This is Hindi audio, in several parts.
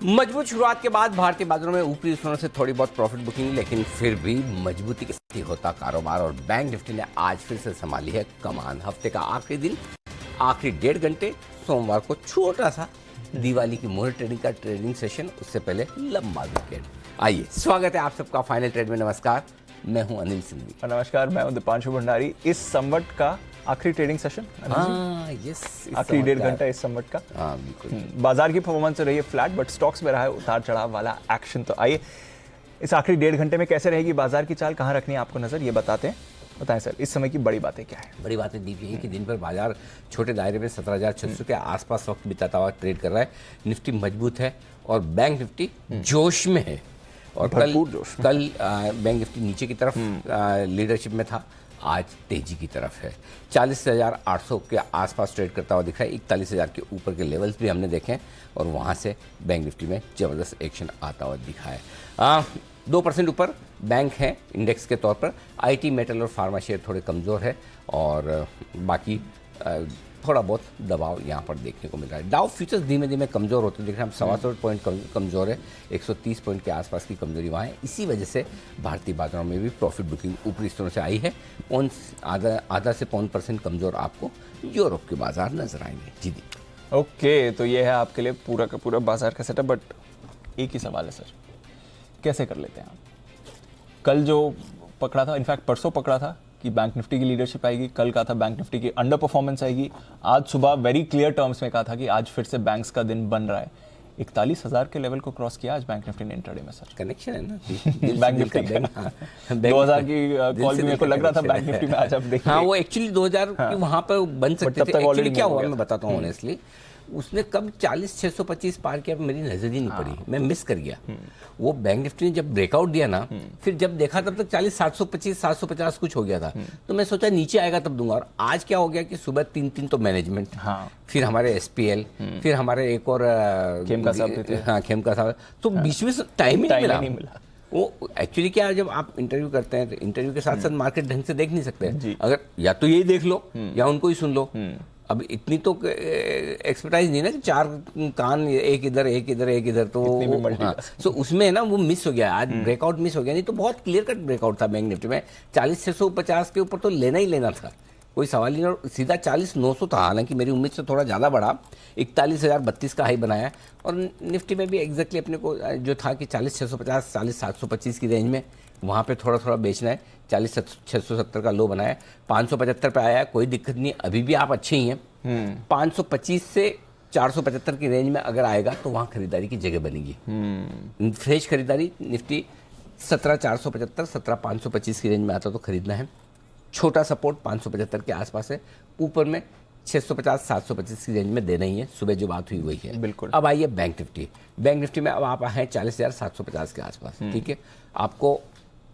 मजबूत शुरुआत के बाद भारतीय बाजारों में ऊपरी स्थानों से थोड़ी बहुत प्रॉफिट बुकिंग, लेकिन फिर भी मजबूती के साथ ही होता कारोबार और बैंक निफ्टी ने आज फिर से संभाली है कमान। हफ्ते का आखिरी दिन, आखिरी 1.5 घंटे सोमवार को छोटा सा दिवाली की मोहर ट्रेडिंग का ट्रेडिंग सेशन, उससे पहले लंबा वीकेंड। आइए, स्वागत है आप सबका फाइनल ट्रेड में। नमस्कार, मैं हूं अनिल सिंघवी। नमस्कार, मैं हूं दीपांशु भंडारी। इस संवट का आखिरी ट्रेडिंग सेशन, आखिरी 1.5 घंटा इस संवट का। बिल्कुल। बाजार की परफॉर्मेंस रही है फ्लैट, बट स्टॉक्स में रहा है उतार चढ़ाव वाला एक्शन। तो आइए, इस आखिरी 1.5 घंटे में कैसे रहेगी बाजार की चाल, कहां रखनी है आपको नजर, ये बताते हैं। बताएं सर, इस समय की बड़ी बातें क्या है? बड़ी बातें दीप यही कि दिन भर बाजार छोटे दायरे में 17,600 के आसपास वक्त बिताता हुआ ट्रेड कर रहा है। निफ्टी मजबूत है और बैंक निफ्टी जोश में है। और कल बैंक निफ्टी नीचे की तरफ लीडरशिप में था, आज तेजी की तरफ है। 40,800 के आसपास ट्रेड करता हुआ दिख रहा है। 41,000 के ऊपर के लेवल्स भी हमने देखे और वहाँ से बैंक निफ्टी में ज़बरदस्त एक्शन आता हुआ दिखा है। 2% ऊपर बैंक है इंडेक्स के तौर पर। आईटी, मेटल और फार्मा शेयर थोड़े कमज़ोर है और बाकी थोड़ा बहुत दबाव यहाँ पर देखने को मिल रहा है। डाउ फ्यूचर्स धीमे धीमे कमज़ोर होते दिख रहे हैं। हम 125 पॉइंट कमज़ोर है, 130 पॉइंट के आसपास की कमजोरी वहाँ है। इसी वजह से भारतीय बाजारों में भी प्रॉफिट बुकिंग ऊपरी स्तरों से आई है। आधा से 0.5% कमज़ोर आपको यूरोप के बाजार नजर आएंगे। जी दी। ओके, तो ये है आपके लिए पूरा का पूरा बाजार का सेटअप। बट एक ही सवाल है सर, कैसे कर लेते हैं आप? कल जो पकड़ा था, इनफैक्ट परसों पकड़ा था कि बैंक निफ्टी की लीडरशिप आएगी, कल कहा था बैंक निफ्टी की अंडर परफॉर्मेंस आएगी, आज सुबह वेरी क्लियर टर्म्स में कहा था कि आज फिर से बैंक्स का दिन बन रहा है। 41,000 के लेवल को क्रॉस किया आज बैंक निफ्टी ने इंट्राडे में। सर कनेक्शन है ना बैंक निफ्टी का 2000 की कॉल भी मेरे को लग रहा था बैंक निफ्टी में आज आप देखिए। हाँ, वो एक्चुअली 2000 वहाँ पर बन सकते थे। एक्चुअली क्या हुआ मैं बताता हूँ ऑनेस्टली, उसने कब 40,625 पार किया मेरी नजर ही नहीं पड़ी, मैं मिस कर गया। वो बैंक निफ्टी ने जब ब्रेकआउट दिया ना, फिर जब देखा तब तक 40,725 750 कुछ हो गया था। तो मैं सोचा नीचे आएगा तब दूंगा। और आज क्या हो गया कि सुबह 3 तो मैनेजमेंट, फिर हमारे एसपीएल, फिर हमारे एक और खेमका साहब, तो बीच में टाइम ही नहीं मिला। वो एक्चुअली क्या है, जब आप इंटरव्यू करते हैं तो इंटरव्यू के साथ साथ मार्केट ढंग से देख नहीं सकते। अगर या तो यही देख लो या उनको ही सुन लो। अब इतनी तो एक्सपर्टाइज नहीं ना कि 4 कान, एक इधर एक इधर एक इधर, तो सो उसमें ना वो मिस हो गया। आज ब्रेकआउट मिस हो गया, नहीं तो बहुत क्लियर कट ब्रेकआउट था बैंक निफ्टी में। 40,650 के ऊपर तो लेना ही लेना था, कोई सवाल ही नहीं। और सीधा 40,900 था, हालांकि मेरी उम्मीद से थोड़ा ज़्यादा बढ़ा। 41,032 का हाई बनाया। और निफ्टी में भी एग्जैक्टली अपने को जो था कि 40,650 40,725 की रेंज में वहाँ पे थोड़ा थोड़ा बेचना है। 40,670 का लो बनाया, 575 पे आया है, कोई दिक्कत नहीं, अभी भी आप अच्छे ही हैं। 525 से 475 की रेंज में अगर आएगा तो वहाँ खरीदारी की जगह बनेगी। फ्रेश खरीदारी निफ्टी 17,475 17,525 की रेंज में आता तो खरीदना है। छोटा सपोर्ट 575 के आसपास है, ऊपर में 650 725 की रेंज में देना ही है। सुबह जो बात हुई वही है। बिल्कुल। अब आइए बैंक निफ्टी। बैंक निफ्टी में अब आप हैं 40,750 के आसपास। ठीक है, आपको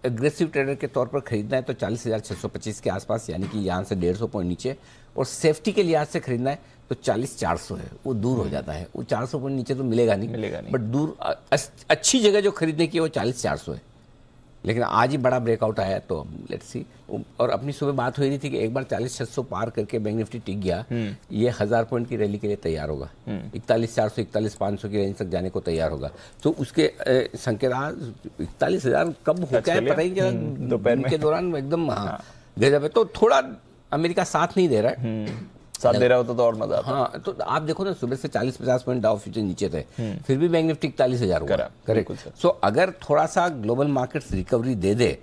एग्रेसिव ट्रेडर के तौर पर खरीदना है तो 40,625 के आसपास, यानी कि यहाँ से 150 पॉइंट नीचे। और सेफ्टी के लिहाज से खरीदना है तो 40,400 है, वो दूर हो जाता है। वो 400 पॉइंट नीचे तो मिलेगा नहीं। बट दूर अच्छी जगह जो खरीदने की है वो 40,400 है। लेकिन आज ही बड़ा ब्रेकआउट आया तो लेट्स सी। और अपनी सुबह बात हो रही थी कि एक बार 40,600 पार करके बैंक निफ्टी टिक गया, ये 1000 पॉइंट की रैली के लिए तैयार होगा। 41,400 41,500 की रेंज तक जाने को तैयार होगा। तो उसके संकेत 41,000 कब हो क्या है पता ही नहीं, दोपहर के दौरान एकदम गजब है। तो थोड़ा अमेरिका साथ नहीं दे रहा है, साथ दे रहा होता तो और मजा आता। हाँ, तो आप देखो ना, सुबह से 40-50 पॉइंट डाउ फ्यूचर नीचे थे, फिर भी बैंक निफ्टी 41,000 हुआ। करेक्ट। सो अगर थोड़ा सा ग्लोबल मार्केट्स रिकवरी दे दे,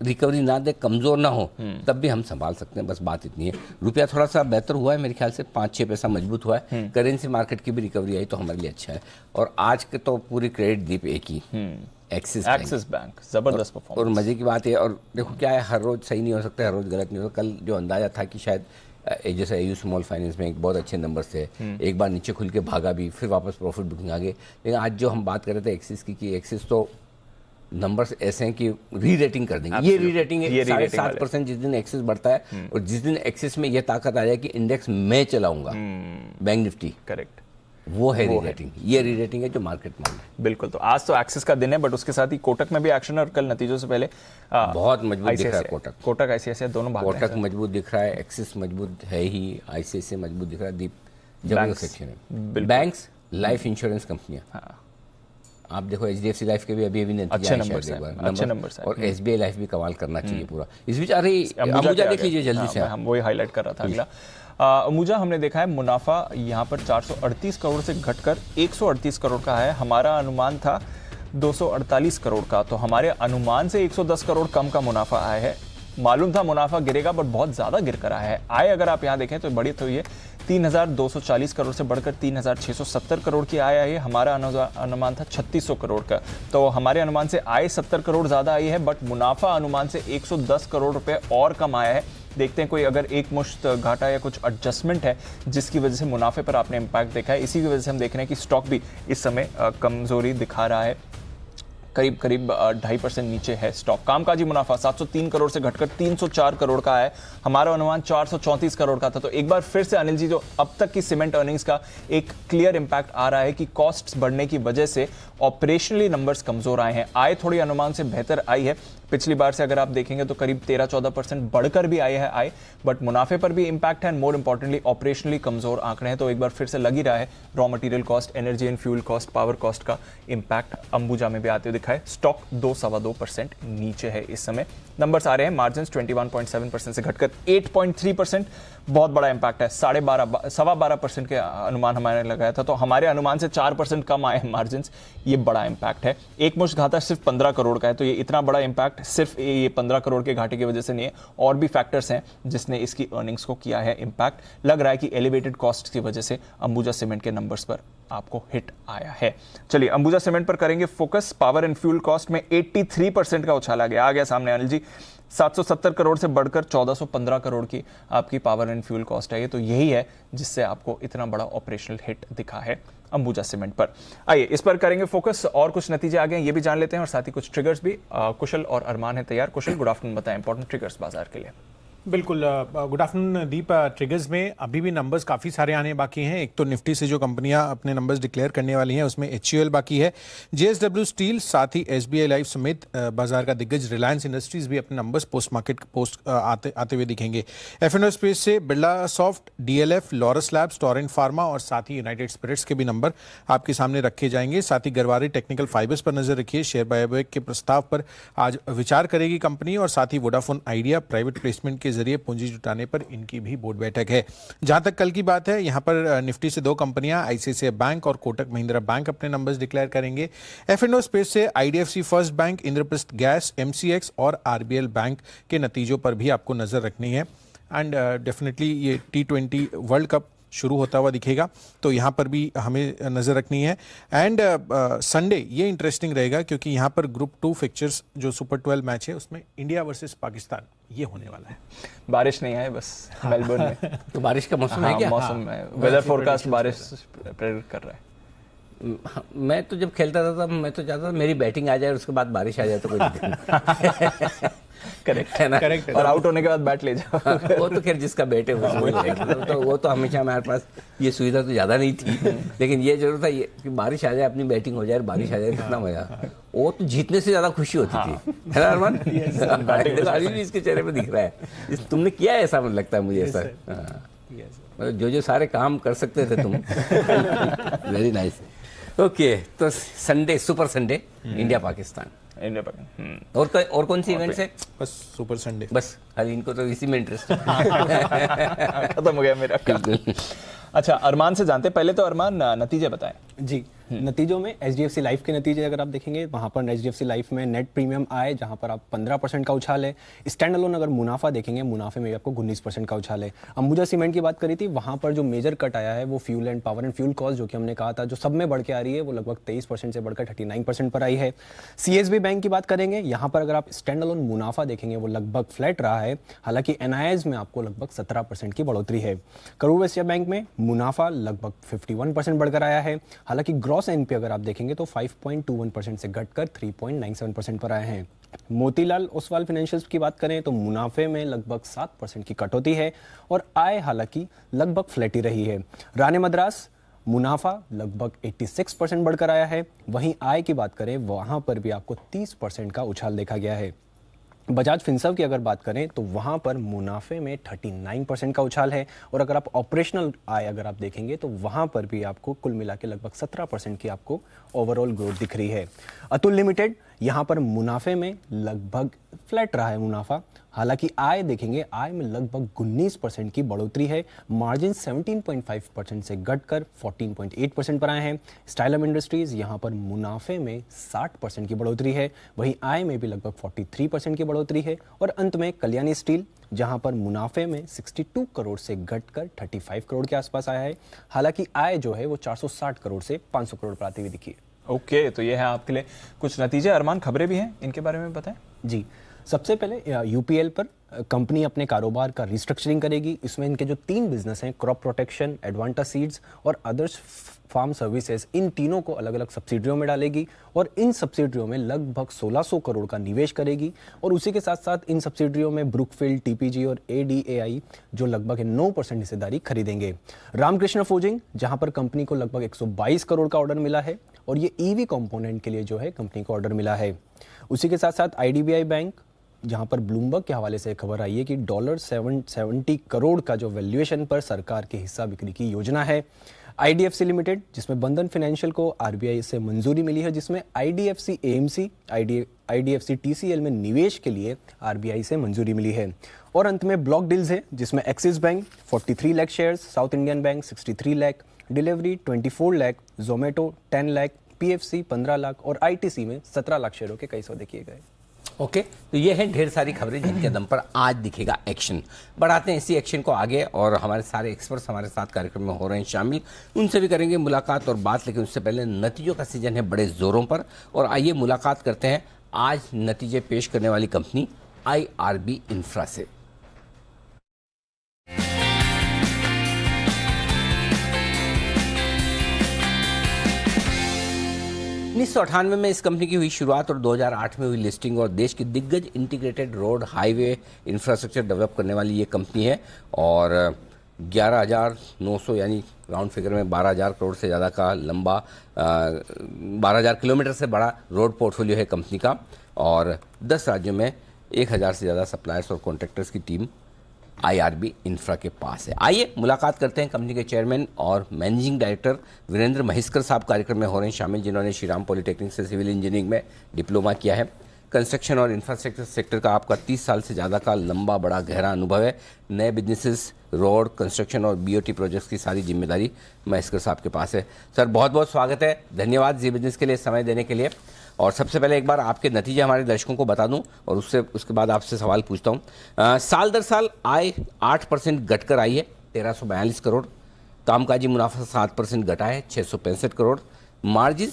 रिकवरी ना दे, कमजोर ना हो, तब भी हम संभाल सकते हैं। बस बात इतनी है। रुपया थोड़ा सा बेहतर हुआ है मेरे ख्याल से, 5-6 पैसा मजबूत हुआ है। करेंसी मार्केट की भी रिकवरी आई तो हमारे लिए अच्छा है। और आज के तो पूरी क्रेडिट दीप एक ही, एक्सिस बैंक, जबरदस्त परफॉर्मेंस। और मजे की बात है, और देखो क्या है, हर रोज सही नहीं हो सकता, हर रोज गलत नहीं हो सकता। कल जो अंदाजा था कि शायद जैसे एयू स्मॉल फाइनेंस में एक बहुत अच्छे नंबर थे, एक बार नीचे खुल के भागा भी, फिर वापस प्रॉफिट बुकिंग आ गई। लेकिन आज जो हम बात कर रहे थे एक्सिस की, कि एक्सिस तो नंबर्स ऐसे हैं कि री रेटिंग कर देंगे। ये री रेटिंग है, 7.5% जिस दिन एक्सिस बढ़ता है और जिस दिन एक्सिस में ये ताकत आ जाए कि इंडेक्स मैं चलाऊंगा, बैंक निफ्टी, करेक्ट, वो है री रेटिंग। ये री रेटिंग है जो मार्केट मांग है। बिल्कुल। तो आज तो एक्सिस का दिन है, बट उसके साथ ही कोटक में भी एक्शन है। और कल नतीजों से पहले बहुत मजबूत दिख रहा है कोटक आईसीआईसीआई दोनों भाग रहे हैं। कोटक मजबूत दिख रहा है, एक्सिस मजबूत है ही, आईसीआईसीआई मजबूत दिख रहा है। दीप जबरदस्त सेक्शन है। बैंक्स, लाइफ इंश्योरेंस कंपनियां, आप देखो एचडीएफसी लाइफ के भी अभी नतीजा अच्छे नंबर्स हैं और एसबीआई लाइफ भी कमाल करना चाहिए पूरा। इस बीच आ रही अंबुजा देख लीजिए जल्दी से। हम वही हाईलाइट कर रहा था अगला। अंबुजा हमने देखा है मुनाफा यहाँ पर 438 करोड़ से घटकर 138 करोड़ का है। हमारा अनुमान था 248 करोड़ का, तो हमारे अनुमान से 110 करोड़ कम का मुनाफा आया है। मालूम था मुनाफा गिरेगा, बट बहुत ज्यादा गिर कर आया है। आय अगर आप यहाँ देखें तो बड़ी तो ये 3,240 करोड़ से बढ़कर 3,670 करोड़ की आय आई है। हमारा अनुमान था 3,600 करोड़ का, तो हमारे अनुमान से आय 70 करोड़ ज्यादा आई है, बट मुनाफा अनुमान से 110 करोड़ रुपए और कम आया है। देखते हैं कोई अगर एक मुश्त घाटा या कुछ एडजस्टमेंट है जिसकी वजह से मुनाफे पर आपने इम्पैक्ट देखा है। इसी की वजह से हम देख रहे हैं कि स्टॉक भी इस समय कमजोरी दिखा रहा है, करीब 2.5% नीचे है स्टॉक। कामकाजी मुनाफा 703 करोड़ से घटकर 304 करोड़ का है। हमारा अनुमान 434 करोड़ का था। तो एक बार फिर से अनिल जी, जो अब तक की सीमेंट अर्निंग्स का एक क्लियर इंपैक्ट आ रहा है कि कॉस्ट्स बढ़ने की वजह से ऑपरेशनली नंबर्स कमजोर आए हैं। आय थोड़ी अनुमान से बेहतर आई है, पिछली बार से अगर आप देखेंगे तो करीब 13-14% बढ़कर भी आई है आय, बट मुनाफे पर भी इंपैक्ट है एंड मोर इंपॉर्टेंटली ऑपरेशनली कमजोर आंकड़े हैं। तो एक बार फिर से लग ही रहा है raw material cost, energy and fuel cost, power cost का इंपैक्ट अंबुजा में भी आते हुए दिखा है। स्टॉक 2-2.25% नीचे है इस समय। नंबर्स आ रहे हैं, मार्जिन 21.7% से घटकर 8.3%, बहुत बड़ा इंपैक्ट है। 12.5% के अनुमान हमारे लगाया था, तो हमारे अनुमान से 4% कम आए मार्जिन, ये बड़ा इंपैक्ट है। एक मुश्त घाटा सिर्फ 15 करोड़ का है, तो ये इतना बड़ा इंपैक्ट सिर्फ ये 15 करोड़ के घाटे की वजह से नहीं है, और भी फैक्टर्स हैं जिसने इसकी अर्निंग्स को किया है इंपैक्ट। लग रहा है कि एलिवेटेड कॉस्ट की वजह से अंबुजा सीमेंट के नंबर्स पर आपको हिट आया है। चलिए अंबुजा सीमेंट पर करेंगे focus. Power and fuel cost में 83% का उछाल आ गया सामने अनिल जी। 770 करोड़ से बढ़कर 1415 करोड़ की आपकी पावर एंड फ्यूल कॉस्ट है। तो यही है जिससे आपको इतना बड़ा ऑपरेशनल हिट दिखा है अंबुजा सीमेंट पर। आइए इस पर करेंगे फोकस, और कुछ नतीजे आ गए ये भी जान लेते हैं, और साथ ही कुछ ट्रिगर्स भी। कुशल और अरमान है तैयार। कुशल, गुड आफ्टरनून, बताएं इंपॉर्टेंट ट्रिगर्स बाजार के लिए। बिल्कुल, गुड आफ्टरनून दीप। ट्रिगर्स में अभी भी नंबर्स काफ़ी सारे आने बाकी हैं। एक तो निफ्टी से जो कंपनियां अपने नंबर्स डिक्लेयर करने वाली हैं उसमें HUL बाकी है, JSW स्टील, साथ ही SBI लाइफ समेत बाजार का दिग्गज रिलायंस इंडस्ट्रीज भी अपने नंबर्स पोस्ट मार्केट आते हुए दिखेंगे। F&O स्पेस से Birla soft, DLF, Laurus labs, Torrent pharma और साथ ही यूनाइटेड स्पिरिट्स के भी नंबर आपके सामने रखे जाएंगे। साथ ही गरवारे टेक्निकल फाइबर्स पर नजर रखिए, शेयर बायबैक के प्रस्ताव पर आज विचार करेगी कंपनी, और साथ ही वोडाफोन आइडिया प्राइवेट प्लेसमेंट के जरिए पूंजी जुटाने पर इनकी भी बोर्ड बैठक है। जहां तक कल की बात है, यहां पर निफ्टी से दो कंपनियां ICICI बैंक और कोटक महिंद्रा बैंक अपने नंबर्स डिक्लेयर करेंगे। F&O स्पेस से IDFC first bank, Indraprastha gas, MCX और RBL बैंक के नतीजों पर भी आपको नजर रखनी है। एंड डेफिनेटली ये T20 वर्ल्ड कप शुरू होता हुआ दिखेगा, तो यहाँ पर भी हमें नज़र रखनी है। एंड संडे ये इंटरेस्टिंग रहेगा क्योंकि यहाँ पर ग्रुप 2 फिक्चर्स जो सुपर 12 मैच है उसमें इंडिया वर्सेस पाकिस्तान ये होने वाला है। बारिश नहीं आए बस मेलबर्न में। तो बारिश का मौसम है क्या? मौसम है, वेदर फोरकास्ट बारिश प्रेडिक्ट कर रहा है। मैं तो जब खेलता था तब मैं तो चाहता था मेरी बैटिंग आ जाए और उसके बाद बारिश आ जाए तो कोई दिक्कत नहीं। करेक्ट है ना, करेक्ट। और आउट होने के बाद बैट ले जाओ। वो तो खैर जिसका बैट है वो तो हमेशा हमारे पास ये सुविधा तो ज्यादा नहीं थी, लेकिन ये जरूर था ये कि बारिश आ जाए, अपनी बैटिंग हो जाए, बारिश आ जाए, कितना मजा। वो तो जीतने से ज्यादा खुशी होती थी, है ना अरमान? अभी भी इसके चेहरे पे दिख रहा है। तुमने किया है ऐसा, मुझे लगता है मुझे ऐसा, मतलब जो सारे काम कर सकते थे तुम। Very nice. ओके, तो Sunday, super Sunday, India Pakistan. और कौन सी इवेंट्स है? बस सुपर संडे, बस। अरे इनको तो इसी में इंटरेस्ट खत्म हो गया मेरा। अच्छा, अरमान से जानते पहले तो अरमान नतीजे बताएं। जी, नतीजों में HDFC लाइफ के नतीजे अगर आप देखेंगे, वहाँ पर HDFC लाइफ में नेट प्रीमियम आए जहाँ पर आप 15% का उछाल है। स्टैंड अलोन अगर मुनाफा देखेंगे, मुनाफे में भी आपको 19% का उछाल है। अंबुजा सीमेंट की बात करी थी, वहाँ पर जो मेजर कट आया है वो fuel and power and fuel cost, जो कि हमने कहा था जो सब में बढ़ के आ रही है, वो लगभग 23% से बढ़कर 39% पर आई है। CSB बैंक की बात करेंगे, यहाँ पर अगर आप स्टैंड अलोन मुनाफा देखेंगे वो लगभग फ्लैट रहा है, हालांकि NIIs में आपको लगभग 17% की बढ़ोतरी है। करूर वैश्य बैंक में मुनाफा लगभग 51% बढ़कर आया है, हालांकि ग्रॉस NP अगर आप देखेंगे तो 5.21% से घटकर 3.97% पर आए हैं। मोतीलाल ओसवाल फाइनेंशियल्स की बात करें तो मुनाफे में लगभग 7% की कटौती है और आय हालांकि लगभग फ्लैट ही रही है। राणे मद्रास मुनाफा लगभग 86% बढ़कर आया है, वहीं आय की बात करें वहां पर भी आपको 30% का उछाल देखा गया है। बजाज फिनसर्व की अगर बात करें तो वहाँ पर मुनाफे में 39% का उछाल है, और अगर आप ऑपरेशनल आय अगर आप देखेंगे तो वहाँ पर भी आपको कुल मिला के लगभग 17% की आपको ओवरऑल ग्रोथ दिख रही है। अतुल लिमिटेड यहाँ पर मुनाफे में लगभग फ्लैट रहा है मुनाफा, हालांकि आय देखेंगे, आय में लगभग 19% की बढ़ोतरी है। मार्जिन 17.5% से घटकर 14.8% पर आए हैं। स्टाइलम इंडस्ट्रीज यहाँ पर मुनाफे में 60% की बढ़ोतरी है, वहीं आय में भी लगभग 43% की बढ़ोतरी है। और अंत में कल्याणी स्टील, जहां पर मुनाफे में 62 करोड़ से घटकर 35 करोड़ के आसपास आया है, हालांकि आय जो है वो 460 करोड़ से 500 करोड़ पर आती हुई दिखी है। ओके, तो ये है आपके लिए कुछ नतीजे। अरमान, खबरें भी हैं, इनके बारे में बताएं। जी, सबसे पहले यूपीएल पर कंपनी अपने कारोबार का रिस्ट्रक्चरिंग करेगी। इसमें इनके जो 3 बिजनेस हैं, क्रॉप प्रोटेक्शन, एडवांटा सीड्स और अदर्स फार्म सर्विसेज, इन तीनों को अलग अलग सब्सिडियरियों में डालेगी और इन सब्सिडियरियों में लगभग 1600 करोड़ का निवेश करेगी। और उसी के साथ साथ इन सब्सिडियरियों में ब्रुकफील्ड, टीपीजी और एडीएआई जो लगभग 9% हिस्सेदारी खरीदेंगे। रामकृष्ण फोर्जिंग, जहां पर कंपनी को लगभग 122 करोड़ का ऑर्डर मिला है और ये ईवी कंपोनेंट के लिए जो है कंपनी को ऑर्डर मिला है। उसी के साथ साथ आईडीबीआई बैंक, जहां पर ब्लूमबर्ग के हवाले से खबर आई है कि $770 करोड़ का जो वैल्यूएशन पर सरकार के हिस्सा बिक्री की योजना है। आईडीएफसी लिमिटेड, जिसमें बंधन फाइनेंशियल को आरबीआई से मंजूरी मिली है, जिसमें आईडीएफसी एएमसी, आईडीएफसी टीसीएल में निवेश के लिए आरबीआई से मंजूरी मिली है। और अंत में ब्लॉक डील्स है, जिसमें axis bank 43 lakh shares, south Indian bank 63 lakh, delivery 24 lakh, Zomato 10 lakh, PFC 15 lakh और आईटीसी में 17 लाख शेयरों के कई सौदे किए गए। ओके, तो ये है ढेर सारी खबरें जिनके दम पर आज दिखेगा एक्शन। बढ़ाते हैं इसी एक्शन को आगे और हमारे सारे एक्सपर्ट्स हमारे साथ कार्यक्रम में हो रहे हैं शामिल, उनसे भी करेंगे मुलाकात और बात। लेकिन उससे पहले नतीजों का सीजन है बड़े जोरों पर, और आइए मुलाकात करते हैं आज नतीजे पेश करने वाली कंपनी आईआरबी इंफ्रा से। 1998 में इस कंपनी की हुई शुरुआत और 2008 में हुई लिस्टिंग, और देश की दिग्गज integrated road highway infrastructure develop करने वाली ये कंपनी है। और 11,900 यानी राउंड फिगर में 12,000 करोड़ से ज़्यादा का लंबा 12,000 किलोमीटर से बड़ा रोड पोर्टफोलियो है कंपनी का। और 10 राज्यों में 1,000 से ज़्यादा सप्लायर्स और कॉन्ट्रैक्टर्स की टीम आईआरबी इंफ्रा के पास है। आइए मुलाकात करते हैं कंपनी के चेयरमैन और मैनेजिंग डायरेक्टर वीरेंद्र महिस्कर साहब कार्यक्रम में हो रहे हैं शामिल, जिन्होंने श्री राम पॉलिटेक्निक से सिविल इंजीनियरिंग में डिप्लोमा किया है। कंस्ट्रक्शन और इंफ्रास्ट्रक्चर सेक्टर का आपका 30 साल से ज़्यादा का लंबा बड़ा गहरा अनुभव है। नए बिजनेसेस, रोड कंस्ट्रक्शन और बीओटी प्रोजेक्ट्स की सारी जिम्मेदारी महिस्कर साहब के पास है। सर, बहुत बहुत स्वागत है, धन्यवाद जी बिजनेस के लिए समय देने के लिए। और सबसे पहले एक बार आपके नतीजे हमारे दर्शकों को बता दूं और उसके बाद आपसे सवाल पूछता हूं। साल दर साल आय 8% घटकर आई है 1342 करोड़, कामकाजी मुनाफा 7% घटा है 665 करोड़, मार्जिन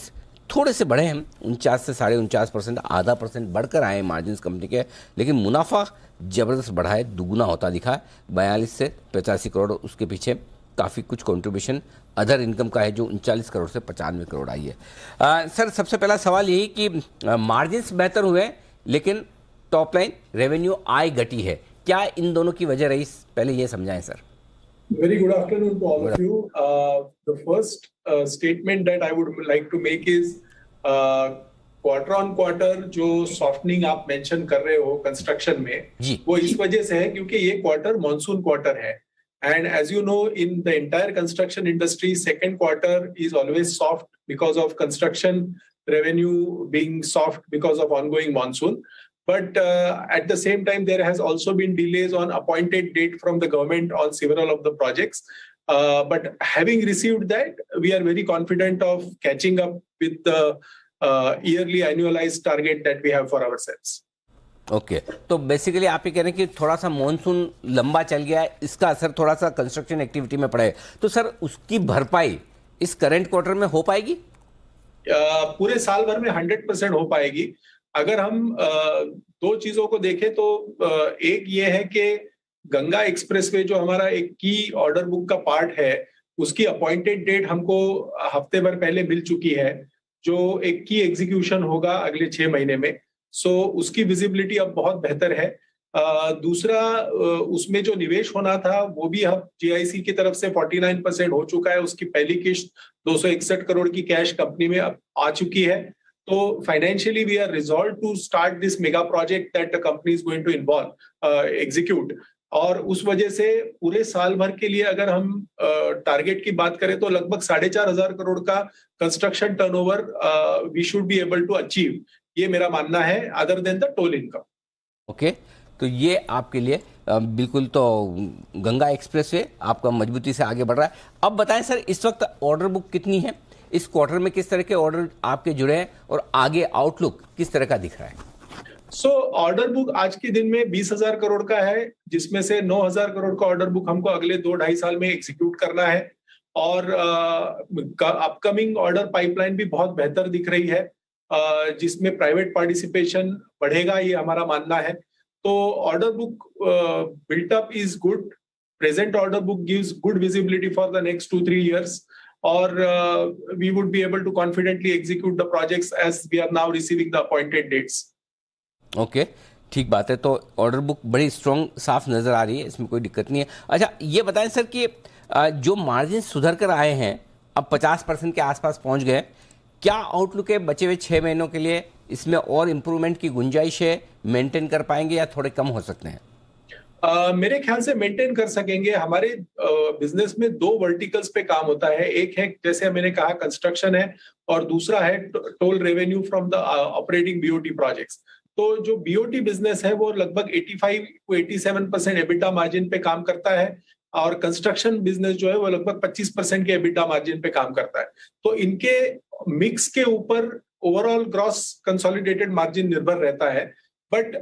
थोड़े से बढ़े हैं 49 से 49.5%, आधा % बढ़कर आए हैं मार्जिन कंपनी के, लेकिन मुनाफा जबरदस्त बढ़ा है, दुगुना होता दिखा है 42 से 85 करोड़। उसके पीछे काफ़ी कुछ कंट्रीब्यूशन अदर इनकम का है जो 39 करोड़ से 95 करोड़ आई है। सर, सबसे पहला सवाल यही कि मार्जिन्स बेहतर हुए लेकिन टॉप लाइन रेवेन्यू आय घटी है, क्या इन दोनों की वजह रही, पहले ये समझाएं sir. Very good afternoon to all of you. The first statement that I would like to make is quarter on quarter जो softening आप mention कर रहे हो कंस्ट्रक्शन में, वो इस वजह से है क्योंकि ये क्वार्टर मॉनसून क्वार्टर है। And as you know, in the entire construction industry, second quarter is always soft because of construction revenue being soft because of ongoing monsoon. But at the same time, there has also been delays on appointed date from the government on several of the projects. But having received that, we are very confident of catching up with the yearly annualized target that we have for ourselves. Okay, तो बेसिकली आप ये कह रहे हैं कि थोड़ा सा मॉनसून लंबा चल गया है, इसका असर थोड़ा सा कंस्ट्रक्शन एक्टिविटी में पड़ा है, तो सर उसकी भरपाई इस करंट क्वार्टर में हो पाएगी? पूरे साल भर में 100% हो पाएगी। अगर हम दो चीजों को देखें तो एक ये है कि गंगा एक्सप्रेसवे जो हमारा एक की ऑर्डर बुक का पार्ट है, उसकी अपॉइंटेड डेट हमको हफ्ते भर पहले मिल चुकी है, जो एक की एग्जीक्यूशन होगा अगले 6 महीने में। सो उसकी विजिबिलिटी अब बहुत बेहतर है। दूसरा, उसमें जो निवेश होना था वो भी अब जीआईसी की तरफ से 49% हो चुका है। उसकी पहली किश्त 261 करोड़ की कैश कंपनी में अब आ चुकी है। तो financially we are resolve to start this mega project that the company is going to involve execute. और उस वजह से पूरे साल भर के लिए अगर हम टारगेट की बात करें तो लगभग 4,500 करोड़ का construction turnover we should be able to achieve, ये मेरा मानना है, other than the toll income. Okay, तो ये आपके लिए बिल्कुल तो गंगा एक्सप्रेसवे आपका मजबूती से आगे बढ़ रहा है। अब बताएं सर, इस वक्त ऑर्डर बुक कितनी है, इस क्वार्टर में किस तरह के ऑर्डर आपके जुड़े हैं और आगे आउटलुक किस तरह का दिख रहा है? ऑर्डर बुक आज के दिन में 20,000 करोड़ का है, जिसमें से 9,000 करोड़ का ऑर्डर बुक हमको अगले 2-2.5 साल में एग्जीक्यूट करना है। और अपकमिंग ऑर्डर पाइपलाइन भी बहुत बेहतर दिख रही है, जिसमें प्राइवेट पार्टिसिपेशन बढ़ेगा, ये हमारा मानना है। तो order book built up is good, present order book gives good visibility for the next 2-3 years, और we would be able to confidently execute the projects as we are now receiving the appointed dates. Okay, ठीक बात है। तो ऑर्डर बुक बड़ी स्ट्रॉन्ग साफ नजर आ रही है, इसमें कोई दिक्कत नहीं है। अच्छा, ये बताएं सर कि जो मार्जिन सुधर कर आए हैं, अब 50% के आसपास पहुंच गए, क्या आउटलुक है बचे हुए 6 महीनों के लिए? इसमें और इम्प्रूवमेंट की गुंजाइश है, मेंटेन कर पाएंगे या थोड़े कम हो सकते हैं? मेरे ख्याल से मेंटेन कर सकेंगे। हमारे बिजनेस में 2 वर्टिकल्स पे काम होता है, एक है जैसे मैंने कहा कंस्ट्रक्शन है, और दूसरा है toll revenue from the operating BOT projects. तो जो बीओटी बिजनेस है वो लगभग 85-87% एबिटा मार्जिन पे काम करता है, और कंस्ट्रक्शन बिजनेस जो है वो लगभग 25% के एबिटा मार्जिन पे काम करता है। तो इनके मिक्स के ऊपर ओवरऑल ग्रॉस कंसोलिडेटेड मार्जिन निर्भर रहता है, बट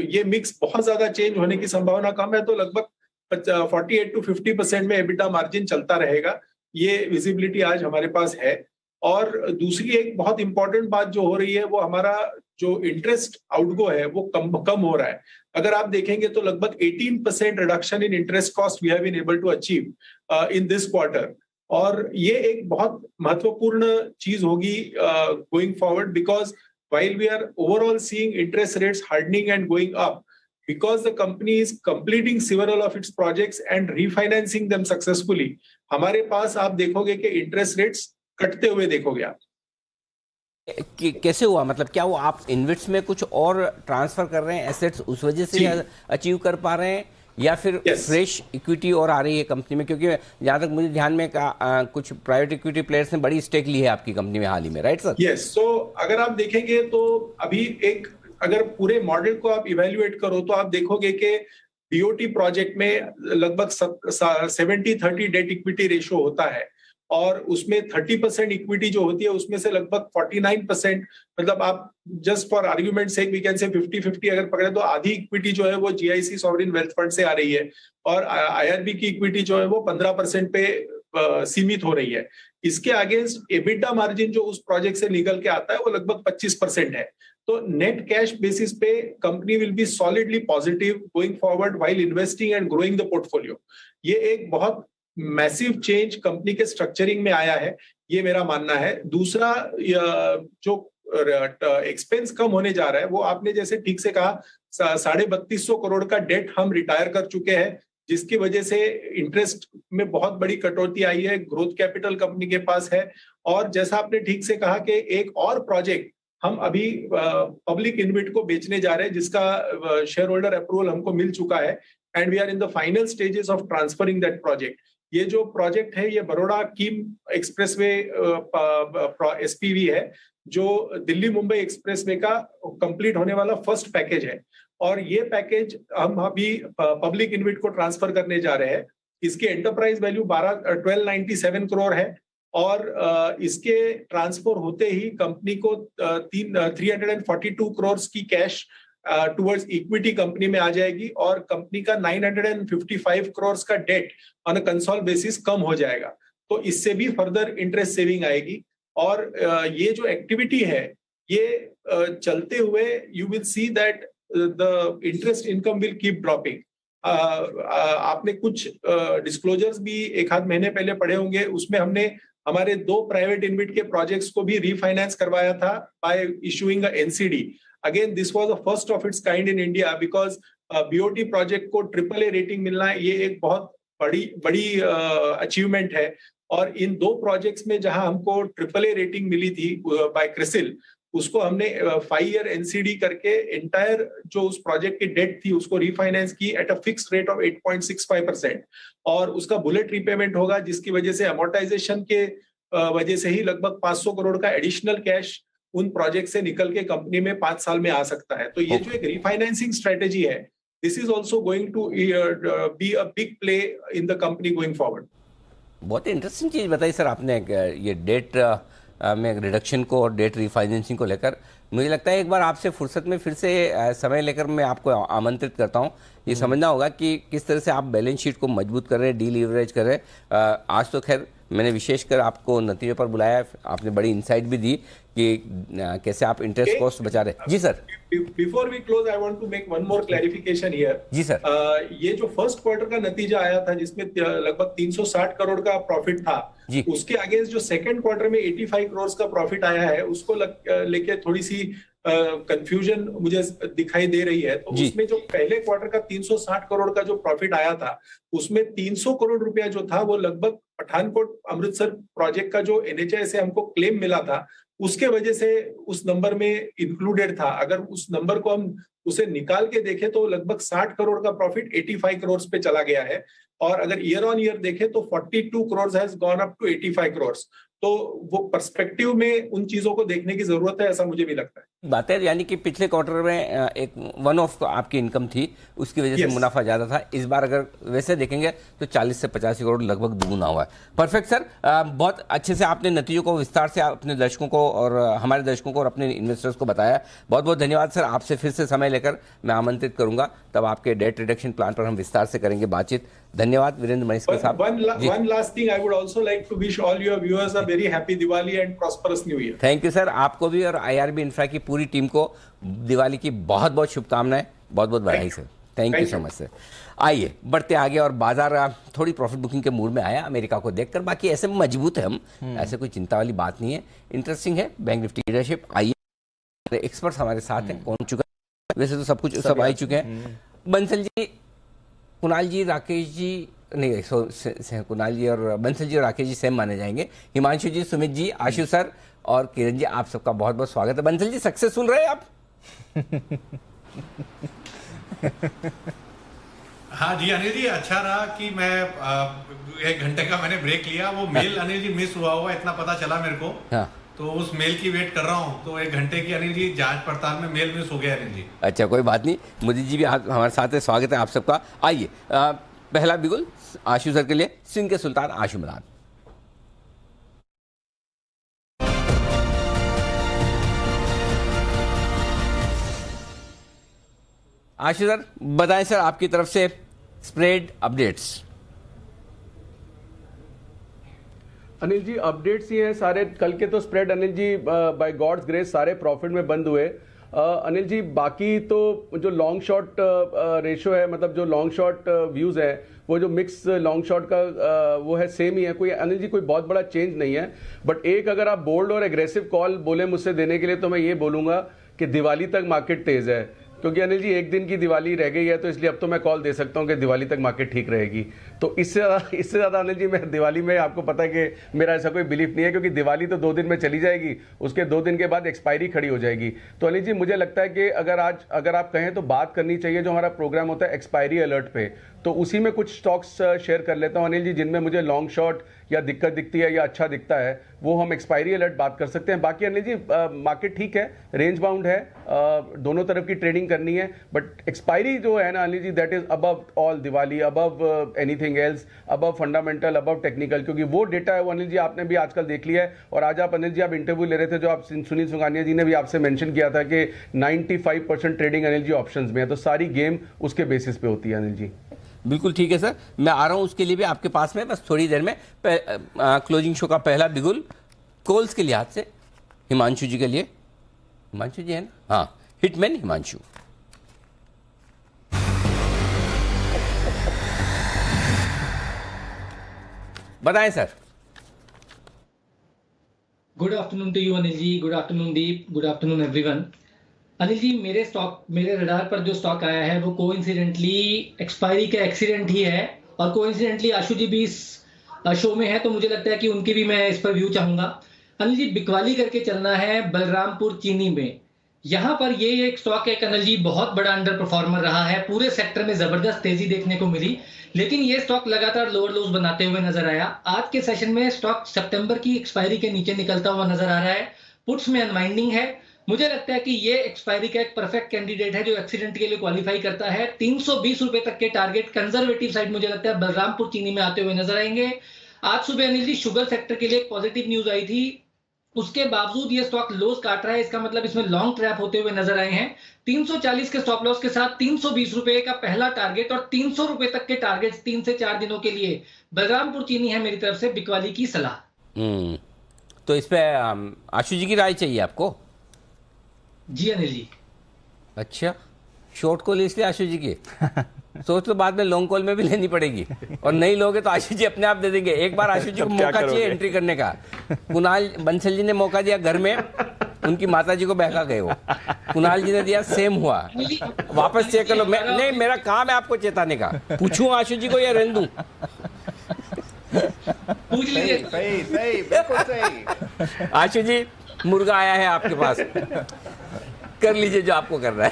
ये मिक्स बहुत ज्यादा चेंज होने की संभावना कम है, तो लगभग 48-50% में एबिटा मार्जिन चलता रहेगा, ये विजिबिलिटी आज हमारे पास है। और दूसरी एक बहुत इंपॉर्टेंट बात जो हो रही है, वो हमारा जो इंटरेस्ट आउटगो है वो कम हो रहा है। अगर आप देखेंगे तो लगभग 18% reduction in interest cost we have been able to achieve in this quarter, और ये एक बहुत महत्वपूर्ण चीज होगी going forward, because while we are overall seeing interest rates hardening and going up, because the company is completing several of its projects and refinancing them successfully, हमारे पास आप देखोगे कि इंटरेस्ट रेट्स कटते हुए देखोगे आप। कैसे हुआ, मतलब क्या वो आप इन्वेस्ट में कुछ और ट्रांसफर कर रहे हैं एसेट्स, उस वजह से अचीव कर पा रहे हैं, या फिर फ्रेश इक्विटी और आ रही है कंपनी में? क्योंकि जहां तक मुझे ध्यान में कुछ प्राइवेट इक्विटी प्लेयर्स ने बड़ी स्टेक ली है आपकी कंपनी में हाल ही में, राइट सर? यस, सो अगर आप देखेंगे तो अभी अगर पूरे मॉडल को आप इवेल्युएट करो तो आप देखोगे कि बीओटी प्रोजेक्ट में लगभग 70-30 डेट इक्विटी रेशियो होता है, और उसमें 30% इक्विटी जो होती है उसमें से लगभग 49%, मतलब आप just for argument sake we can say 50-50 अगर पकड़े तो आधी इक्विटी जो है वो जीआईसी सॉवरेन वेल्थ फंड से आ रही है, और आईआरबी की इक्विटी जो है वो 15% पे सीमित हो रही है। इसके अगेंस्ट एबिटा मार्जिन जो उस प्रोजेक्ट से निकल के आता है वो लगभग 25% है। तो नेट कैश बेसिस पे company will be solidly positive going forward while investing and growing the portfolio. ये एक बहुत मैसिव चेंज कंपनी के स्ट्रक्चरिंग में आया है, ये मेरा मानना है। दूसरा, जो एक्सपेंस कम होने जा रहा है वो आपने जैसे ठीक से कहा, 3250 करोड़ का डेट हम रिटायर कर चुके हैं, जिसकी वजह से इंटरेस्ट में बहुत बड़ी कटौती आई है, ग्रोथ कैपिटल कंपनी के पास है। और जैसा आपने ठीक से कहा कि एक और प्रोजेक्ट हम अभी पब्लिक इन्विट को बेचने जा रहे हैं, जिसका शेयर होल्डर अप्रूवल हमको मिल चुका है, and we are in the final stages of transferring that project. ये जो प्रोजेक्ट है ये बड़ौदा कीम एक्सप्रेसवे एसपीवी है, जो दिल्ली मुंबई एक्सप्रेसवे का कंप्लीट होने वाला फर्स्ट पैकेज है, और ये पैकेज हम अभी पब्लिक इन्विट को ट्रांसफर करने जा रहे हैं। इसकी एंटरप्राइज वैल्यू 1297 करोड़ है, और इसके ट्रांसफर होते ही कंपनी को 342 करोड़ की कैश टुवर्ड्स इक्विटी कंपनी में आ जाएगी, और कंपनी का 955 करोड़ का debt on a consol basis कम हो जाएगा। तो इससे भी फर्दर इंटरेस्ट सेविंग आएगी, और ये जो एक्टिविटी है ये चलते हुए you will see that the interest income will keep dropping. आपने कुछ डिस्क्लोजर्स भी एक आध महीने पहले पढ़े होंगे, उसमें हमने हमारे 2 प्राइवेट इन्विट के प्रोजेक्ट्स को भी रीफाइनेंस करवाया था bye issuing a NCD. Again this was the first of its kind in India, because BOT project को AAA रेटिंग मिलना ये एक बहुत बड़ी अचीवमेंट है। और इन 2 प्रोजेक्ट्स में जहां हमको AAA रेटिंग मिली थी बाय क्रिसिल, उसको हमने 5 ईयर एनसीडी करके एंटायर जो उस प्रोजेक्ट की डेट थी उसको रिफाइनेंस की at a fixed rate of 8.65%, और उसका बुलेट रीपेमेंट होगा, जिसकी वजह से अमोर्टाइजेशन के वजह से ही लगभग 500 करोड़ का एडिशनल कैश उन प्रोजेक्ट से निकल के कंपनी में 5 साल में आ सकता है। तो ये जो एक रिफाइनेंसिंग स्ट्रेटेजी है, this is also going to be a big play in the company going forward. बहुत इंटरेस्टिंग चीज़ बताई सर आपने, ये डेट में रिडक्शन को और डेट रिफाइनेंसिंग को लेकर। मुझे लगता है एक बार आपसे फुर्सत में फिर से समय लेकर मैं आपको आमंत्रित करता हूँ। ये समझना होगा कि किस तरह से आप बैलेंस शीट को मजबूत कर रहे हैं, डी लीवरेज कर रहे हैं। आज तो खैर मैंने विशेषकर आपको नतीजे पर बुलाया, आपने बड़ी इंसाइट भी दी कि कैसे आप इंटरेस्ट कॉस्ट बचा रहे हैं। जी sir. Before we close I want to make one more clarification here. जी सर। ये जो फर्स्ट क्वार्टर का नतीजा आया था जिसमें लगभग 360 करोड़ का प्रॉफिट था, उसके अगेंस्ट जो सेकंड क्वार्टर में 85 करोड़ का प्रॉफिट आया है, उसको लेके थोड़ी सी कंफ्यूजन मुझे दिखाई दे रही है। तो उसमें जो पहले क्वार्टर का 360 करोड़ का जो प्रॉफिट आया था, उसमें 300 करोड़ रुपया जो था वो लगभग पठानकोट अमृतसर प्रोजेक्ट का जो एनएचआई से हमको क्लेम मिला था उसके वजह से उस नंबर में इंक्लूडेड था। अगर उस नंबर को हम उसे निकाल के देखें तो लगभग 60 करोड़ का प्रॉफिट 85 करोड़ पे चला गया है, और अगर ईयर ऑन ईयर देखें तो 42 crore has gone up to 85 crore. तो वो पर्सपेक्टिव में उन चीजों को देखने की जरूरत है, ऐसा मुझे भी लगता है। बात है यानी कि पिछले क्वार्टर में एक वन ऑफ आपकी इनकम थी, उसकी वजह से मुनाफा ज्यादा था। इस बार अगर वैसे देखेंगे तो 40 से 85 करोड़ लगभग दुगुना हुआ है। परफेक्ट सर, बहुत अच्छे से आपने नतीजों को विस्तार से अपने दर्शकों को और हमारे दर्शकों को और अपने इन्वेस्टर्स को बताया। बहुत बहुत धन्यवाद सर। आपसे फिर से समय लेकर मैं आमंत्रित करूंगा, तब आपके डेट रिडक्शन प्लान पर हम विस्तार से करेंगे बातचीत। धन्यवाद वीरेंद्र मनीषकर साहब। One last thing, I would also like to wish all your viewers a very happy Diwali and prosperous New Year. Thank you sir, आपको भी और IRB इंफ्रा की पूरी टीम को दिवाली की बहुत बहुत शुभकामनाएं, बहुत बहुत बधाई sir. Thank you so much sir. आइए बढ़ते आगे, और बाजार थोड़ी प्रॉफिट बुकिंग के मूड में आया अमेरिका को देखकर। बाकी ऐसे मजबूत है हम, ऐसे कोई चिंता वाली बात नहीं है। इंटरेस्टिंग है बैंक निफ्टी लीडरशिप। आइए एक्सपर्ट्स हमारे साथ हैं, पहुंच चुका है, वैसे तो सब आ चुके हैं। बंसल जी, कुणाल जी, राकेश जी, नहीं कुणाल जी और बंसल जी और राकेश जी सेम माने जाएंगे। हिमांशु जी, सुमित जी, आशु सर और किरण जी, आप सबका बहुत बहुत स्वागत है। बंसल जी, सक्सेसफुल रहे आप? हाँ जी अनिल जी, अच्छा रहा कि मैं 1 घंटे का मैंने ब्रेक लिया। वो मेल अनिल जी मिस हुआ इतना पता चला मेरे को। हाँ। तो उस मेल की वेट कर रहा हूँ, तो 1 घंटे की अनिल जी जांच पड़ताल में मेल मिस हो गया अनिल जी। अच्छा कोई बात नहीं, मोदी जी भी हमारे साथ है, स्वागत है आप सबका। आइए पहला बिगुल आशु सर के लिए, सिंह के सुल्तान आशु मदान। आशु सर बताएं सर, आपकी तरफ से spread updates. Anil ji updates ही हैं सारे। कल के तो spread Anil ji by God's grace सारे प्रॉफिट में बंद हुए। अनिल जी बाकी तो जो लॉन्ग शॉर्ट रेशो है, मतलब जो लॉन्ग शॉर्ट व्यूज है, वो जो मिक्स लॉन्ग शॉर्ट का वो है सेम ही है। कोई अनिल जी कोई बहुत बड़ा चेंज नहीं है। बट एक अगर आप बोल्ड और एग्रेसिव कॉल बोले मुझसे देने के लिए, तो मैं ये बोलूंगा कि दिवाली तक मार्केट तेज है। क्योंकि अनिल जी 1 दिन की दिवाली रह गई है, तो इसलिए अब तो मैं कॉल दे सकता हूं कि दिवाली तक मार्केट ठीक रहेगी। तो इससे ज़्यादा अनिल जी मैं दिवाली में, आपको पता है कि मेरा ऐसा कोई बिलीफ नहीं है, क्योंकि दिवाली तो 2 दिन में चली जाएगी, उसके 2 दिन के बाद एक्सपायरी खड़ी हो जाएगी। तो अनिल जी मुझे लगता है कि अगर आप कहें तो बात करनी चाहिए, जो हमारा प्रोग्राम होता है एक्सपायरी अलर्ट पे, तो उसी में कुछ स्टॉक्स शेयर कर लेता हूँ अनिल जी, जिनमें मुझे लॉन्ग शॉर्ट या दिक्कत दिखती है या अच्छा दिखता है, वो हम एक्सपायरी अलर्ट बात कर सकते हैं। बाकी अनिल जी मार्केट ठीक है, रेंज बाउंड है, दोनों तरफ की ट्रेडिंग करनी है। बट एक्सपायरी जो है ना Anil ji, that is above all Diwali, above anything else, above fundamental, above technical, क्योंकि वो डेटा है वो अनिल जी आपने भी आजकल देख लिया है। और आज आप अनिल जी आप इंटरव्यू ले रहे थे, जो आप सुनील सुगानिया जी ने भी आपसे मेंशन किया था कि 95% ट्रेडिंग अनिल जी ऑप्शंस में है, तो सारी गेम उसके बेसिस पे होती है अनिल जी। बिल्कुल ठीक है सर, मैं आ रहा हूं उसके लिए भी आपके पास में, बस थोड़ी देर में। क्लोजिंग शो का पहला बिगुल कोल्स के लिहाज से हिमांशु जी के लिए। हिमांशु जी है ना? हाँ, हिटमैन हिमांशु। बताएं sir. Good afternoon to you Anil ji, good afternoon Deep, good afternoon everyone. Anil ji मेरे रडार पर जो स्टॉक आया है वो कोइंसिडेंटली एक्सपायरी का एक्सीडेंट ही है, और कोइंसिडेंटली आशु जी भी इस शो में है, तो मुझे लगता है कि उनकी भी मैं इस पर व्यू चाहूंगा। अनिल जी बिकवाली करके चलना है बलरामपुर चीनी में। यहां पर ये एक स्टॉक है अनिल जी, बहुत बड़ा अंडर परफॉर्मर रहा है, पूरे सेक्टर में जबरदस्त तेजी देखने को मिली, लेकिन ये स्टॉक लगातार लोअर लोज बनाते हुए नजर आया। आज के सेशन में स्टॉक सितंबर की एक्सपायरी के नीचे निकलता हुआ नजर आ रहा है, पुट्स में अनवाइंडिंग है। मुझे लगता है कि ये एक्सपायरी का एक परफेक्ट कैंडिडेट है जो एक्सीडेंट के लिए क्वालिफाई करता है। 320 रुपए तक के टारगेट कंजर्वेटिव साइड मुझे लगता है बलरामपुर चीनी में आते हुए नजर आएंगे। आज सुबह अनिल जी शुगर सेक्टर के लिए एक पॉजिटिव न्यूज आई थी, उसके बावजूद ये स्टॉक लॉस काट रहा है, इसका मतलब इसमें लॉन्ग ट्रैप होते हुए नजर आए हैं। 340 के स्टॉप लॉस के साथ 320 रुपए का पहला टारगेट और 300 रुपए तक के टारगेट 3 से 4 दिनों के लिए बलरामपुर चीनी है मेरी तरफ से बिकवाली की सलाह। तो इस पे आशु जी की राय चाहिए आपको? जी अनिल जी। अच्छा, शॉर्ट कॉल इसलिए आशु जी की सोच लो, बाद में लॉन्ग कॉल में भी लेनी पड़ेगी, और नहीं लोगे तो आशु जी अपने आप दे देंगे। एक बार आशु जी को मौका चाहिए एंट्री करने का। कुणाल बंसल जी ने मौका दिया घर में, उनकी माता जी को बहका गए वो, कुणाल जी ने दिया, सेम हुआ। वापस चेक कर लो। नहीं, मेरा काम है आपको चेताने का। पूछूं आशु जी को या रहने दूं? पूछ लीजिए। सही बिल्कुल सही। आशु जी मुर्गा आया है आपके पास, कर लीजिए जो आपको करना है।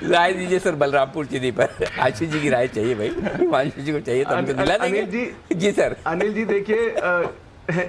राय दीजिए सर बलरामपुर चीनी पर। आशु जी की राय चाहिए भाई, हिमांशु जी को चाहिए तो हमको दिला देंगे। अनिल जी सर। अनिल जी देखिए,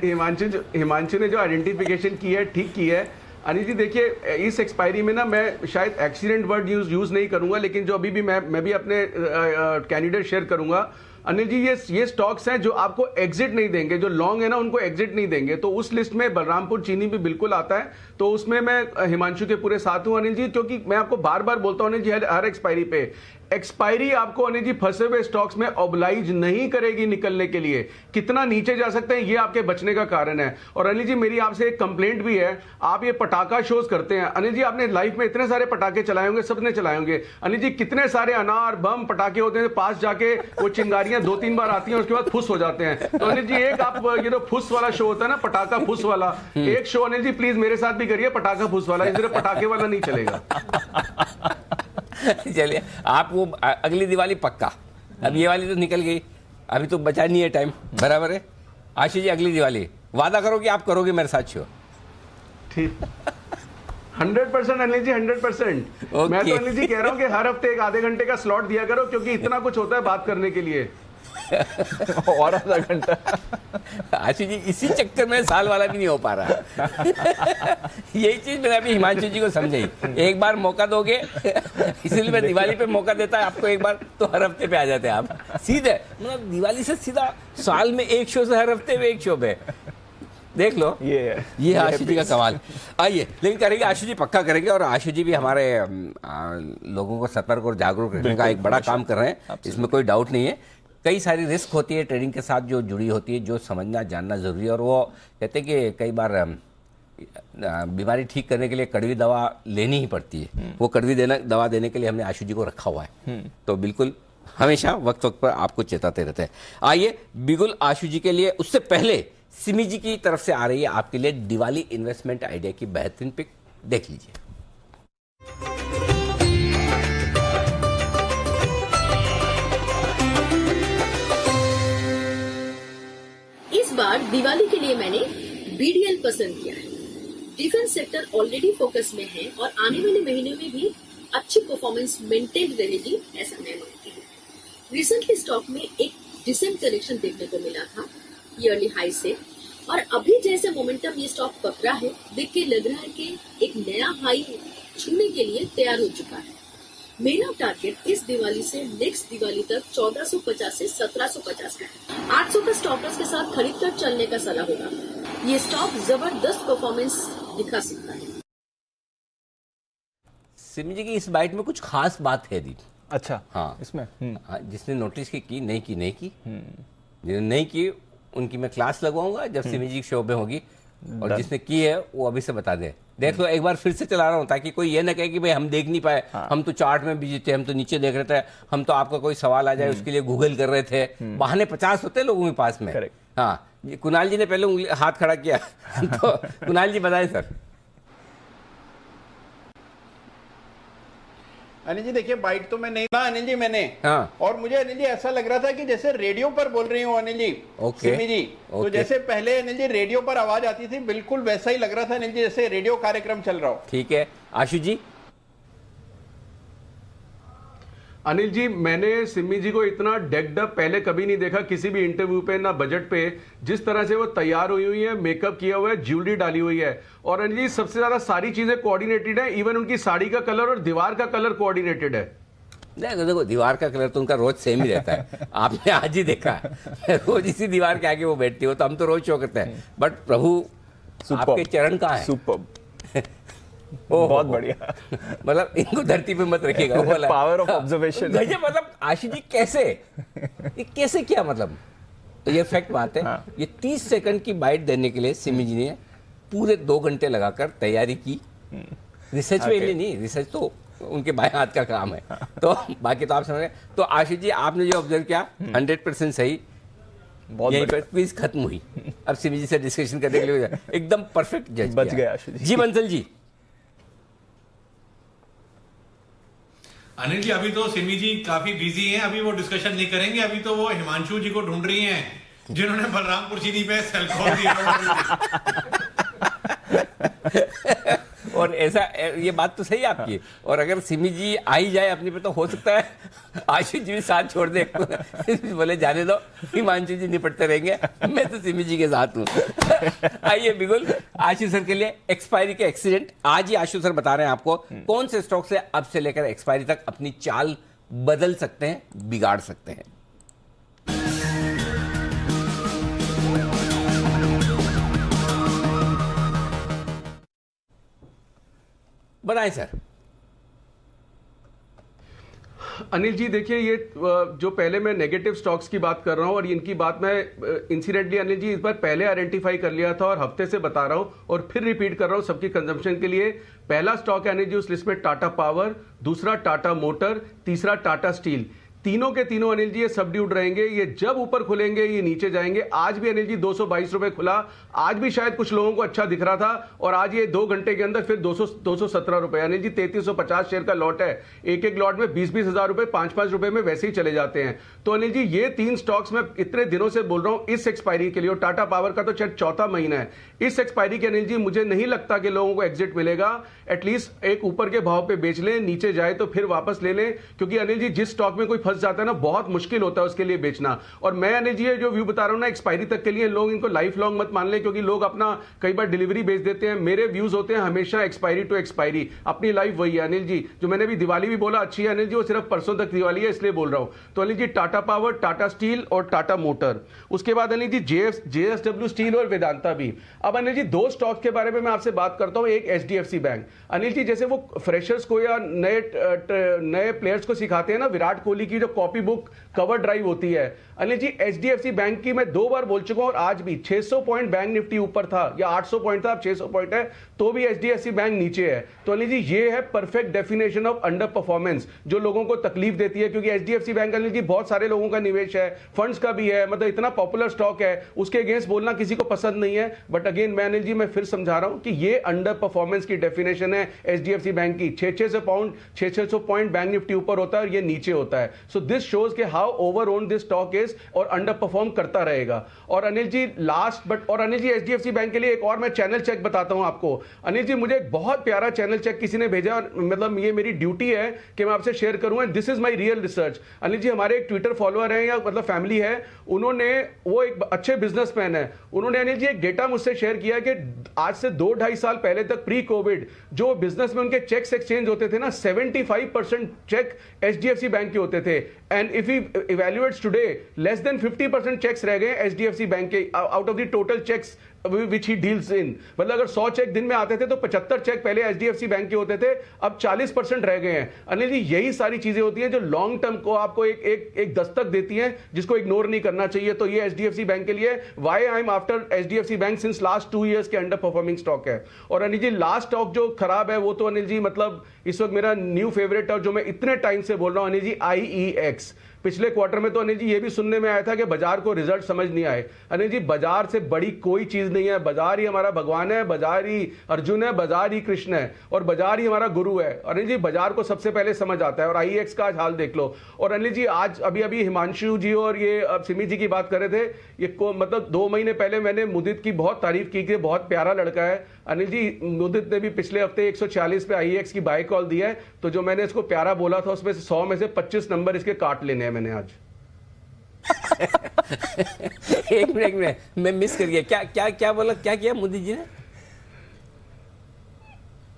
हिमांशु ने जो आइडेंटिफिकेशन की है ठीक की है। अनिल जी देखिए, इस एक्सपायरी में ना मैं शायद एक्सीडेंट वर्ड यूज नहीं करूंगा, लेकिन जो अभी भी मैं भी अपने कैंडिडेट शेयर करूंगा। अनिल जी ये स्टॉक्स हैं जो आपको एग्जिट नहीं देंगे, जो लॉन्ग है ना उनको एग्जिट नहीं देंगे, तो उस लिस्ट में बलरामपुर चीनी भी बिल्कुल आता है। तो उसमें मैं हिमांशु के पूरे साथ हूं अनिल जी, क्योंकि मैं आपको बार बार बोलता हूं अनिल जी, हर एक्सपायरी पे एक्सपायरी आपको अनिल जी फंसे हुए स्टॉक्स में ऑब्लाइज नहीं करेगी निकलने के लिए। कितना नीचे जा सकते हैं ये आपके बचने का कारण है। और अनिल जी मेरी आपसे एक कंप्लेंट भी है, आप ये पटाखा शोज करते हैं। अनिल जी आपने लाइफ में इतने सारे पटाखे चलाए होंगे, सबने चलाए होंगे। अनिल जी कितने सारे अनार बम पटाखे होते हैं, पास जाके वो चिंगारियां 2-3 बार आती हैं, उसके बाद फुस हो जाते हैं। तो अनिल जी एक आप ये जो फुस वाला शो होता है ना, पटाखा फुस वाला, एक शो अनिल जी प्लीज मेरे साथ भी करिए, पटाखा फुस वाला। इस तरह पटाखे वाला नहीं चलेगा। चलिए, आप वो अगली दिवाली पक्का, अब ये वाली तो निकल गई, अभी तो बचा नहीं है टाइम, बराबर है। आशीष जी अगली दिवाली वादा करो कि आप करोगे मेरे साथ शो। ठीक 100% अनिल जी 100%। मैं तो अनिल जी कह रहा हूं कि हर हफ्ते एक आधे घंटे का स्लॉट दिया करो, क्योंकि इतना कुछ होता है बात करने के लिए। और आधा घंटा। आशीष जी इसी चक्कर में साल वाला भी नहीं हो पा रहा। यही चीज मैंने अभी हिमांशु जी को समझाई, एक बार मौका दोगे, इसलिए मैं दिवाली पे मौका देता है आपको एक बार, तो हर हफ्ते पे आ जाते हैं आप सीधे, मतलब दिवाली से सीधा साल में एक शो से हर हफ्ते में एक शो पे। देख लो, ये आशु जी का सवाल। आइए, लेकिन करेंगे, आशु जी पक्का करेंगे, और आशु जी भी हमारे लोगों को सतर्क और जागरूक रखने का एक बड़ा काम कर रहे हैं, इसमें कोई डाउट नहीं है। कई सारी रिस्क होती है ट्रेडिंग के साथ जो जुड़ी होती है, जो समझना जानना जरूरी है। और वो कहते हैं कि कई बार बीमारी ठीक करने के लिए कड़वी दवा लेनी ही पड़ती है, वो कड़वी दवा देने के लिए हमने आशु जी को रखा हुआ है। तो बिल्कुल हमेशा वक्त वक्त पर आपको चेताते रहते हैं। आइए, बिल्कुल आशु जी के लिए, उससे पहले सिमी जी की तरफ से आ रही है आपके लिए दिवाली इन्वेस्टमेंट आइडिया की बेहतरीन पिक, देख लीजिए। इस बार दिवाली के लिए मैंने बीडीएल पसंद किया है। डिफेंस सेक्टर ऑलरेडी फोकस में है और आने वाले महीने में भी अच्छी परफॉर्मेंस मेंटेन रहेगी, ऐसा मैं मानती हूँ। रिसेंटली स्टॉक में एक डिसेंट करेक्शन देखने को मिला था ईयरली हाई से, और अभी जैसे मोमेंटम ये स्टॉक पकड़ा है, देख के लग रहा है कि एक नया हाई छूने के लिए तैयार हो चुका है। मेरा टारगेट इस दिवाली से नेक्स्ट दिवाली तक 1450 से 1750 है। 800 का स्टॉप लॉस के साथ खरीद कर चलने का सलाह होगा। ये स्टॉक जबरदस्त परफॉर्मेंस दिखा सकता है। सिमी जी की इस बाइट में कुछ खास बात है दी। अच्छा, हाँ, इसमें जिसने नोटिस की नहीं की जिसने नहीं की उनकी मैं क्लास लगवाऊंगा जब सिमी जी शो में होगी, और जिसने की है वो अभी से बता दे। देख लो, एक बार फिर से चला रहा हूं ताकि कोई ये ना कहे कि भाई हम देख नहीं पाए, हम तो चार्ट में बिजी थे, हम तो नीचे देख रहे थे, हम तो आपका कोई सवाल आ जाए उसके लिए गूगल कर रहे थे। बहाने 50 होते हैं लोगों के पास में। हाँ, कुणाल जी ने पहले हाथ खड़ा किया तो कुणाल जी बताएं सर। अनिल जी देखिए बाइट तो मैं नहीं ना अनिल जी मैंने हाँ। और मुझे अनिल जी ऐसा लग रहा था कि जैसे रेडियो पर बोल रही हूँ अनिल जी। ओके। सिमी जी तो जैसे पहले अनिल जी रेडियो पर आवाज आती थी बिल्कुल वैसा ही लग रहा था अनिल जी, जैसे रेडियो कार्यक्रम चल रहा हो। ठीक है आशु जी। अनिल जी मैंने सिमी जी को इतना डेक्ड अप पहले कभी नहीं देखा किसी भी इंटरव्यू पे ना बजट पे। जिस तरह से वो तैयार हुई हुई है, मेकअप किया हुआ है, ज्वेलरी डाली हुई है और अनिल जी सबसे ज्यादा सारी चीजें कोऑर्डिनेटेड है। इवन उनकी साड़ी का कलर और दीवार का कलर कोऑर्डिनेटेड है। देखो दीवार का कलर तो उनका रोज सेम ही रहता है। आपने आज ही देखा है रोज इसी दीवार के आगे वो बैठती हो, तो हम तो रोज शो करते हैं। बट प्रभु आपके चरण कहाँ है? सुपर्ब। बहुत बढ़िया। मतलब इनको धरती पे मत रखिएगा। Power of observation. मतलब आशीष जी कैसे ये कैसे किया, मतलब तो ये फैक्ट बात है। हाँ। ये 30 सेकंड की बाइट देने के लिए सिमी जी ने पूरे 2 घंटे लगाकर तैयारी की। रिसर्च में नहीं, रिसर्च तो उनके बाएं हाथ का काम है। तो बाकी तो आप समझ रहे। तो आशीष जी आपने जो ऑब्जर्व किया 100% सही। यहीं पर क्विज खत्म हुई। अब सिमी जी से डिस्कशन करने के लिए एकदम परफेक्ट जज बच गए आशीष जी। बंसल जी। अनिल जी अभी तो सिमी जी काफी बिजी हैं, अभी वो डिस्कशन नहीं करेंगे। अभी तो वो हिमांशु जी को ढूंढ रही हैं जिन्होंने बलरामपुर चीनी पे सेल खोल दिया। और ऐसा ये बात तो सही आपकी। और अगर सिमी जी आ ही जाए अपनी पे तो हो सकता है आशीष जी भी साथ छोड़ दे। बोले जाने दो हिमांशु जी निपटते रहेंगे, मैं तो सिमी जी के साथ हूँ। आइए बिल्कुल आशीष सर के लिए एक्सपायरी के एक्सीडेंट। आज ही आशीष सर बता रहे हैं आपको कौन से स्टॉक से अब से लेकर एक्सपायरी तक अपनी चाल बदल सकते हैं, बिगाड़ सकते हैं। बताएं सर। अनिल जी देखिए ये जो पहले मैं नेगेटिव स्टॉक्स की बात कर रहा हूं और इनकी बात मैं इंसिडेंटली अनिल जी इस बार पहले आइडेंटिफाई कर लिया था और हफ्ते से बता रहा हूं और फिर रिपीट कर रहा हूं सबकी कंजम्पशन के लिए। पहला स्टॉक है अनिल जी उस लिस्ट में टाटा पावर, दूसरा टाटा मोटर, तीसरा टाटा स्टील। तीनों के तीनों अनिल जी ये सबड्यूड रहेंगे। ये जब ऊपर खुलेंगे ये नीचे जाएंगे। आज भी अनिल जी 222 रुपए खुला। आज भी शायद कुछ लोगों को अच्छा दिख रहा था और आज ये 2 घंटे के अंदर फिर 217 रुपए। अनिल जी 3350 शेयर का लॉट है। एक एक लॉट में 20-20 हजार रुपए 5-5 रुपए में वैसे ही चले जाते हैं। तो अनिल जी ये 3 स्टॉक्स मैं इतने दिनों से बोल रहा हूं इस एक्सपायरी के लिए। और टाटा पावर का तो शायद 4था महीना है इस एक्सपायरी के। अनिल जी मुझे नहीं लगता कि लोगों को एग्जिट मिलेगा। एटलीस्ट एक ऊपर के भाव पे बेच लें, नीचे जाए तो फिर वापस ले लें। क्योंकि अनिल जी जिस स्टॉक में कोई फंस जाता है ना बहुत मुश्किल होता है उसके लिए बेचना। और मैं अनिल जी जो व्यू बता रहा हूं ना एक्सपायरी तक के लिए, लोग इनको लाइफ लॉन्ग मत मान ले क्योंकि लोग अपना कई बार डिलीवरी बेच देते हैं। मेरे व्यूज होते हैं हमेशा एक्सपायरी टू एक्सपायरी। अपनी लाइफ वही है अनिल जी। जो मैंने भी दिवाली भी बोला अच्छी है अनिल जी, वो सिर्फ परसों तक दिवाली है इसलिए बोल रहा हूं। तो अनिल जी टाटा पावर, टाटा स्टील और टाटा मोटर। उसके बाद अनिल जी JSW स्टील और वेदांता भी। अब अनिल जी 2 स्टॉक के बारे में मैं आपसे बात करता हूं। एक HDFC बैंक। अनिल जी जैसे वो फ्रेशर्स को या नए प्लेयर्स को सिखाते हैं ना, विराट कोहली की जो कॉपी बुक कवर ड्राइव होती है अनिल जी, HDFC बैंक की मैं 2 बार बोल चुका हूं और आज भी 600 पॉइंट बैंक निफ्टी ऊपर था या 800 पॉइंट था, अब 600 पॉइंट है तो भी HDFC बैंक नीचे है। तो अनिल जी ये है perfect definition of under performance जो लोगों को तकलीफ देती है। क्योंकि HDFC बैंक अनिल जी बहुत सारे लोगों का निवेश है, फंड्स का भी है, मतलब इतना पॉपुलर स्टॉक है, उसके अगेंस्ट बोलना किसी को पसंद नहीं है। बट अगेन मैं अनिल जी मैं फिर समझा रहा हूं कि ये अंडर परफॉर्मेंस की डेफिनेशन है HDFC बैंक की। 600 पॉइंट बैंक निफ्टी ऊपर होता है और ये नीचे होता है। सो दिस शोज के how over own this stock is और अंडर परफॉर्म करता रहेगा। और अनिल जी लास्ट बट और अनिल जी HDFC बैंक के लिए एक और मैं चैनल चेक बताता हूं आपको। अनिल जी मुझे एक बहुत प्यारा चैनल चेक किसी ने भेजा और मतलब ये मेरी ड्यूटी है कि मैं आपसे शेयर करूं and this is my real research. Anil ji हमारे एक ट्विटर फॉलोअर है या मतलब फैमिली है, उन्होंने वो एक अच्छे बिजनेसमैन है, उन्होंने अनिल जी एक डेटा मुझसे शेयर किया कि आज से 2-2.5 साल पहले तक प्री कोविड जो बिजनेस में उनके चेक्स एक्सचेंज होते थे ना 75% चेक HDFC बैंक के होते थे। And if you evaluates today less than 50% cheques रह गए HDFC बैंक के out of the total cheques which he deals in. मतलब अगर 100 चेक दिन में आते थे तो 75 चेक पहले HDFC बैंक के होते थे, अब 40% रह गए हैं। अनिल जी यही सारी चीजें होती हैं जो लॉन्ग टर्म को आपको एक दस्तक देती हैं जिसको इग्नोर नहीं करना चाहिए। तो ये HDFC बैंक के लिए why I am after HDFC bank since last 2 years के अंडर परफॉर्मिंग स्टॉक है। और अनिल जी लास्ट स्टॉक जो खराब है वो तो अनिल जी मतलब इस वक्त मेरा न्यू फेवरेट और जो मैं इतने टाइम से बोल रहा हूं अनिल जी IEX। पिछले क्वार्टर में तो अनिल जी ये भी सुनने में आया था कि बाजार को रिजल्ट समझ नहीं आए। अनिल जी बाजार से बड़ी कोई चीज नहीं है, बाजार ही हमारा भगवान है, बाजार ही अर्जुन है, बाजार ही कृष्ण है और बाजार ही हमारा गुरु है। अनिल जी बाजार को सबसे पहले समझ आता है और IEX का आज हाल देख लो। और अनिल जी आज अभी अभी हिमांशु जी और ये सिमी जी की बात कर रहे थे, ये मतलब 2 महीने पहले मैंने मुदित की बहुत तारीफ की कि बहुत प्यारा लड़का है। अनिल जी मुदित ने भी पिछले हफ्ते 140 पे IEX की बाय कॉल दी है, तो जो मैंने इसको प्यारा बोला था उसमें से 100 में से 25 नंबर इसके काट लेने हैं मैंने आज। एक मिनट मैं मिस कर गया, क्या बोला, क्या किया मुदित जी ने?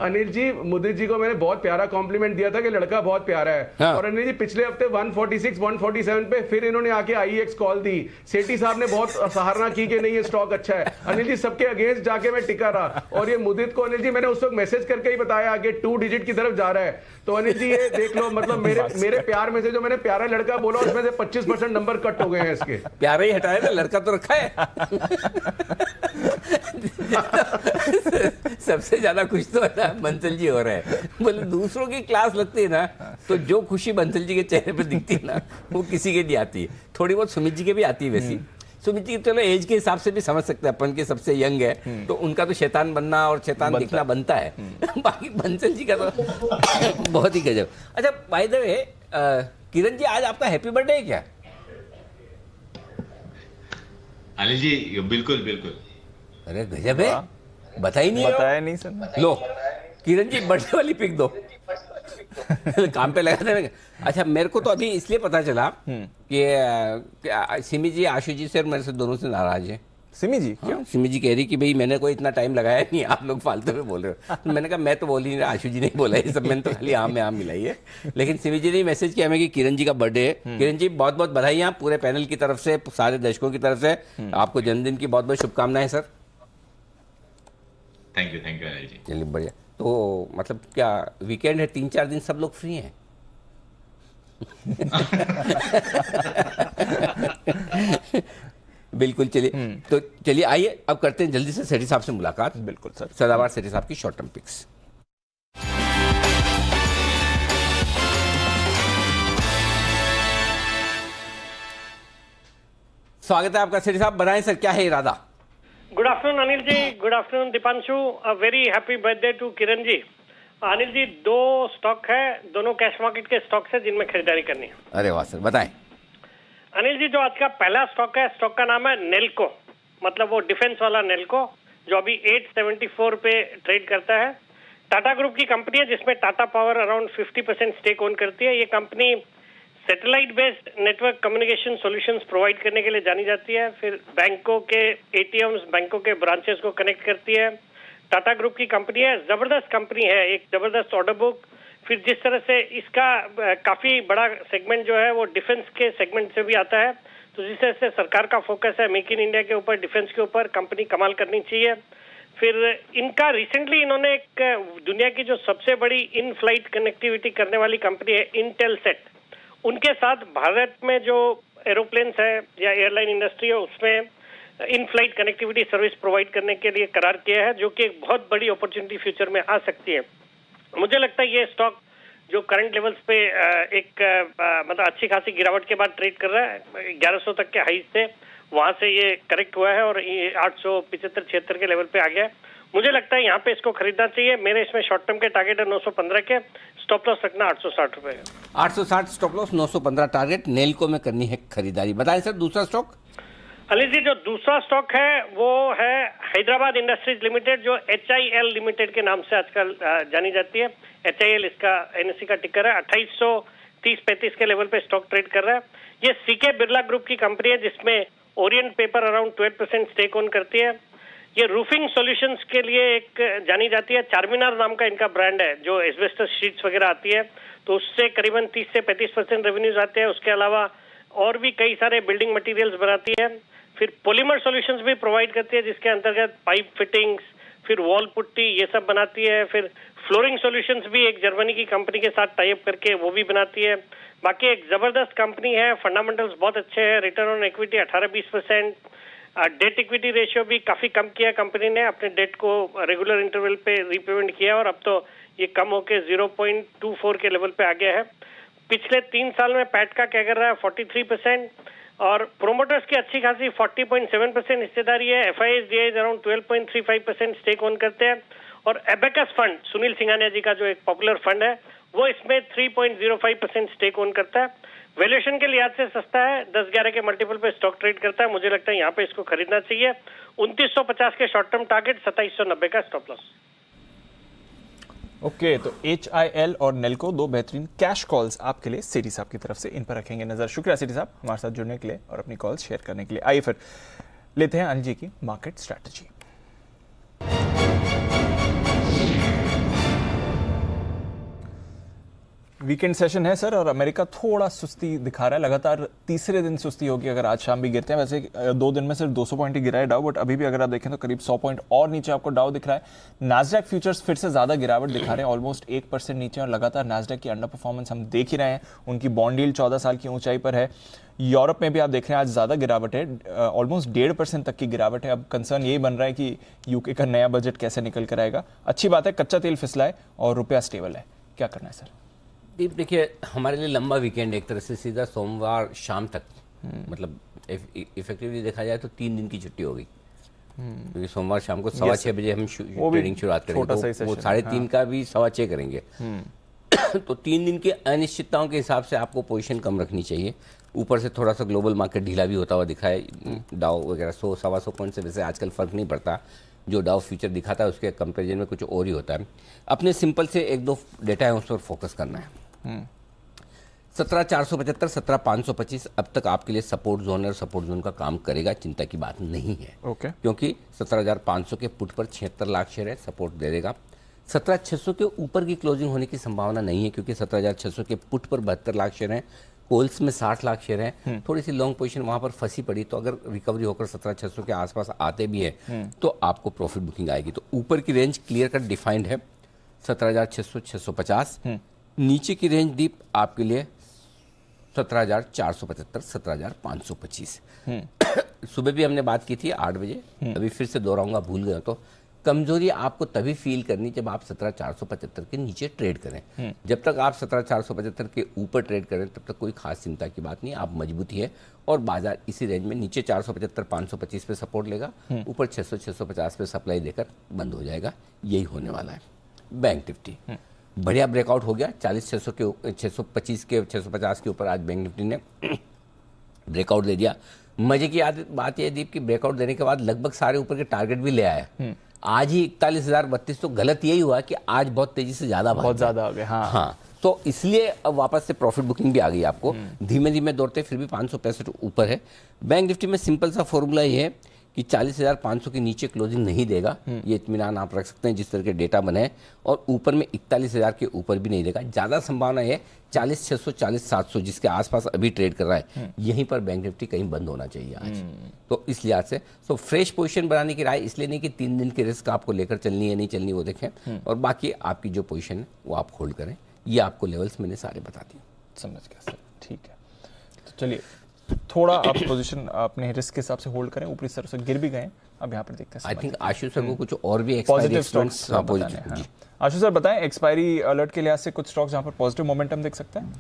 अनिल जी मुदित जी को मैंने बहुत प्यारा कॉम्प्लीमेंट दिया था कि लड़का बहुत प्यारा है। हाँ। और अनिल जी पिछले हफ्ते 146 147 पे फिर इन्होंने आके IEX कॉल दी। सेठी साहब ने बहुत सराहना की कि नहीं ये स्टॉक अच्छा है। अनिल जी सबके अगेंस्ट जाके मैं टिका रहा और ये मुदित को अनिल जी मैंने उस वक्त मैसेज करके ही बताया कि 2 डिजिट की तरफ जा रहा है। तो अनिल जी ये देख लो, मतलब मेरे प्यार में से जो मैंने प्यारा लड़का बोला उसमें से 25% नंबर कट हो गए हैं इसके। प्यारा ही हटाया ना, लड़का तो रखा है। सबसे ज्यादा खुश तो है बंसल जी हो रहे हैं। बोले दूसरों की क्लास लगती है ना, तो जो खुशी बंसल जी के चेहरे पर दिखती है ना, वो किसी के नहीं आती है। थोड़ी बहुत सुमित जी के भी आती है वैसी। सुमित जी चलो एज के हिसाब से भी समझ सकते हैं अपन के सबसे यंग है, तो उनका तो शैतान बनना और शैतान दिखना बनता है। बाकी बंसल जी का तो बहुत ही गजब। अच्छा by the way Kiran ji, आज आपका हैप्पी बर्थडे है क्या? अनिल जी बिल्कुल। अरे गजब है, बताया नहीं सर। लो किरण जी बर्थडे वाली पिक दो। काम पे लगा देना। अच्छा मेरे को तो अभी इसलिए पता चला कि सिमी जी आशु जी से और मेरे से दोनों से नाराज है। सिमी जी क्यों? हाँ, सिमी जी कह रही कि भाई मैंने कोई इतना टाइम लगाया नहीं, आप लोग फालतू में बोल रहे हो। तो मैंने कहा मैं तो बोल ही नहीं, आशु जी ने बोला ये सब, मैंने तो खाली आम में आम मिलाई है। लेकिन सिमी जी ने मैसेज किया हमें कि किरण जी का बर्थडे है। किरण जी बहुत बहुत बधाई पूरे पैनल की तरफ से, सारे दर्शकों की तरफ से। आपको जन्मदिन की बहुत बहुत शुभकामनाएं सर। थैंक यू अनिल जी। चलिए बढ़िया। तो मतलब क्या वीकेंड है, 3-4 दिन सब लोग फ्री हैं? बिल्कुल। चलिए तो चलिए आइए अब करते हैं जल्दी से सेठी साहब से मुलाकात। बिल्कुल सर। सदाबहार सेठी साहब की शॉर्ट टर्म पिक्स। स्वागत है आपका सेठी साहब, बनाएं सर, क्या है इरादा? Good afternoon Anil ji, good afternoon Deepanshu, a very happy birthday to Kiran ji. Anil ji 2 stock है, दोनों कैश मार्केट के स्टॉक है जिनमें खरीदारी करनी है। अरे वाह सर, बताएं। अनिल जी जो आज का पहला स्टॉक है, स्टॉक का नाम है नेल्को, मतलब वो डिफेंस वाला नेल्को, जो अभी 874 पे ट्रेड करता है। टाटा ग्रुप की कंपनी है जिसमें Tata power around 50% stake own करती है। ये company satellite based network communication solutions provide करने के लिए जानी जाती है। फिर बैंकों के ATMs, बैंकों के ब्रांचेस को कनेक्ट करती है। टाटा ग्रुप की कंपनी है, जबरदस्त कंपनी है, एक जबरदस्त ऑर्डर बुक। फिर जिस तरह से इसका काफी बड़ा सेगमेंट जो है वो डिफेंस के सेगमेंट से भी आता है, तो जिस तरह से सरकार का फोकस है मेक इन इंडिया के ऊपर, डिफेंस के ऊपर, कंपनी कमाल करनी चाहिए। फिर इनका रिसेंटली इन्होंने एक दुनिया की जो सबसे बड़ी इन फ्लाइट कनेक्टिविटी करने वाली कंपनी है इंटेलसेट, उनके साथ भारत में जो एरोप्लेन्स है या एयरलाइन इंडस्ट्री है उसमें in flight connectivity service provide करने के लिए करार किया है, जो कि एक बहुत बड़ी अपॉर्चुनिटी फ्यूचर में आ सकती है। मुझे लगता है ये स्टॉक जो करंट लेवल्स पे मतलब अच्छी खासी गिरावट के बाद ट्रेड कर रहा है, 1100 तक के हाई से, वहां से ये करेक्ट हुआ है और ये 875-76 के लेवल पे आ गया है। मुझे लगता है यहाँ पे इसको खरीदना चाहिए। मेरे इसमें शॉर्ट टर्म के टारगेट है 915 के, स्टॉप लॉस रखना 860 रुपए। 860 स्टॉप लॉस, 915 टारगेट, नेल्को में करनी है खरीदारी। बताएं सर दूसरा स्टॉक। अली जी जो दूसरा स्टॉक है वो है हैदराबाद इंडस्ट्रीज लिमिटेड, जो HIL लिमिटेड के नाम से आजकल जानी जाती है। HIL इसका NSE का टिकर है। 2830-35 के लेवल पे स्टॉक ट्रेड कर रहा है। ये CK बिरला ग्रुप की कंपनी है जिसमें Orient paper around 12% stake own करती है। ये रूफिंग सॉल्यूशंस के लिए एक जानी जाती है। चारमीनार नाम का इनका ब्रांड है, जो एस्बेस्टस शीट्स वगैरह आती है, तो उससे करीबन 30 से 35% रेवेन्यूज आते हैं। उसके अलावा और भी कई सारे बिल्डिंग मटेरियल्स बनाती है। फिर पॉलीमर सॉल्यूशंस भी प्रोवाइड करती है, जिसके अंतर्गत पाइप फिटिंग्स, फिर वॉल पुट्टी, ये सब बनाती है। फिर फ्लोरिंग सॉल्यूशंस भी एक जर्मनी की कंपनी के साथ टाई अप करके वो भी बनाती है। बाकी एक जबरदस्त कंपनी है, फंडामेंटल्स बहुत अच्छे हैं, return on equity 18-20%, debt equity ratio भी काफी कम किया कंपनी ने, अपने डेट को रेगुलर इंटरवल पे रीपेमेंट किया और अब तो ये कम होके 0.24 के लेवल पे आ गया है। पिछले 3 साल में पैट का क्या कर रहा है 43%, और प्रोमोटर्स की अच्छी खासी 40.7% हिस्सेदारी है। FIS अराउंड 12.35% स्टेक ओन करते हैं, और एबेकस फंड सुनील सिंघानिया जी का जो एक पॉपुलर फंड है वो इसमें 3.05% स्टेक ओन करता है। वैल्यूएशन के लिहाज से सस्ता है, 10-11 के मल्टीपल पे स्टॉक ट्रेड करता है। मुझे लगता है यहाँ पे इसको खरीदना चाहिए। 2950 के शॉर्ट टर्म टारगेट, 2790 का स्टॉप लॉस। ओके, तो HIL और नेल्को दो बेहतरीन कैश कॉल्स आपके लिए सिटी साहब की तरफ से, इन पर रखेंगे नजर। शुक्रिया सिटी साहब हमारे साथ जुड़ने के लिए और अपनी कॉल शेयर करने के लिए। आइए फिर लेते हैं अनिल जी की मार्केट स्ट्रैटेजी। वीकेंड सेशन है सर, और अमेरिका थोड़ा सुस्ती दिखा रहा है, लगातार तीसरे दिन सुस्ती होगी। अगर आज शाम भी गिरते हैं, वैसे 2 दिन में सिर्फ 200 पॉइंट ही गिरा है डाउ, बट अभी भी अगर आप देखें तो करीब 100 पॉइंट और नीचे आपको डाउ दिख रहा है। नास्डैक फ्यूचर्स फिर से ज्यादा गिरावट दिखा रहे हैं, ऑलमोस्ट 1% नीचे, और लगातार नास्डैक की अंडर परफॉर्मेंस हम देख ही रहे हैं। उनकी बॉन्ड यील्ड 14 साल की ऊंचाई पर है। यूरोप में भी आप देख रहे हैं आज ज्यादा गिरावट है, ऑलमोस्ट 1.5% तक की गिरावट है। अब कंसर्न यही बन रहा है कि यूके का नया बजट कैसे निकल कर आएगा। अच्छी बात है कच्चा तेल फिसला है और रुपया स्टेबल है, क्या करना है सर? दीप देखिए, हमारे लिए लंबा वीकेंड एक तरह से सीधा सोमवार शाम तक, मतलब इफेक्टिवली देखा जाए तो 3 दिन की छुट्टी होगी, क्योंकि सोमवार शाम को 6:15 बजे हम ट्रेडिंग शुरुआत करेंगे, तो वो 3:30 का भी 6:15 करेंगे। तो 3 दिन की अनिश्चितताओं के हिसाब से आपको पोजीशन कम रखनी चाहिए। ऊपर से थोड़ा सा ग्लोबल मार्केट ढीला भी होता हुआ दिखा है, डाउ वगैरह 100-125 पॉइंट से वैसे आजकल फर्क नहीं पड़ता, जो डाउ फ्यूचर दिखाता है उसके कंपेरिजन में कुछ और ही होता है। अपने सिंपल से 1-2 डेटा है उस पर फोकस करना है। 17,475, 17,525 अब तक आपके लिए सपोर्ट जोन है, और सपोर्ट जोन का काम करेगा, चिंता की बात नहीं है। क्योंकि 17,500 के पुट पर 76 लाख शेयर है, सपोर्ट दे देगा। 17,600 के ऊपर की क्लोजिंग होने की संभावना नहीं है, क्योंकि 17,600 के पुट पर 72 लाख शेयर हैं, कोल्स में 60 लाख शेयर हैं। थोड़ी सी लॉन्ग पोजीशन वहां पर फंसी पड़ी, तो अगर रिकवरी होकर 17,600 के आसपास आते भी है तो आपको प्रॉफिट बुकिंग आएगी। तो ऊपर की रेंज क्लियर कट डिफाइंड है 17,600, 650। नीचे की रेंज दीप आपके लिए 17,475, 17,525। सुबह भी हमने बात की थी 8 बजे, अभी फिर से दोहराऊंगा, भूल गए तो कमजोरी आपको तभी फील करनी जब आप 17,475 के नीचे ट्रेड करें। जब तक आप 17,475 के ऊपर ट्रेड करें तब तक कोई खास चिंता की बात नहीं, आप मजबूती है, और बाजार इसी रेंज में नीचे 475, 525 पे सपोर्ट लेगा, ऊपर 600, 650 पे सप्लाई देकर बंद हो जाएगा। यही होने वाला है। बैंक निफ्टी बढ़िया ब्रेकआउट हो गया, 40,600 के 625 के 650 के ऊपर आज बैंक निफ्टी ने ब्रेकआउट दे दिया। मजे की बात यह दीप कि ब्रेकआउट देने के बाद लगभग सारे ऊपर के टारगेट भी ले आया। आज ही 41,032, तो गलत यही हुआ कि आज बहुत तेजी से ज्यादा आ गए। हाँ, तो इसलिए अब वापस से प्रॉफिट बुकिंग भी आ गई आपको। धीमे धीमे दौड़ते फिर भी 565 ऊपर है। बैंक निफ्टी में सिंपल सा फॉर्मूला ये है कि 40,500 के नीचे क्लोजिंग नहीं देगा, ये इत्मीनान आप रख सकते हैं जिस तरह के डेटा बने, और ऊपर में 41,000 के ऊपर भी नहीं देगा। ज्यादा संभावना है 40,600, 40,700 जिसके आसपास अभी ट्रेड कर रहा है, यहीं पर बैंक निफ्टी कहीं बंद होना चाहिए आज। तो इस लिहाज से तो फ्रेश पोजीशन बनाने की राय इसलिए नहीं कि 3 दिन की रिस्क आपको लेकर चलनी है नहीं चलनी वो देखें, और बाकी आपकी जो पोजीशन है वो आप होल्ड करें। ये आपको लेवल्स मैंने सारे बता दिए। समझ गया सर, ठीक है। तो चलिए थोड़ा आप पोजीशन अपने रिस्क के हिसाब से होल्ड करें, ऊपरी स्तर से गिर भी गए, अब यहाँ पर देखते हैं। आई थिंक आशुष सर को कुछ और भी पॉजिटिव स्टॉक्स पॉजिटिव। आशुष सर बताएं, एक्सपायरी अलर्ट के लिहाज से कुछ स्टॉक्स जहाँ पर पॉजिटिव मोमेंटम देख सकते हैं।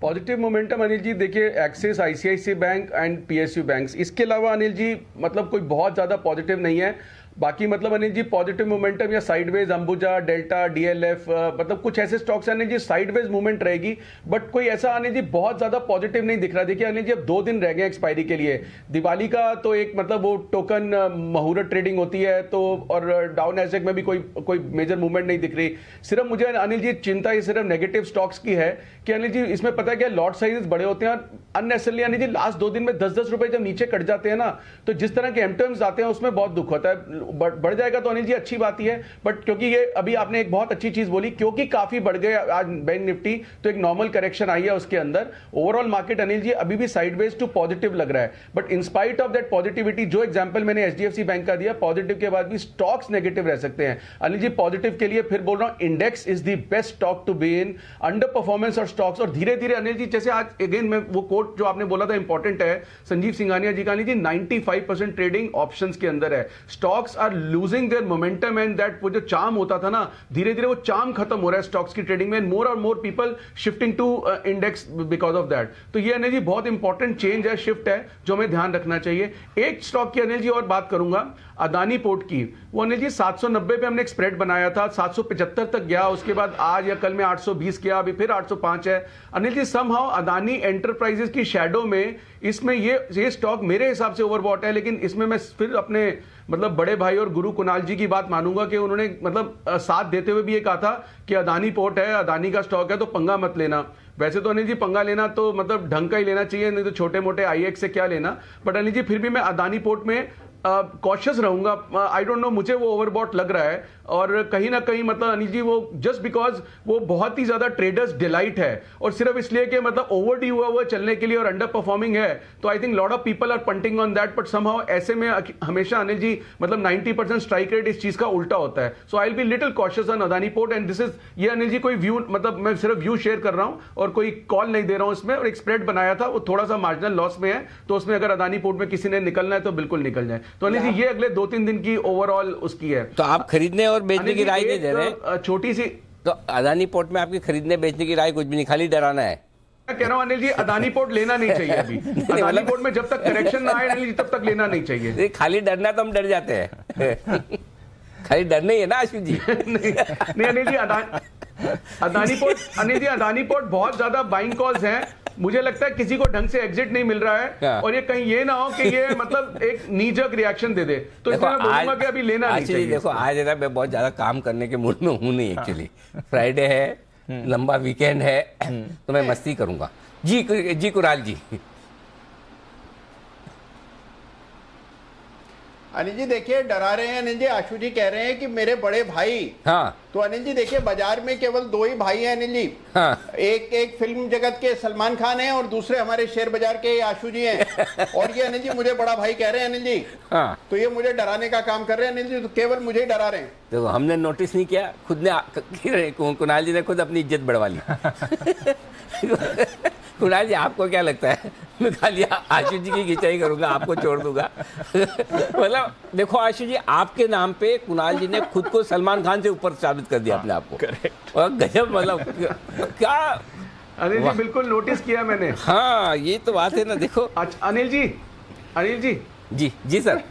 पॉजिटिव मोमेंटम अनिल जी देखिए, axis, ICICI bank and PSU banks, इसके अलावा अनिल जी मतलब कोई बहुत ज्यादा पॉजिटिव नहीं है। बाकी मतलब अनिल जी पॉजिटिव मोमेंटम या साइडवेज अंबुजा, डेल्टा, डीएलएफ, मतलब कुछ ऐसे स्टॉक्स हैं अनिल जी साइडवेज मूवमेंट रहेगी, बट कोई ऐसा अनिल जी बहुत ज्यादा पॉजिटिव नहीं दिख रहा। देखिए अनिल जी अब 2 दिन रह गए एक्सपायरी के लिए। दिवाली का तो एक मतलब वो टोकन मुहूर्त ट्रेडिंग होती है, तो और डाउन एसेक में भी कोई मेजर मूवमेंट नहीं दिख रही। सिर्फ मुझे अनिल जी चिंता ये सिर्फ नेगेटिव स्टॉक्स की है कि अनिल जी इसमें पता है क्या, लॉट साइजेस बड़े होते हैं, अननेसेसरली अनिल जी लास्ट 2 दिन में 10-10 रुपए जब नीचे कट जाते हैं ना, तो जिस तरह के एमटर्म्स आते हैं उसमें बहुत दुख होता है। बढ़ जाएगा तो अनिल जी अच्छी बात ही है, बट क्योंकि ये अभी आपने एक बहुत अच्छी चीज बोली, क्योंकि काफी बढ़ गए आज बैंक निफ्टी, तो एक नॉर्मल करेक्शन आई है उसके अंदर। ओवरऑल मार्केट अनिल जी अभी भी साइडवेज टू पॉजिटिव लग रहा है, but in spite of that positivity, जो एग्जांपल मैंने एचडीएफसी बैंक का दिया, पॉजिटिव के बाद भी स्टॉक्स नेगेटिव रह सकते हैं। अनिल जी पॉजिटिव के लिए फिर बोल रहा हूं, index is the best stock to be in. Underperformance और स्टॉक्स, और धीरे धीरे अनिल जी जैसे आज अगेन मैं वो कोट जो आपने बोला था इंपॉर्टेंट है, संजीव सिंघानिया जी का, अनिल जी 95% ट्रेडिंग ऑप्शंस के अंदर है। Stocks stocks are losing their momentum and that वो जो चार्म होता था ना, धीरे धीरे वो चार्म खत्म हो रहा है स्टॉक्स की ट्रेडिंग में, मोर और more people shifting to index because of that. तो ये अनिल जी बहुत इंपॉर्टेंट चेंज है, शिफ्ट है, जो हमें ध्यान रखना चाहिए। एक स्टॉक की अनिल जी और बात करूंगा, अदानी पोर्ट की। वो अनिल जी 790 पे हमने एक स्प्रेड बनाया था, 775 तक गया, उसके बाद आज या कल में 820 किया, अभी फिर 805 है। अनिल जी समहाउ अदानी एंटरप्राइजेस की शैडो में इसमें ये स्टॉक मेरे हिसाब से ओवरबॉट है, लेकिन इसमें मैं फिर अपने मतलब बड़े भाई और गुरु कुणाल जी की बात मानूंगा कि उन्होंने मतलब साथ देते हुए भी ये कहा था कि अदानी पोर्ट है, अदानी का स्टॉक है, तो पंगा मत लेना। वैसे तो अनिल जी पंगा लेना तो मतलब ढंग का ही लेना चाहिए, नहीं तो छोटे मोटे आईएक्स से क्या लेना। बट अनिल जी फिर भी मैं अदानी पोर्ट में कॉशियस रहूंगा। आई डोंट नो, मुझे वो ओवरबॉट लग रहा है, और कहीं ना कहीं मतलब अनिल जी वो जस्ट बिकॉज वो बहुत ही ज्यादा ट्रेडर्स डिलाइट है, और सिर्फ इसलिए कि मतलब ओवरड्यू हुआ चलने के लिए और अंडर परफॉर्मिंग है, तो I think lot of people are punting on that. But somehow ऐसे में हमेशा अनिल जी मतलब 90% स्ट्राइक रेट इस चीज का उल्टा होता है। So I will be little cautious on Adani port, and this is, ये अनिल जी कोई व्यू मतलब मैं सिर्फ व्यू शेयर कर रहा हूं और कोई कॉल नहीं दे रहा हूं इसमें। और एक स्प्रेड बनाया था, वो थोड़ा सा मार्जिनल लॉस में है, तो उसमें अगर अदानी पोर्ट में किसी ने निकलना है तो बिल्कुल निकल जाए। तो अनिल जी ये अगले 2-3 दिन की ओवरऑल उसकी है। तो आप खरीदने और बेचने की राय नहीं दे रहे? छोटी सी, तो अदानी पोर्ट में आपकी खरीदने बेचने की राय कुछ भी नहीं, खाली डराना है। मैं कह रहा हूं अनिल जी अदानी पोर्ट लेना नहीं चाहिए अभी। अदानी पोर्ट में जब तक करेक्शन ना आए अनिल जी तब तक लेना नहीं चाहिए। खाली डरना तो हम डर जाते हैं खाली डर नहीं है ना आशु जी? नहीं अनिल जी, अदानी पोर्ट, अनिल जी अदानी पोर्ट बहुत ज्यादा बाइंग कॉल्स हैं, मुझे लगता है किसी को ढंग से एग्जिट नहीं मिल रहा है, और ये कहीं ये ना हो कि ये मतलब एक नीजक रिएक्शन दे दे, तो इसलिए मैं बोलूंगा कि अभी लेना नहीं चाहिए। देखो आज ना मैं बहुत ज्यादा काम करने के मूड में हूं नहीं एक्चुअली, फ्राइडे है, लंबा वीकेंड है, तो मैं मस्ती करूंगा। जी कुणाल जी। अनिल जी देखिए डरा रहे हैं अनिल जी, आशु जी कह रहे हैं कि मेरे बड़े भाई। हाँ। तो अनिल जी देखिए बाजार में केवल 2 ही भाई हैं अनिल जी। हाँ। एक फिल्म जगत के सलमान खान हैं और दूसरे हमारे शेयर बाजार के आशु जी हैं। और ये अनिल जी मुझे बड़ा भाई कह रहे हैं अनिल जी। हाँ। तो ये मुझे डराने का काम कर रहे हैं अनिल जी, तो केवल मुझे ही डरा रहे हैं। देखो हमने नोटिस नहीं किया, खुद ने कुणाल जी ने खुद अपनी इज्जत बढ़वा ली कुणाल जी आपको क्या लगता है? मैं खाली आशु जी की खिंचाई करूंगा, आपको छोड़ दूंगा मतलब देखो आशु जी, आपके नाम पे कुणाल जी ने खुद को सलमान खान से ऊपर साबित कर दिया अपने आप को। करेक्ट। और गजब, मतलब क्या अनिल जी बिल्कुल नोटिस किया मैंने। हाँ ये तो बात है ना। देखो अनिल जी जी सर।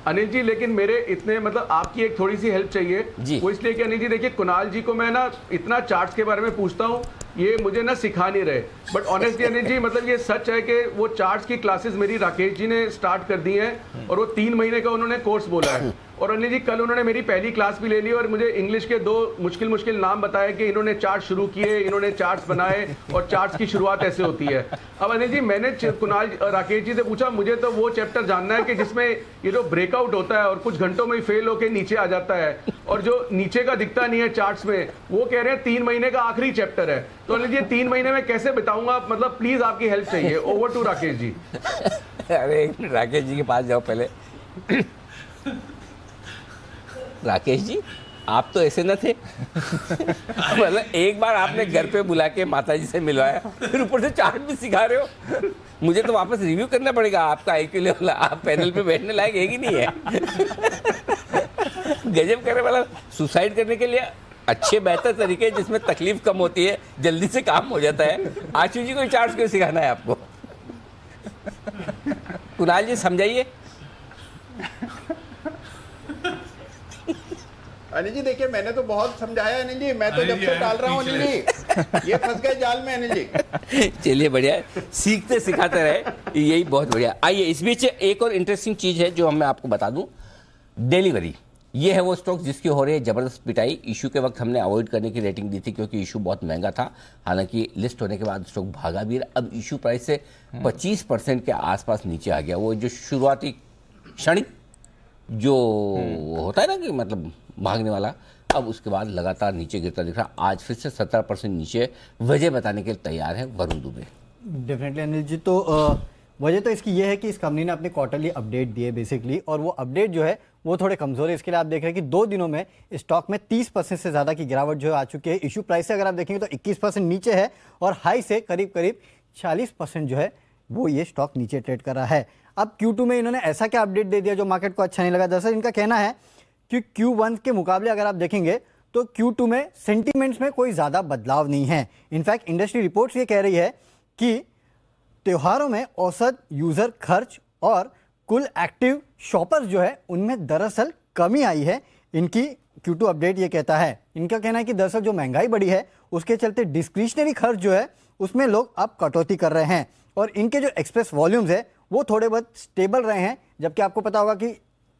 अनिल जी लेकिन मेरे इतने मतलब आपकी एक थोड़ी सी हेल्प चाहिए जी। वो इसलिए कि अनिल जी देखिए कुणाल जी को मैं ना इतना चार्ट्स के बारे में पूछता हूँ, ये मुझे ना सिखा नहीं रहे। बट ऑनेस्टली अनिल जी मतलब ये सच है कि वो चार्ट्स की क्लासेस मेरी राकेश जी ने स्टार्ट कर दी हैं, और वो 3 महीने का उन्होंने कोर्स बोला है। और अनिल जी कल उन्होंने मेरी पहली क्लास भी ले ली, और मुझे इंग्लिश के 2 मुश्किल नाम बताए कि इन्होंने चार्ट शुरू किए, इन्होंने चार्ट्स बनाए, और चार्ट्स की शुरुआत ऐसे होती है। अब अनिल जी मैंने कुणाल राकेश जी से पूछा, मुझे तो वो चैप्टर जानना है कि जिसमें ये जो ब्रेकआउट होता है और कुछ घंटों में फेल होकर नीचे आ जाता है, और जो नीचे का दिखता नहीं है चार्ट्स में, वो कह रहे हैं 3 महीने का आखिरी चैप्टर है। तो अनिल जी 3 महीने में कैसे बताऊंगा? मतलब प्लीज आपकी हेल्प चाहिए। Over to Rakesh ji. अरे राकेश जी के पास जाओ पहले राकेश जी आप तो ऐसे न थे मतलब एक बार आपने घर पे बुला के माताजी से मिलवाया, फिर ऊपर से चार्ट भी सिखा रहे हो। मुझे तो वापस रिव्यू करना पड़ेगा आपका आईक्यू लेवल, आप पैनल पे बैठने लायक है कि नहीं है गजब करने वाला। सुसाइड करने के लिए अच्छे बेहतर तरीके जिसमें तकलीफ कम होती है, जल्दी से काम हो जाता है। आशु जी को चार्ट क्यों सिखाना है आपको? कुणाल जी समझाइए। अनिल जी देखिए मैंने तो बहुत समझाया अनिल जी, मैं तो जब से डाल रहा हूँ अनिल जी, ये फंस गए जाल में अनिल जी। चलिए बढ़िया, सीखते सिखाते रहे, यही बहुत बढ़िया। आइए इस बीच एक और इंटरेस्टिंग चीज है जो मैं आपको बता दूं, डिलीवरी। ये है वो स्टॉक जिसकी हो रही है जबरदस्त पिटाई। इशू के वक्त हमने अवॉइड करने की रेटिंग दी थी क्योंकि इशू बहुत महंगा था, हालांकि लिस्ट होने के बाद स्टॉक भागा भी। अब इशू प्राइस से 25% के आसपास नीचे आ गया। वो जो शुरुआती क्षणिक जो होता है ना कि मतलब भागने वाला, अब उसके बाद लगातार नीचे गिरता दिख रहा। आज फिर से 17% नीचे। वजह बताने के लिए तैयार है वरुण दुबे। डेफिनेटली अनिल जी, तो वजह तो इसकी ये है कि इस कंपनी ने अपने क्वार्टरली अपडेट दिए बेसिकली, और वो अपडेट जो है वो थोड़े कमजोर है। इसके लिए आप देख रहे हैं कि 2 दिनों में स्टॉक में 30% से ज़्यादा की गिरावट जो है आ चुकी है। इशू प्राइस से अगर आप देखेंगे तो 21% नीचे है, और हाई से करीब 40% जो है वो ये स्टॉक नीचे ट्रेड कर रहा है। अब Q2 में इन्होंने ऐसा क्या अपडेट दे दिया जो मार्केट को अच्छा नहीं लगा? दरअसल इनका कहना है कि Q1 के मुकाबले अगर आप देखेंगे तो Q2 में सेंटीमेंट्स में कोई ज़्यादा बदलाव नहीं है। इनफैक्ट इंडस्ट्री रिपोर्ट्स ये कह रही है कि त्योहारों में औसत यूज़र खर्च और कुल एक्टिव शॉपर्स जो है उनमें दरअसल कमी आई है। इनकी Q2 अपडेट ये कहता है, इनका कहना है कि दरअसल जो महंगाई बढ़ी है उसके चलते डिस्क्रिशनरी खर्च जो है उसमें लोग अब कटौती कर रहे हैं और इनके जो एक्सप्रेस वॉल्यूम्स है वो थोड़े बहुत स्टेबल रहे हैं। जबकि आपको पता होगा कि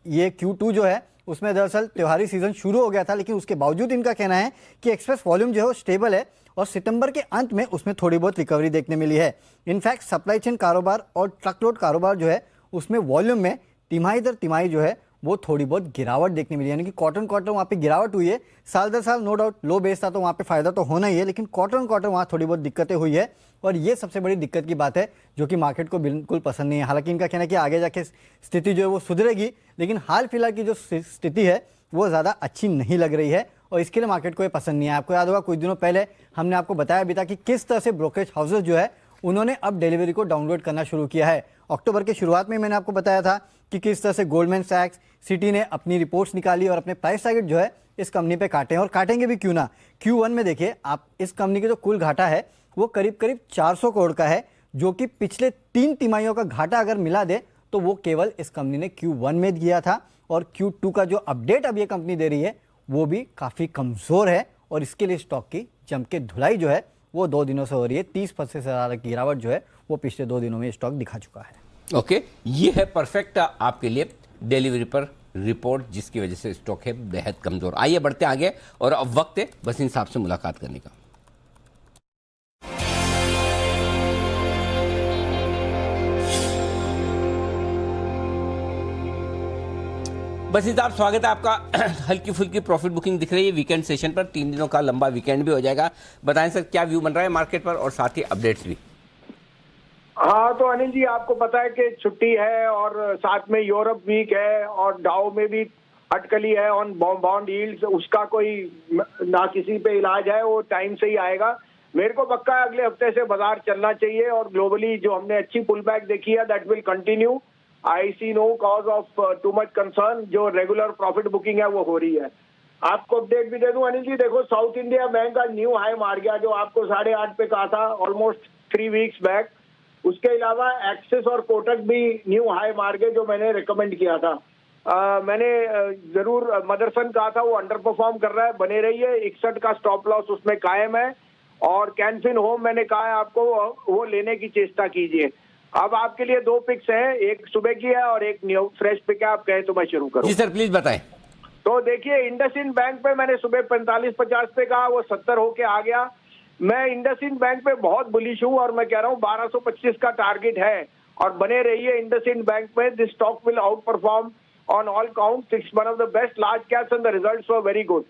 ये Q2 जो है उसमें दरअसल त्योहारी सीजन शुरू हो गया था, लेकिन उसके बावजूद इनका कहना है कि एक्सप्रेस वॉल्यूम जो है वो स्टेबल है और सितंबर के अंत में उसमें थोड़ी बहुत रिकवरी देखने मिली है। इनफैक्ट सप्लाई चेन कारोबार और ट्रकलोड कारोबार जो है उसमें वॉल्यूम में तिमाही दर तिमाही जो है वो थोड़ी बहुत गिरावट देखने मिली, यानी कि क्वार्टर वहाँ पे गिरावट हुई है। साल दर साल नो डाउट लो बेस था तो वहाँ पे फायदा तो होना ही है, लेकिन क्वार्टर वहाँ थोड़ी बहुत दिक्कतें हुई है और ये सबसे बड़ी दिक्कत की बात है जो कि मार्केट को बिल्कुल पसंद नहीं है। हालांकि इनका कहना है कि आगे जाके स्थिति जो है वो सुधरेगी, लेकिन हाल फिलहाल की जो स्थिति है वो ज़्यादा अच्छी नहीं लग रही है और इसके लिए मार्केट को ये पसंद नहीं है। आपको याद होगा कुछ दिनों पहले हमने आपको बताया भी था कि किस तरह से ब्रोकरेज हाउसेज जो है उन्होंने अब डिलीवरी को डाउनलोड करना शुरू किया है। अक्टूबर के शुरुआत में मैंने आपको बताया था कि किस तरह से गोल्डमैन सैक्स, सिटी ने अपनी रिपोर्ट्स निकाली और अपने प्राइस टारगेट जो है इस कंपनी पे काटे हैं और काटेंगे भी क्यों ना। Q1 में देखिए आप, इस कंपनी के जो कुल घाटा है वो करीब करीब 400 करोड़ का है, जो कि पिछले 3 तिमाहियों का घाटा अगर मिला दे तो वो केवल इस कंपनी ने Q1 में दिया था। और Q2 का जो अपडेट अब ये कंपनी दे रही है वो भी काफ़ी कमज़ोर है और इसके लिए स्टॉक की जम के धुलाई जो है वो 2 दिनों से हो रही है। 30% से ज़्यादा की गिरावट जो है वो पिछले 2 दिनों में स्टॉक दिखा चुका है। ओके, ये है परफेक्ट आपके लिए डिलीवरी पर रिपोर्ट जिसकी वजह से स्टॉक है बेहद कमजोर। आइए बढ़ते आगे और अब वक्त है वसीम साहब से मुलाकात करने का। वसीम साहब स्वागत है आपका। हल्की फुल्की प्रॉफिट बुकिंग दिख रही है वीकेंड सेशन पर, 3 दिनों का लंबा वीकेंड भी हो जाएगा। बताएं सर क्या व्यू बन रहा है मार्केट पर और साथ ही अपडेट्स भी। हाँ तो अनिल जी आपको पता है कि छुट्टी है और साथ में यूरोप वीक है और डाउ में भी अटकली है ऑन बॉन्ड यील्ड्स, उसका कोई ना किसी पे इलाज है, वो टाइम से ही आएगा। मेरे को पक्का है अगले हफ्ते से बाजार चलना चाहिए और ग्लोबली जो हमने अच्छी पुल बैक देखी है that will continue. I see no cause of too much concern. जो रेगुलर प्रॉफिट बुकिंग है वो हो रही है। आपको अपडेट भी दे दूं अनिल जी, देखो साउथ इंडिया बैंक का न्यू हाई मार गया जो आपको 8.5 पे कहा था ऑलमोस्ट 3 वीक्स बैक। उसके अलावा एक्सिस और कोटक भी न्यू हाई मार गए जो मैंने रिकमेंड किया था। मैंने जरूर मदरसन कहा था वो अंडर परफॉर्म कर रहा है, बने रहिए। 61 का स्टॉप लॉस उसमें कायम है और कैनफिन होम मैंने कहा है आपको वो लेने की चेष्टा कीजिए। अब आपके लिए 2 पिक्स हैं, एक सुबह की है और एक न्यू फ्रेश पिक है। आप कहें तो मैं शुरू करूं? जी सर प्लीज बताएं। तो देखिए इंडसइंड बैंक पे मैंने सुबह 45-50 पे कहा, वो 70 होके आ गया। मैं इंडसइंड बैंक पे बहुत बुलिश हूं और मैं कह रहा हूं 1225 का टारगेट है और बने रहिए इंडसइंड बैंक पे। This stock will out perform on all count. It's one of the best large caps and the results were very good.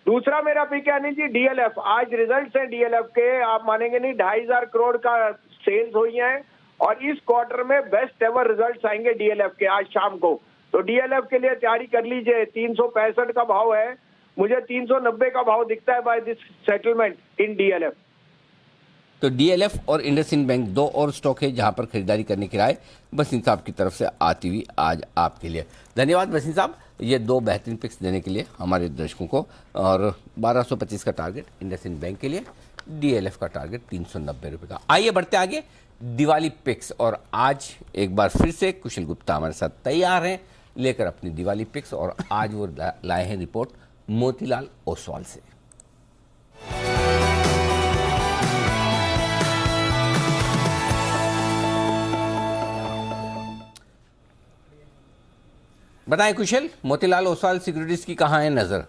दूसरा मेरा पिक है अनिल जी डीएलएफ। आज रिजल्ट्स हैं डीएलएफ के, आप मानेंगे नहीं 2500 करोड़ का सेल्स हुई है और इस क्वार्टर में बेस्ट एवर रिजल्ट्स आएंगे डीएलएफ के आज शाम को। तो डीएलएफ के लिए तैयारी कर लीजिए। 365 का भाव है, मुझे 390 का भाव दिखता है by this settlement in DLF. तो डीएलएफ और इंडसइंड बैंक 2 और स्टॉक है जहां पर खरीदारी करने की राय वसीम साहब की तरफ से आती हुई आज आपके लिए। धन्यवाद वसीम साहब ये 2 बेहतरीन पिक्स देने के लिए हमारे दर्शकों को। और 1225 का टारगेट इंडसइंड बैंक के लिए, डीएलएफ का टारगेट 390 रुपये का। आइए बढ़ते आगे दिवाली पिक्स और आज एक बार फिर से कुशल गुप्ता हमारे साथ तैयार हैं लेकर अपनी दिवाली पिक्स और आज वो लाए हैं रिपोर्ट मोतीलाल ओसवाल से। बताएं कुशल, मोतीलाल ओसवाल सिक्योरिटीज की कहाँ है नजर?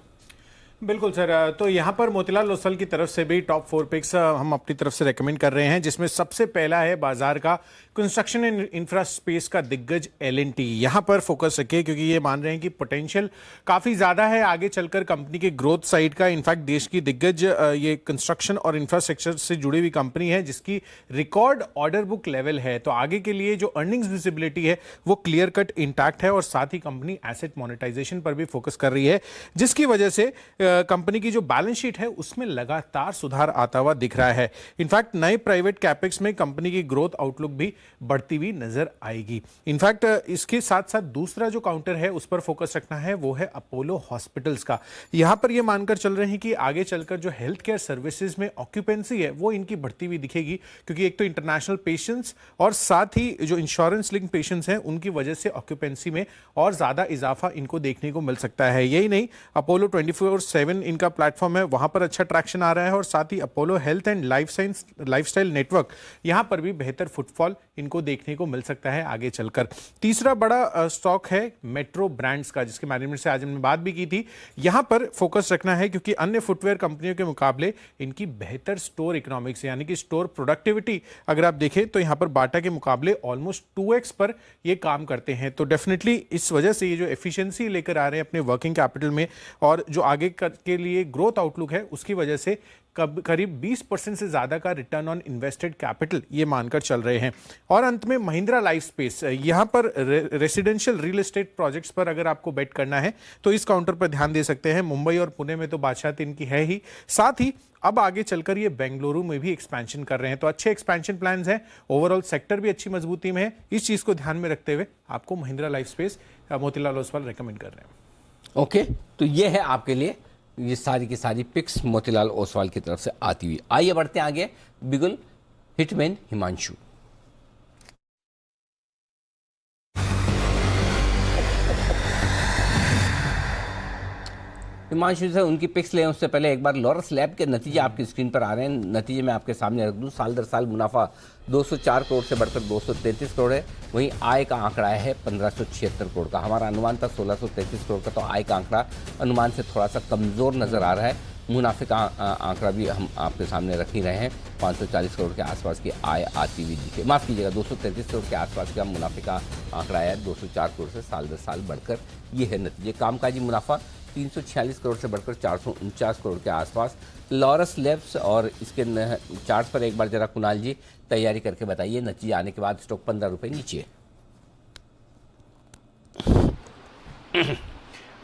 बिल्कुल सर, तो यहाँ पर मोतीलाल ओसवाल की तरफ से भी टॉप 4 पिक्स हम अपनी तरफ से रेकमेंड कर रहे हैं, जिसमें सबसे पहला है बाजार का कंस्ट्रक्शन एंड इंफ्रा स्पेस का दिग्गज L&T। यहाँ पर फोकस रखिए क्योंकि ये मान रहे हैं कि पोटेंशियल काफ़ी ज़्यादा है आगे चलकर कंपनी के ग्रोथ साइड का। इनफैक्ट देश की दिग्गज ये कंस्ट्रक्शन और इंफ्रास्ट्रक्चर से जुड़ी हुई कंपनी है जिसकी रिकॉर्ड ऑर्डर बुक लेवल है। तो आगे के लिए जो अर्निंग्स विजिबिलिटी है वो क्लियर कट इंटैक्ट है और साथ ही कंपनी एसेट मोनेटाइजेशन पर भी फोकस कर रही है, जिसकी वजह से कंपनी की जो बैलेंस शीट है उसमें लगातार सुधार आता हुआ दिख रहा है। इनफैक्ट नए प्राइवेट कैपेक्स में कंपनी की ग्रोथ आउटलुक भी बढ़ती हुई नजर आएगी। इनफैक्ट इसके साथ साथ दूसरा जो काउंटर है उस पर फोकस रखना है वो है अपोलो हॉस्पिटल्स का। यहां पर ये मानकर चल रहे हैं कि आगे चलकर जो हेल्थ केयर सर्विसेज में ऑक्यूपेंसी है वो इनकी बढ़ती हुई दिखेगी, क्योंकि एक तो इंटरनेशनल पेशेंट्स और साथ ही जो इंश्योरेंस लिंक पेशेंट्स हैं उनकी वजह से ऑक्यूपेंसी में और ज्यादा इजाफा इनको देखने को मिल सकता है। यही नहीं, अपोलो 24/7 इनका प्लेटफॉर्म है, वहां पर अच्छा ट्रैक्शन आ रहा है और साथ ही Apollo health and lifestyle network, यहां पर भी बेहतर फुटफॉल इनको देखने को मिल सकता है आगे चलकर। तीसरा बड़ा स्टॉक है मेट्रो ब्रांड्स का, जिसके मैनेजमेंट से आज हमने बात भी की थी। यहां पर फोकस रखना है क्योंकि अन्य फुटवेयर कंपनियों के मुकाबले इनकी बेहतर स्टोर इकोनॉमिक्स यानी कि स्टोर प्रोडक्टिविटी अगर आप देखें तो यहां पर बाटा के मुकाबले ऑलमोस्ट 2x पर ये काम करते हैं। तो डेफिनेटली इस वजह से ये जो एफिशिएंसी लेकर आ रहे हैं अपने वर्किंग कैपिटल में और जो आगे के लिए ग्रोथ आउटलुक है उसकी वजह से करीब 20% से ज्यादा का रिटर्न ऑन इन्वेस्टेड कैपिटल ये मानकर चल रहे हैं। और अंत में महिंद्रा लाइफ स्पेस, यहां पर रेसिडेंशियल रियल एस्टेट प्रोजेक्ट्स पर अगर आपको बेट करना है तो इस काउंटर पर ध्यान दे सकते हैं। मुंबई और पुणे में तो बादशाहत इनकी है ही, साथ ही अब आगे चलकर ये बेंगलुरु में भी एक्सपेंशन कर रहे हैं। तो अच्छे एक्सपेंशन प्लान्स हैं, ओवरऑल सेक्टर भी अच्छी मजबूती में है। इस चीज को ध्यान में रखते हुए आपको Mahindra life space Motilal Oswal recommend कर रहे हैं। ओके, तो ये है आपके लिए ये सारी की सारी पिक्स मोतीलाल ओसवाल की तरफ से आती हुई। आइए बढ़ते हैं आगे, बिगुल हिटमैन हिमांशु। हिमांशु से उनकी पिक्स लें उससे पहले एक बार लॉरस लैब के नतीजे आपकी स्क्रीन पर आ रहे हैं। नतीजे मैं आपके सामने रख दूं। साल दर साल मुनाफा 204 करोड़ से बढ़कर 233 करोड़ है। वहीं आय का आंकड़ा है 1576 करोड़ का। हमारा अनुमान था 1633 करोड़ का, तो आय का आंकड़ा अनुमान से थोड़ा सा कमज़ोर नज़र आ रहा है। मुनाफे का आंकड़ा भी हम आपके सामने रख ही रहे हैं। 540 करोड़ के आसपास की आय आती हुई दिखे, माफ़ कीजिएगा 233 करोड़ के आसपास का मुनाफे का आंकड़ा आया है। 204 करोड़ से साल दर साल बढ़कर ये है नतीजे। कामकाजी मुनाफा 346 करोड़ से बढ़कर 449 करोड़ के आसपास। लॉरस लैब्स और इसके चार्ट पर एक बार जरा कुणाल जी तैयारी करके बताइए। नतीजे आने के बाद स्टॉक 15 रुपये नीचे।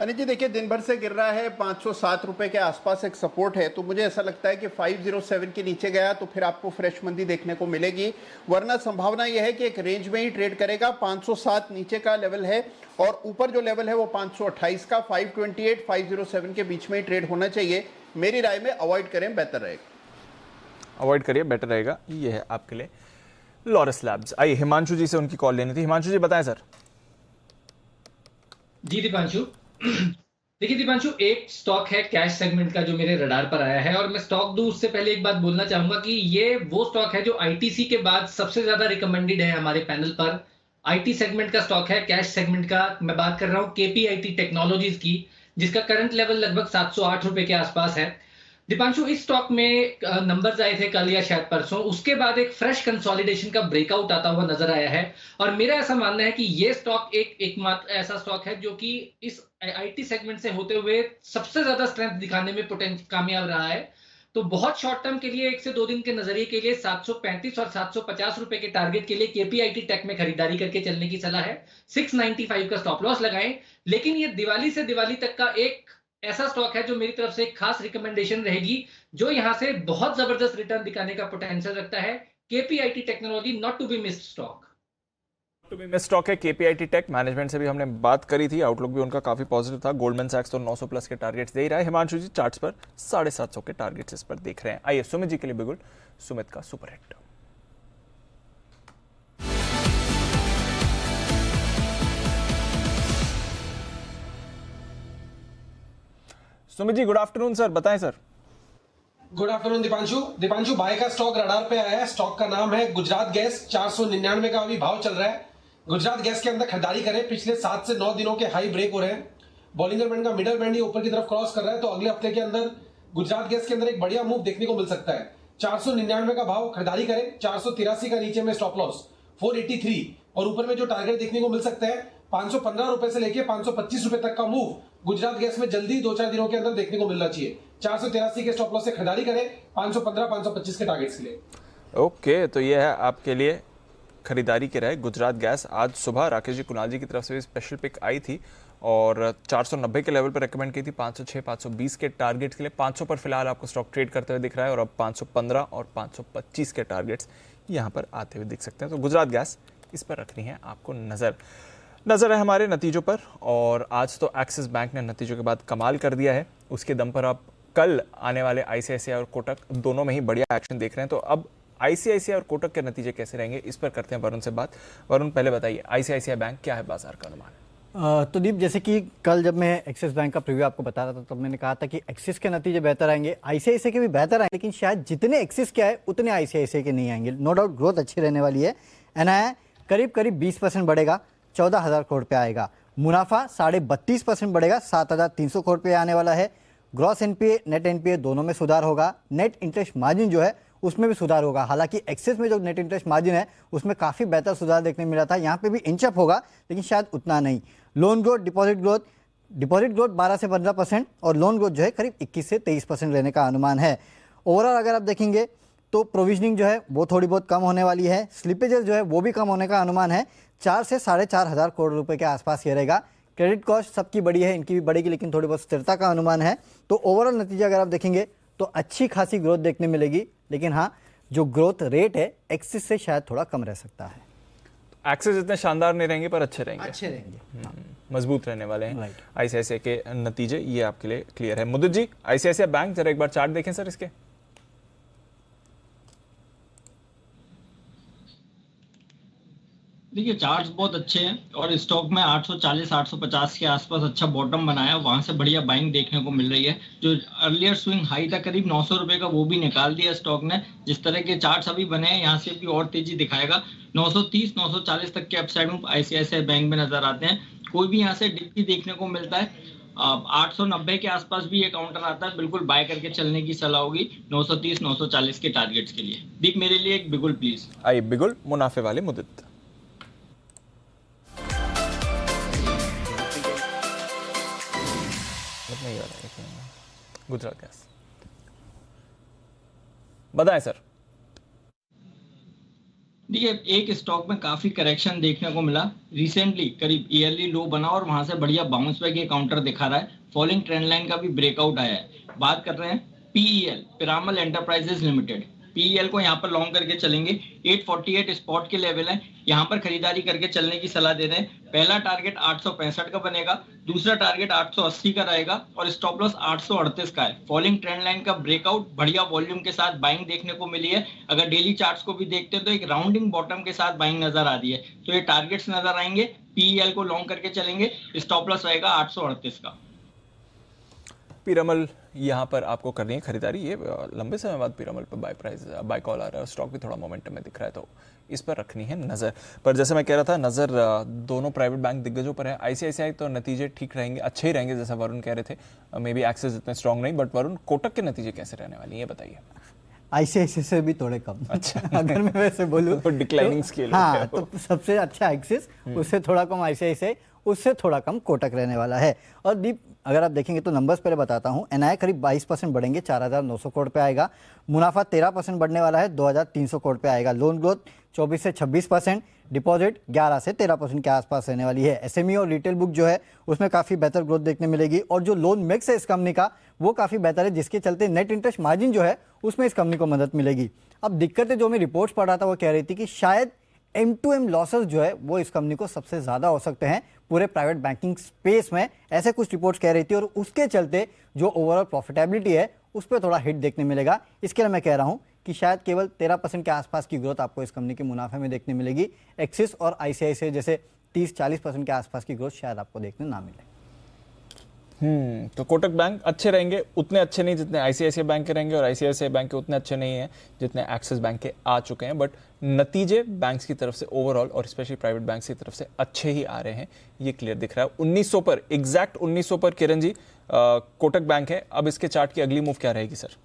अनिल जी देखिए, दिन भर से गिर रहा है, 507 रुपए के आसपास एक सपोर्ट है, तो मुझे ऐसा लगता है कि 507 के नीचे गया तो फिर आपको फ्रेश मंदी देखने को मिलेगी, वरना संभावना यह है कि एक रेंज में ही ट्रेड करेगा। 507 नीचे का लेवल है और ऊपर जो लेवल है वो 528 का, 528 507 के बीच में ही ट्रेड होना चाहिए। मेरी राय में अवॉइड करें, बेहतर रहेगा। अवॉइड करिए, बेटर रहेगा। ये है आपके लिए लॉरस लैब्स। आइए हिमांशु जी से उनकी कॉल लेनी थी। हिमांशु जी बताएं सर। जी दीपांशु, देखिए दीपांशु, एक स्टॉक है कैश सेगमेंट का जो मेरे रडार पर आया है, और मैं स्टॉक दूं उससे पहले एक बात बोलना चाहूंगा कि ये वो स्टॉक है जो आईटीसी के बाद सबसे ज्यादा रिकमेंडेड है हमारे पैनल पर। आईटी सेगमेंट का स्टॉक है, कैश सेगमेंट का मैं बात कर रहा हूं केपीआईटी टेक्नोलॉजीज की, जिसका करंट लेवल लगभग 708 रुपए के आसपास है। दीपांशु, इस स्टॉक में नंबर्स आए थे कल या शायद परसों, उसके बाद एक फ्रेश कंसोलिडेशन का ब्रेकआउट आता हुआ नजर आया है, और मेरा ऐसा मानना है कि ये स्टॉक एकमात्र ऐसा स्टॉक है जो कि इस आईटी सेगमेंट से होते हुए सबसे ज्यादा स्ट्रेंथ दिखाने में कामयाब रहा है। तो बहुत शॉर्ट टर्म के लिए 1 से 2 दिन के नजरिए के लिए 735 और 750 रुपए के टारगेट के लिए केपीआईटी टेक में खरीदारी करके चलने की सलाह है। 695 का स्टॉप लॉस लगाएं, लेकिन ये दिवाली से दिवाली तक का एक ऐसा स्टॉक है जो मेरी तरफ से एक खास रिकमेंडेशन रहेगी, जो यहां से बहुत जबरदस्त रिटर्न दिखाने का पोटेंशियल रखता है। KPIT technology not to be missed stock. To be missed stock है केपीआईटी टेक। मैनेजमेंट से भी हमने बात करी थी, आउटलुक भी उनका काफी पॉजिटिव था। गोल्डमैन सैक्स तो 900 प्लस के टारगेट्स दे ही रहा है। हिमांशु जी चार्ट्स पर 750 के टारगेट्स इस पर देख रहे हैं। आइए सुमित जी के लिए बिगुल सुमित का super hit. Sumit ji good afternoon sir, बताएं sir. Good afternoon Deepanshu, buy का स्टॉक रडार पे आया है। स्टॉक का नाम है गुजरात गैस। 499 का अभी भाव चल रहा है। गुजरात गैस के अंदर खरीदारी करें। पिछले 7 से 9 दिनों के हाई ब्रेक हो रहे हैं। बॉलिंगर बैंड का मिडल बैंड ही ऊपर की तरफ क्रॉस कर रहा है, तो अगले हफ्ते के अंदर गुजरात गैस के अंदर एक बढ़िया मूव देखने को मिल सकता है। 499 का भाव, खरीदारी करें। 483 का नीचे में स्टॉप लॉस, 483 और ऊपर में जो टारगेट देखने को मिल सकता है 515 रुपए से लेके 525 रुपए तक का मूव गुजरात गैस में जल्दी 2-4 दिनों के अंदर देखने को मिलना चाहिए। 483 के स्टॉप लॉस से खरीदारी करें 515-525 के टारगेट्स के लिए। ओके, तो ये है आपके लिए खरीदारी के रहे गुजरात गैस। आज सुबह राकेश जी कुणाल जी की तरफ से भी स्पेशल पिक आई थी और 490 के लेवल पर रेकमेंड की थी, 506 520 के टारगेट्स के लिए। 500 पर फिलहाल आपको स्टॉक ट्रेड करते हुए दिख रहा है और अब 515 और 525 के टारगेट्स यहाँ पर आते हुए दिख सकते हैं। तो गुजरात गैस, इस पर रखनी है आपको नज़र है हमारे नतीजों पर। और आज तो एक्सिस बैंक ने नतीजों के बाद कमाल कर दिया है, उसके दम पर आप कल आने वाले आईसीआईसीआई और कोटक दोनों में ही बढ़िया एक्शन देख रहे हैं। तो अब आईसीआईसीआई और कोटक के नतीजे कैसे रहेंगे, इस पर करते हैं वरुण से बात। वरुण, पहले बताइए आईसीआईसीआई बैंक क्या है बाजार का अनुमान? तो दीप, जैसे कि कल जब मैं एक्सिस बैंक का प्रीव्यू आपको बता रहा था, तब मैंने कहा था कि एक्सिस के नतीजे बेहतर आएंगे, आईसीआईसीआई के भी बेहतर आएंगे, लेकिन शायद जितने एक्सिस के आए उतने आईसीआईसीआई के नहीं आएंगे। नो डाउट ग्रोथ अच्छी रहने वाली है। एनआई करीब 20% बढ़ेगा, 14,000 करोड़ पे आएगा। मुनाफा 32.5% बढ़ेगा, 7,300 करोड़ पे आने वाला है। ग्रॉस एनपीए, नेट एनपीए दोनों में सुधार होगा। नेट इंटरेस्ट मार्जिन जो है उसमें भी सुधार होगा। हालांकि एक्सिस में जो नेट इंटरेस्ट मार्जिन है उसमें काफ़ी बेहतर सुधार देखने मिला था, यहाँ पे भी इंचअप होगा लेकिन शायद उतना नहीं। लोन ग्रोथ, डिपॉजिट ग्रोथ 12 से 15% और लोन ग्रोथ जो है करीब 21 से 23% रहने का अनुमान है। ओवरऑल अगर आप देखेंगे तो प्रोविजनिंग जो है वो थोड़ी बहुत कम होने वाली है। स्लिपेजेस जो है वो भी कम होने का अनुमान है, 4 से 4,500 करोड़ रुपए के आसपास ये रहेगा। क्रेडिट कॉस्ट सबकी बड़ी है, इनकी भी बढ़ेगी, लेकिन थोड़ी बहुत स्थिरता का अनुमान है। तो ओवरऑल नतीजा अगर आप देखेंगे तो अच्छी खासी ग्रोथ देखने मिलेगी, लेकिन हाँ, जो ग्रोथ रेट है एक्सिस से शायद थोड़ा कम रह सकता है। एक्सिस इतने शानदार नहीं रहेंगे पर अच्छे रहेंगे, मजबूत रहने वाले हैं आईसीआईसीआई के नतीजे, ये आपके लिए क्लियर है। मुदित जी, आईसीआईसीआई बैंक जरा एक बार चार्ट देखें सर इसके। देखिए चार्ट्स बहुत अच्छे हैं और स्टॉक में 840-850 के आसपास अच्छा बॉटम बनाया, वहां से बढ़िया बाइंग देखने को मिल रही है। जो अर्लियर स्विंग हाई था करीब 900 रुपए का, वो भी निकाल दिया स्टॉक ने। जिस तरह के चार्ट्स अभी बने हैं यहाँ से भी और तेजी दिखाएगा। 930-940 तक के अपसाइड में आईसीआईसीआई बैंक में नजर आते हैं। कोई भी यहाँ से डिप भी देखने को मिलता है। 890 के आसपास भी ये काउंटर आता है, बिल्कुल बाय करके चलने की सलाह होगी 930-940 के टारगेट्स के लिए। दीप, मेरे लिए एक बिगुल प्लीज। आइए बिगुल, मुनाफे वाले मुदित। गुजरात गैस, बताएं सर। देखिए एक स्टॉक में काफी करेक्शन देखने को मिला रिसेंटली, करीब ईयरली लो बना और वहां से बढ़िया बाउंस बैक ये काउंटर दिखा रहा है। फॉलिंग ट्रेंड लाइन का भी ब्रेकआउट आया है। बात कर रहे हैं PEL, Piramal enterprises limited. PEL को यहाँ पर लॉन्ग करके चलेंगे। 848 स्पॉट के लेवल है, यहाँ पर खरीदारी करके चलने की सलाह दे रहे हैं। पहला टारगेट 865 का बनेगा, दूसरा टारगेट 880 का रहेगा और स्टॉप लॉस 838 का है। फॉलिंग ट्रेंड लाइन का ब्रेकआउट बढ़िया वॉल्यूम के साथ बाइंग देखने को मिली है। अगर डेली चार्ट्स को भी देखते हैं तो एक राउंडिंग बॉटम के साथ बाइंग नजर आ रही है। तो ये टारगेट्स नजर आएंगे। पीईएल को लॉन्ग करके चलेंगे, स्टॉप लॉस रहेगा 838 का। पीरामल यहाँ पर आपको करनी है खरीदारी, ये लंबे समय बाद पीरामल पर बाय कॉल आ रहा है और स्टॉक भी थोड़ा मोमेंटम में दिख रहा है, तो इस पर रखनी है नजर। पर जैसे मैं कह रहा था, नजर दोनों प्राइवेट बैंक दिग्गजों पर है। आईसीआईसीआई तो नतीजे ठीक रहेंगे, अच्छे ही रहेंगे जैसा वरुण कह रहे थे, मे बी एक्सिस इतने स्ट्रांग नहीं, बट वरुण कोटक के नतीजे कैसे रहने वाली है ये बताइए। आईसीआईसीआई से भी थोड़े कम। अच्छा अगर मैं वैसे बोलूँ तो डिक्लाइनिंग स्केल, हाँ, तो सबसे अच्छा एक्सिस, उससे थोड़ा कम आईसीआईसीआई, उससे थोड़ा कम कोटक रहने वाला है। और दीप, अगर आप देखेंगे तो नंबर्स पहले बताता हूं। एनआई करीब 22% बढ़ेंगे, 4,900 करोड़ पे आएगा। मुनाफा 13% बढ़ने वाला है, 2,300 करोड़ पे आएगा। लोन ग्रोथ 24 से 26%, डिपॉजिट 11 से 13% के आसपास रहने वाली है। एसएमई और रिटेल बुक जो है उसमें काफ़ी बेहतर ग्रोथ देखने मिलेगी और जो लोन मिक्स है इस कंपनी का वो काफ़ी बेहतर है, जिसके चलते नेट इंटरेस्ट मार्जिन जो है उसमें इस कंपनी को मदद मिलेगी। अब दिक्कतें जो मैं रिपोर्ट्स पढ़ रहा था वो कह रही थी कि शायद M2M लॉसेस जो है वो इस कंपनी को सबसे ज़्यादा हो सकते हैं पूरे प्राइवेट बैंकिंग स्पेस में, ऐसे कुछ रिपोर्ट्स कह रही थी। और उसके चलते जो ओवरऑल प्रॉफिटेबिलिटी है उस पर थोड़ा हिट देखने मिलेगा। इसके लिए मैं कह रहा हूं कि शायद केवल 13% के आसपास की ग्रोथ आपको इस कंपनी के मुनाफे में देखने मिलेगी। एक्सिस और आईसीआईसीआई जैसे 30-40% के आसपास की ग्रोथ शायद आपको देखने ना मिले। तो कोटक बैंक अच्छे रहेंगे, उतने अच्छे नहीं जितने आईसीआईसीआई बैंक के रहेंगे, और आईसीआईसीआई बैंक के उतने अच्छे नहीं हैं जितने एक्सिस बैंक के आ चुके हैं। बट नतीजे बैंक्स की तरफ से ओवरऑल और स्पेशली प्राइवेट बैंक्स की तरफ से अच्छे ही आ रहे हैं, ये क्लियर दिख रहा है। 1900 पर, एग्जैक्ट 1900 पर किरण जी कोटक बैंक है। अब इसके चार्ट की अगली मूव क्या रहेगी सर?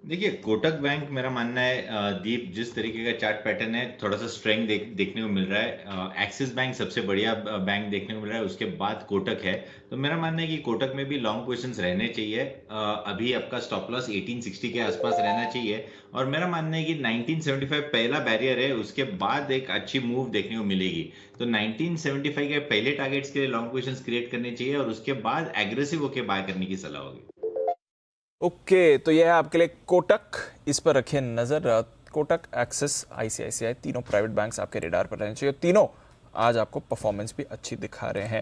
देखिए कोटक बैंक मेरा मानना है दीप, जिस तरीके का चार्ट पैटर्न है थोड़ा सा स्ट्रेंथ देखने को मिल रहा है। एक्सिस बैंक सबसे बढ़िया बैंक देखने को मिल रहा है, उसके बाद कोटक है। तो मेरा मानना है कि कोटक में भी लॉन्ग पोजीशंस रहने चाहिए। अभी आपका स्टॉप लॉस 1860 के आसपास रहना चाहिए और मेरा मानना है कि 1975 पहला बैरियर है, उसके बाद एक अच्छी मूव देखने को मिलेगी। तो 1975 के पहले टारगेट्स के लिए लॉन्ग पोजीशंस क्रिएट करनी चाहिए और उसके बाद एग्रेसिव होकर बाय करने की सलाह होगी। ओके, तो यह है आपके लिए कोटक, इस पर रखिए नजर। कोटक, एक्सिस, आईसीआईसीआई तीनों प्राइवेट बैंक्स आपके रेडार पर रहने चाहिए। तीनों आज आपको परफॉर्मेंस भी अच्छी दिखा रहे हैं।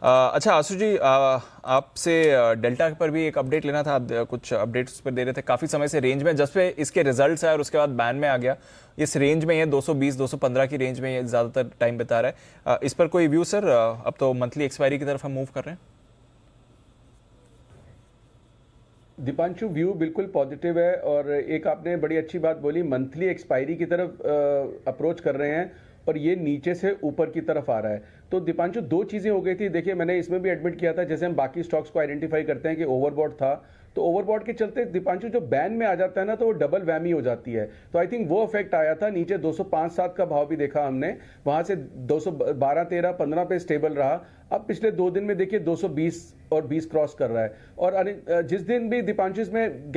अच्छा आशु जी, आपसे डेल्टा पर भी एक अपडेट लेना था। आप कुछ अपडेट्स पर दे रहे थे काफ़ी समय से रेंज में, जस्ट पे इसके रिजल्ट्स आए और उसके बाद बैन में आ गया। इस रेंज में ये 220-215 की रेंज में ये ज़्यादातर टाइम बिता रहा है। इस पर कोई व्यू सर? अब तो मंथली एक्सपायरी की तरफ हम मूव कर रहे हैं। दीपांशु, व्यू बिल्कुल पॉजिटिव है और एक आपने बड़ी अच्छी बात बोली, मंथली एक्सपायरी की तरफ अप्रोच कर रहे हैं और ये नीचे से ऊपर की तरफ आ रहा है। तो दीपांशु दो चीज़ें हो गई थी। देखिए मैंने इसमें भी एडमिट किया था, जैसे हम बाकी स्टॉक्स को आइडेंटिफाई करते हैं कि ओवरबॉट था, तो ओवरबॉट के चलते दीपांशु जो बैन में आ जाता है ना, तो वो डबल वैमी हो जाती है। तो आई थिंक वो इफेक्ट आया था। नीचे 205-7 का भाव भी देखा हमने, वहां से 212-13-15 पे स्टेबल रहा। अब पिछले 2 दिन में देखिए 220 और 20 क्रॉस कर रहा है। और जिस दिन भी दीपांशु इसमें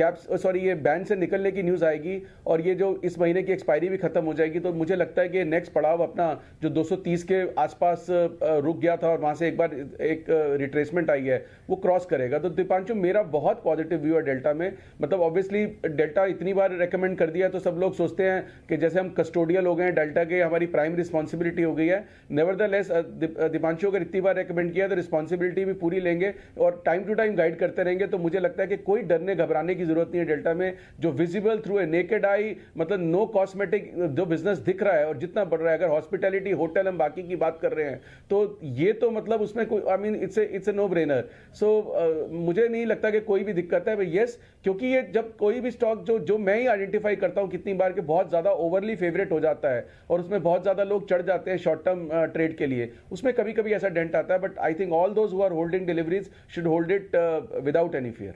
ये बैन से निकलने की न्यूज आएगी और ये जो इस महीने की एक्सपायरी भी खत्म हो जाएगी, तो मुझे लगता है कि नेक्स्ट पड़ाव अपना जो 230 के आसपास रुक गया था और वहां से एक बार एक रिट्रेसमेंट आई है, वो क्रॉस करेगा। तो दीपांशु मेरा बहुत पॉजिटिव व्यू है डेल्टा में। मतलब ऑब्वियसली डेल्टा इतनी बार रेकमेंड कर दिया तो सब लोग सोचते हैं कि जैसे हम कस्टोडियल हो गए हैं डेल्टा के, हमारी प्राइम रिस्पॉन्सिबिलिटी हो गई है। नेवरदलेस दीपांशु अगर इतनी बार रेकमेंड किया तो रिस्पॉन्सिबिलिटी भी पूरी लेंगे और टाइम टू टाइम गाइड करते रहेंगे। तो मुझे लगता है कि कोई डरने घबराने की जरूरत नहीं है डेल्टा में। जो visible through a naked eye, मतलब नो कॉस्मेटिक जो बिजनेस दिख रहा है और जितना बढ़ रहा है, अगर हॉस्पिटैलिटी, होटल, हम बाकी की बात कर रहे हैं, तो ये तो मतलब उसमें कोई I mean it's a no brainer. So मुझे नहीं लगता कि कोई भी दिक्कत है। यस, क्योंकि ये जब कोई भी स्टॉक जो मैं ही आइडेंटिफाई करता हूं कितनी बार के बहुत ज्यादा ओवरली फेवरेट हो जाता है और उसमें बहुत ज्यादा लोग चढ़ जाते हैं शॉर्ट टर्म ट्रेड के लिए, उसमें कभी कभी ऐसा डेंट आता है। But I think all those who are holding deliveries should hold it without any fear.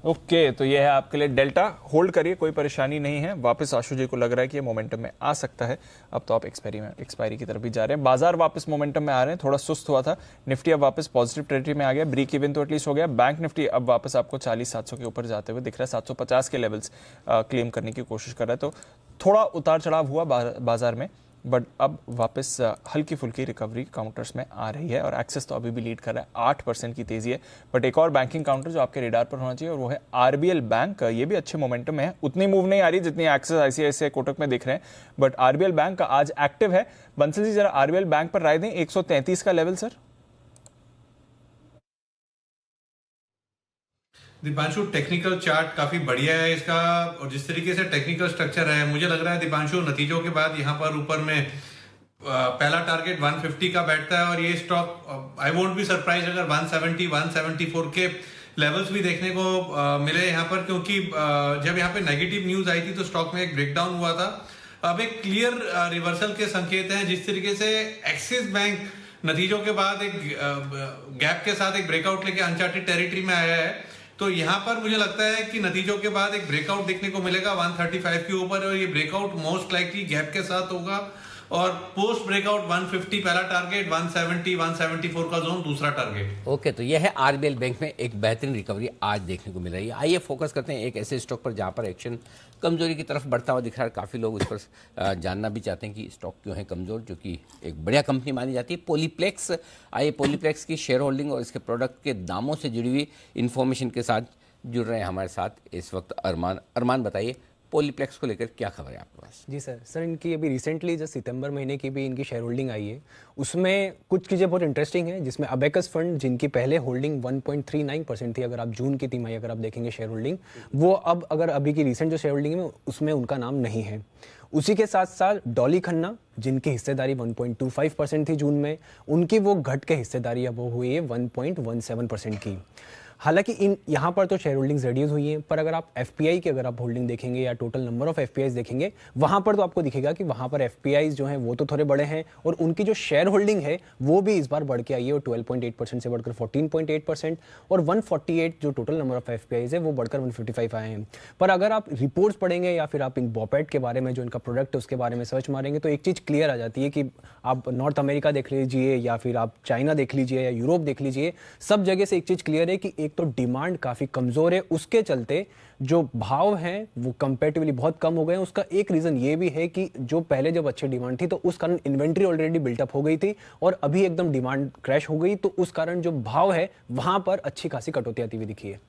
Okay, तो ये है आपके लिए डेल्टा। होल्ड करिए, कोई परेशानी नहीं है। वापस आशु जी को लग रहा है कि ये मोमेंटम में आ सकता है। अब तो आप एक्सपायरी की तरफ भी जा रहे हैं। बाजार वापस मोमेंटम में आ रहे हैं। थोड़ा सुस्त हुआ था निफ्टी, अब वापस पॉजिटिव टेरिटरी में आ गया। ब्रेक इवन तो एटलीस्ट हो गया। बैंक निफ्टी अब वापस आपको 40-700 के ऊपर जाते हुए दिख रहा है। 750 के लेवल्स क्लेम करने की कोशिश कर रहा है। तो थोड़ा उतार चढ़ाव हुआ बाजार में, बट अब वापस हल्की फुल्की रिकवरी काउंटर्स में आ रही है और एक्सिस तो अभी भी लीड कर रहा है। 8% की तेजी है। बट एक और बैंकिंग काउंटर जो आपके रेडार पर होना चाहिए और वो है आरबीएल बैंक। ये भी अच्छे मोमेंटम में है, उतनी मूव नहीं आ रही जितनी एक्सिस, आईसीआईसीआई, कोटक में दिख रहे हैं, बट आरबीएल बैंक आज एक्टिव है। बंसल जी जरा आरबीएल बैंक पर राय दें। 133 का level sir. Deepanshu, technical chart काफी बढ़िया है इसका और जिस तरीके से टेक्निकल स्ट्रक्चर है, मुझे लग रहा है दीपांशु नतीजों के बाद यहाँ पर ऊपर में पहला टारगेट 150 का बैठता है और ये stock I won't be surprise अगर 170-174 के लेवल्स भी देखने को मिले यहाँ पर, क्योंकि जब यहाँ पे नेगेटिव न्यूज आई थी तो स्टॉक में एक ब्रेकडाउन हुआ था। अब एक क्लियर रिवर्सल के संकेत हैं। जिस तरीके से एक्सिस बैंक नतीजों के बाद एक गैप के साथ एक ब्रेकआउट लेके अनचार्टेड टेरिटरी में आया है, तो यहाँ पर मुझे लगता है कि नतीजों के बाद एक ब्रेकआउट देखने को मिलेगा 135 के ऊपर और ये ब्रेकआउट मोस्ट लाइकली गैप के साथ होगा और पोस्ट ब्रेकआउट 150 पहला टारगेट, 170-174 का जोन दूसरा टारगेट। ओके, तो यह है आरबीएल बैंक में एक बेहतरीन रिकवरी आज देखने को मिल रही है। आइए फोकस करते हैं एक ऐसे स्टॉक पर जहां पर एक्शन कमजोरी की तरफ बढ़ता हुआ दिख रहा है। काफ़ी लोग इस पर जानना भी चाहते हैं कि स्टॉक क्यों है कमजोर, जो कि एक बढ़िया कंपनी मानी जाती है पॉलीप्लेक्स। आइए पॉलीप्लेक्स की शेयर होल्डिंग और इसके प्रोडक्ट के दामों से जुड़ी हुई इन्फॉर्मेशन के साथ जुड़ रहे हैं हमारे साथ इस वक्त अरमान बताइए पॉलीप्लेक्स को लेकर क्या खबर है आपके पास? जी सर इनकी अभी रिसेंटली जो सितंबर महीने की भी इनकी शेयर होल्डिंग आई है, उसमें कुछ चीज़ें बहुत इंटरेस्टिंग है, जिसमें अबेकस फंड जिनकी पहले होल्डिंग 1.39% थी, अगर आप जून की तिमाही अगर आप देखेंगे शेयर होल्डिंग, वो अब अगर अभी की रिसेंट जो शेयर होल्डिंग है उसमें उनका नाम नहीं है। उसी के साथ साथ डॉली खन्ना जिनकी हिस्सेदारी 1.25% थी जून में, उनकी वो घट के हिस्सेदारी अब वो हुई है 1.17% की। हालांकि इन यहाँ पर तो शेयर होल्डिंग्स रिड्यूस हुई हैं, पर अगर आप एफपीआई की अगर आप होल्डिंग देखेंगे या टोटल नंबर ऑफ एफपीआईज देखेंगे, वहां पर तो आपको दिखेगा कि वहां पर एफपीआईज जो हैं वो तो थोड़े बड़े हैं और उनकी जो शेयर होल्डिंग है वो भी इस बार बढ़ के आई है और 12.8% से बढ़कर 14.8% और 148 जो टोटल नंबर ऑफ एफपीआईज है वो बढ़कर 155 आए हैं। पर अगर आप रिपोर्ट्स पढ़ेंगे या फिर आप इन बॉपेट के बारे में जो इनका प्रोडक्ट है उसके बारे में सर्च मारेंगे तो एक चीज़ क्लियर आ जाती है कि आप नॉर्थ अमेरिका देख लीजिए या फिर आप चाइना देख लीजिए या यूरोप देख लीजिए, सब जगह से एक चीज़ क्लियर है कि एक तो डिमांड काफ़ी कमज़ोर है, उसके चलते जो भाव हैं वो कंपैरेटिवली बहुत कम हो गए हैं। उसका एक रीज़न ये भी है कि जो पहले जब अच्छी डिमांड थी तो उस कारण इन्वेंट्री ऑलरेडी बिल्टअप हो गई थी और अभी एकदम डिमांड क्रैश हो गई, तो उस कारण जो भाव है वहाँ पर अच्छी खासी कटौती आती हुई दिखी है।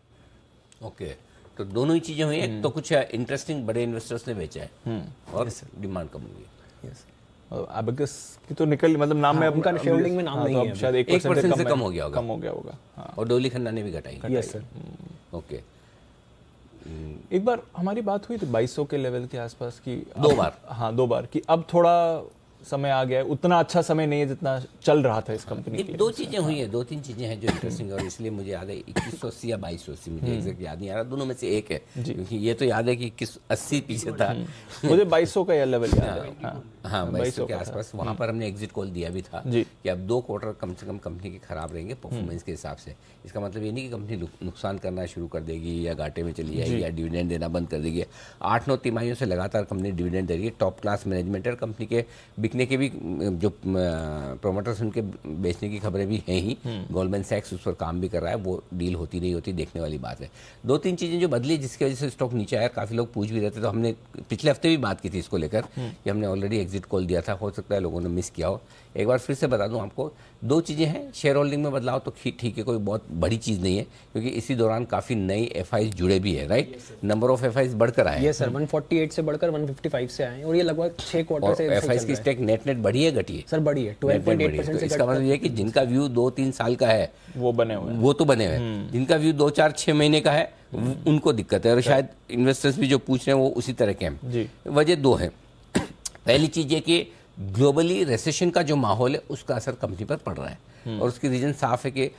ओके, तो दोनों ही चीज़ें हुई हैं। तो कुछ इंटरेस्टिंग बड़े इन्वेस्टर्स ने बेचा है और डिमांड कम हुई है। अबेकस की तो निकल मतलब नाम में उनका शेयर होल्डिंग में नाम नहीं है, शायद 1% से कम हो गया होगा। और डोली खन्ना ने भी घटाई। Yes sir. ओके, एक बार हमारी बात हुई थी 2200 के लेवल के आसपास की, 2 बार। हाँ 2 बार कि अब थोड़ा समय आ गया है, उतना अच्छा समय नहीं है जितना चल रहा था इस कंपनी के लिए। 2 चीज़ें हुई हैं, 2-3 चीज़ें हैं जो इंटरेस्टिंग और इसलिए मुझे याद है 2180 या 2280, मुझे एग्जैक्ट याद नहीं आ रहा, दोनों में से एक है क्योंकि ये तो याद है कि 80 पीछे था। मुझे 2200 का यह लेवल याद है। हाँ 2200 के आसपास वहाँ पर हमने एग्जिट कॉल दिया भी था कि अब 2 क्वार्टर कम से कम कंपनी के खराब रहेंगे परफॉर्मेंस के हिसाब से। इसका मतलब ये नहीं कि कंपनी नुकसान करना शुरू कर देगी या घाटे में चली जाएगी या डिविडेंड देना बंद कर देगी। 8-9 तिमाहियों से लगातार कंपनी डिविडेंड दे रही है। टॉप क्लास मैनेजमेंट है, कंपनी के बिकने के भी जो प्रोमोटर्स उनके बेचने की खबरें भी हैं ही। गोल्डमैन सैक्स उस पर काम भी कर रहा है, वो डील होती नहीं होती देखने वाली बात है। 2-3 चीज़ें जो बदली जिसकी वजह से स्टॉक नीचे आया, काफ़ी लोग पूछ भी रहे थे, तो हमने पिछले हफ्ते भी बात की थी इसको लेकर कि हमने ऑलरेडी एग्जिट कॉल दिया था, हो सकता है लोगों ने मिस किया हो। एक बार फिर से बता दूं आपको, 2 चीज़ें हैं। शेयर होल्डिंग में बदलाव तो ठीक है, कोई बहुत बड़ी चीज़ नहीं है क्योंकि इसी दौरान काफ़ी नई एफआईज जुड़े भी है, राइट? नंबर ऑफ एफआईज बढ़कर आए। यस सर, 148 से बढ़कर 155 से आए और ये लगभग 6 क्वार्टर से एफआईज की स्टेक नेट बढ़ी है घटी है? सर बढ़ी है, 12.8% से। इसका मतलब ये है कि जिनका व्यू 2-3 साल का है वो बने हुए हैं, वो तो बने हुए हैं। जिनका व्यू 2-4-6 महीने का है उनको दिक्कत है और शायद इन्वेस्टर्स भी जो पूछ रहे हैं वो उसी तरह के हैं। वजह 2 है। पहली चीज़ ये कि ग्लोबली रेसेशन का जो माहौल है उसका असर कंपनी पर पड़ रहा है और उसकी रीजन साफ है कि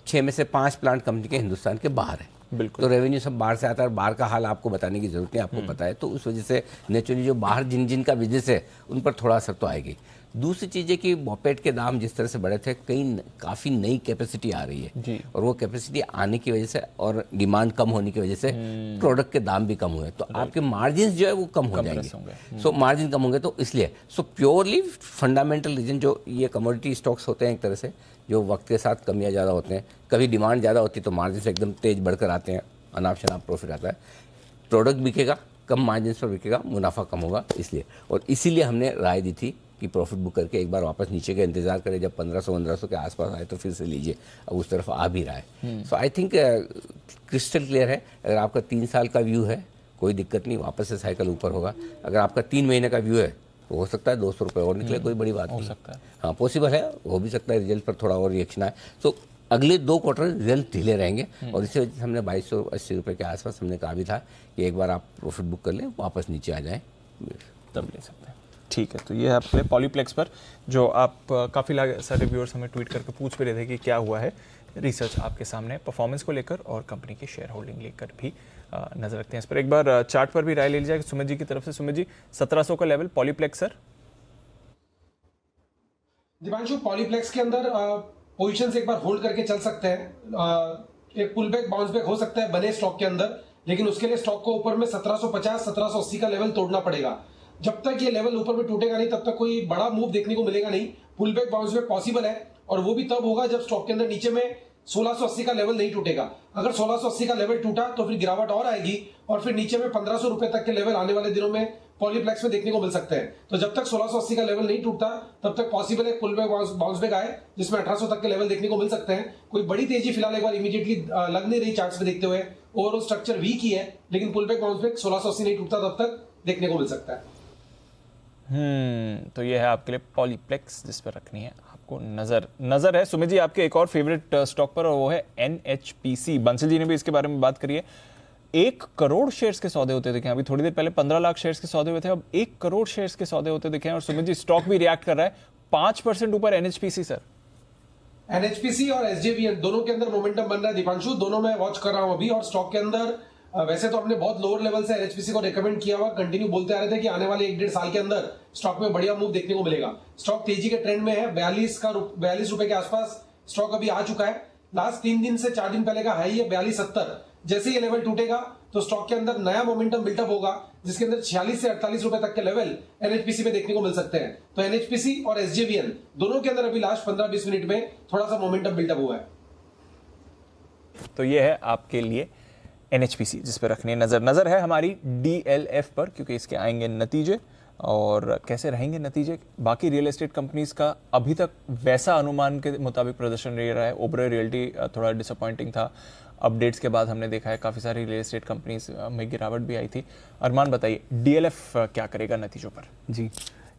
6 में से 5 प्लांट कंपनी के हिंदुस्तान के बाहर है। बिल्कुल। तो रेवेन्यू सब बाहर से आता है और बाहर का हाल आपको बताने की जरूरत नहीं, आपको पता है। तो उस वजह से नेचुरली जो बाहर जिन का बिजनेस है उन पर थोड़ा असर तो आएगी। दूसरी चीज़ है कि बॉपेट के दाम जिस तरह से बढ़े थे, काफ़ी नई कैपेसिटी आ रही है और वो कैपेसिटी आने की वजह से और डिमांड कम होने की वजह से प्रोडक्ट के दाम भी कम हुए, तो आपके मार्जिन जो है वो कम हो जाएंगे। सो मार्जिन कम होंगे तो इसलिए प्योरली फंडामेंटल रीजन जो ये कमोडिटी स्टॉक्स होते हैं एक तरह से, जो वक्त के साथ कमियाँ ज़्यादा होते हैं, कभी डिमांड ज़्यादा होती है तो मार्जिन से एकदम तेज बढ़कर आते हैं, अनाप शनाप प्रॉफिट आता है। प्रोडक्ट बिकेगा, कम मार्जिन पर बिकेगा, मुनाफा कम होगा, इसलिए और इसीलिए हमने राय दी थी कि प्रॉफिट बुक करके एक बार वापस नीचे का इंतजार करें, जब 1500-1500 के आसपास आए तो फिर से लीजिए। अब उस तरफ आ भी रहा है। So I think crystal clear है। अगर आपका 3 साल का व्यू है कोई दिक्कत नहीं, वापस से साइकिल ऊपर होगा। अगर आपका 3 महीने का व्यू है तो हो सकता है 200 रुपये और निकले, कोई बड़ी बात नहीं हो सकता है। हाँ पॉसिबल है, हो भी सकता है रिजल्ट पर थोड़ा और रिएक्शन आए। तो अगले 2 क्वार्टर रिजल्ट ढीले रहेंगे और इसी वजह से हमने 2280 रुपये के आसपास हमने कहा भी था कि एक बार आप प्रॉफिट बुक कर लें, वापस नीचे आ जाएँ तब ले सकते हैं। ठीक है, तो ये है आपके पॉलीप्लेक्स पर जो आप काफ़ी सारे व्यूअर्स हमें ट्वीट करके पूछ भी रहे थे कि क्या हुआ है। रिसर्च आपके सामने परफॉर्मेंस को लेकर और कंपनी की शेयर होल्डिंग लेकर भी नजर रखते हैं इस पर। एक बार चार्ट पर भी राय ले ली जाए सुमित जी की तरफ से। सुमित जी, 1700 का लेवल पॉलीप्लेक्स सर। दीपांशु, पॉलीप्लेक्स के अंदर पोजीशंस एक बार होल्ड करके चल सकते हैं। एक पुल बैक बाउंस बैक हो सकता है बने स्टॉक के अंदर, लेकिन उसके लिए स्टॉक को ऊपर में 1750-1780 का लेवल तोड़ना पड़ेगा। जब तक ये लेवल ऊपर में टूटेगा नहीं तब तक कोई बड़ा मूव देखने को मिलेगा नहीं। Pull back bounce back possible है और वो भी तब होगा जब स्टॉक के अंदर नीचे में 1680 का लेवल नहीं टूटेगा। अगर 1680 का लेवल टूटा तो फिर गिरावट और आएगी और फिर नीचे में 1500 रुपए तक के लेवल आने वाले दिनों में पॉलीप्लेक्स में देखने को मिल सकते हैं। तो जब तक 1680 का लेवल नहीं टूटता तब तक पॉसिबल है पुल बैक बाउंस बैक आए जिसमें 1800 तक के लेवल देखने को मिल सकते हैं। कोई बड़ी तेजी फिलहाल एक बार इमीडिएटली लग नहीं रही चार्ट्स में देखते हुए। ओवरऑल स्ट्रक्चर वीक ही है, लेकिन पुल बैक बाउंस बैक 1680 नहीं टूटता तब तक देखने को मिल सकता है। तो ये है आपके लिए पॉलीप्लेक्स जिस पर रखनी है आपको नजर है। सुमित जी, आपके एक और फेवरेट स्टॉक पर और वो है NHPC। बंसल जी ने भी इसके बारे में बात करी है। 1 करोड़ शेयर्स के सौदे होते दिखे, अभी थोड़ी देर पहले 15 लाख शेयर्स के सौदे हुए थे, अब 1 करोड़ शेयर्स के सौदे होते दिखे और सुमित जी स्टॉक भी रिएक्ट कर रहा है 5% ऊपर NHPC सर। एनएचपीसी और एसजेवीएन दोनों के अंदर मोमेंटम बन रहा है दीपांशु, दोनों मैं वॉच कर रहा हूं अभी। और स्टॉक के अंदर वैसे तो हमने बहुत लोअर लेवल से एनएचपीसी को रिकमेंड किया हुआ, कंटिन्यू बोलते आ रहे थे कि आने वाले 1-1.5 साल के अंदर स्टॉक में बढ़िया मूव देखने को मिलेगा। स्टॉक तेजी के ट्रेंड में है, 42 रुपए के आसपास स्टॉक अभी आ चुका है। लास्ट 3 दिन से 4 दिन पहले का हाई है 42.70। जैसे ये लेवल टूटेगा तो स्टॉक के अंदर नया मोमेंटम बिल्टअप होगा, जिसके अंदर 46 से 48 रुपए तक के लेवल एनएचपीसी में देखने को मिल सकते हैं। तो एनएचपीसी और एसजेवीएन दोनों के अंदर अभी लास्ट 15-20 मिनट में थोड़ा सा मोमेंटम बिल्टअप हुआ है। तो ये है आपके लिए एनएचपीसी जिस पर रखनी नजर है हमारी डीएलएफ पर, क्योंकि इसके आएंगे नतीजे और कैसे रहेंगे नतीजे। बाकी रियल एस्टेट कंपनीज का अभी तक वैसा अनुमान के मुताबिक प्रदर्शन नहीं रहा है। ओबरॉय रियल्टी थोड़ा डिसअपॉइंटिंग था, अपडेट्स के बाद हमने देखा है काफ़ी सारी रियल एस्टेट कंपनीज में गिरावट भी आई थी। अरमान बताइए डीएलएफ क्या करेगा नतीजों पर? जी,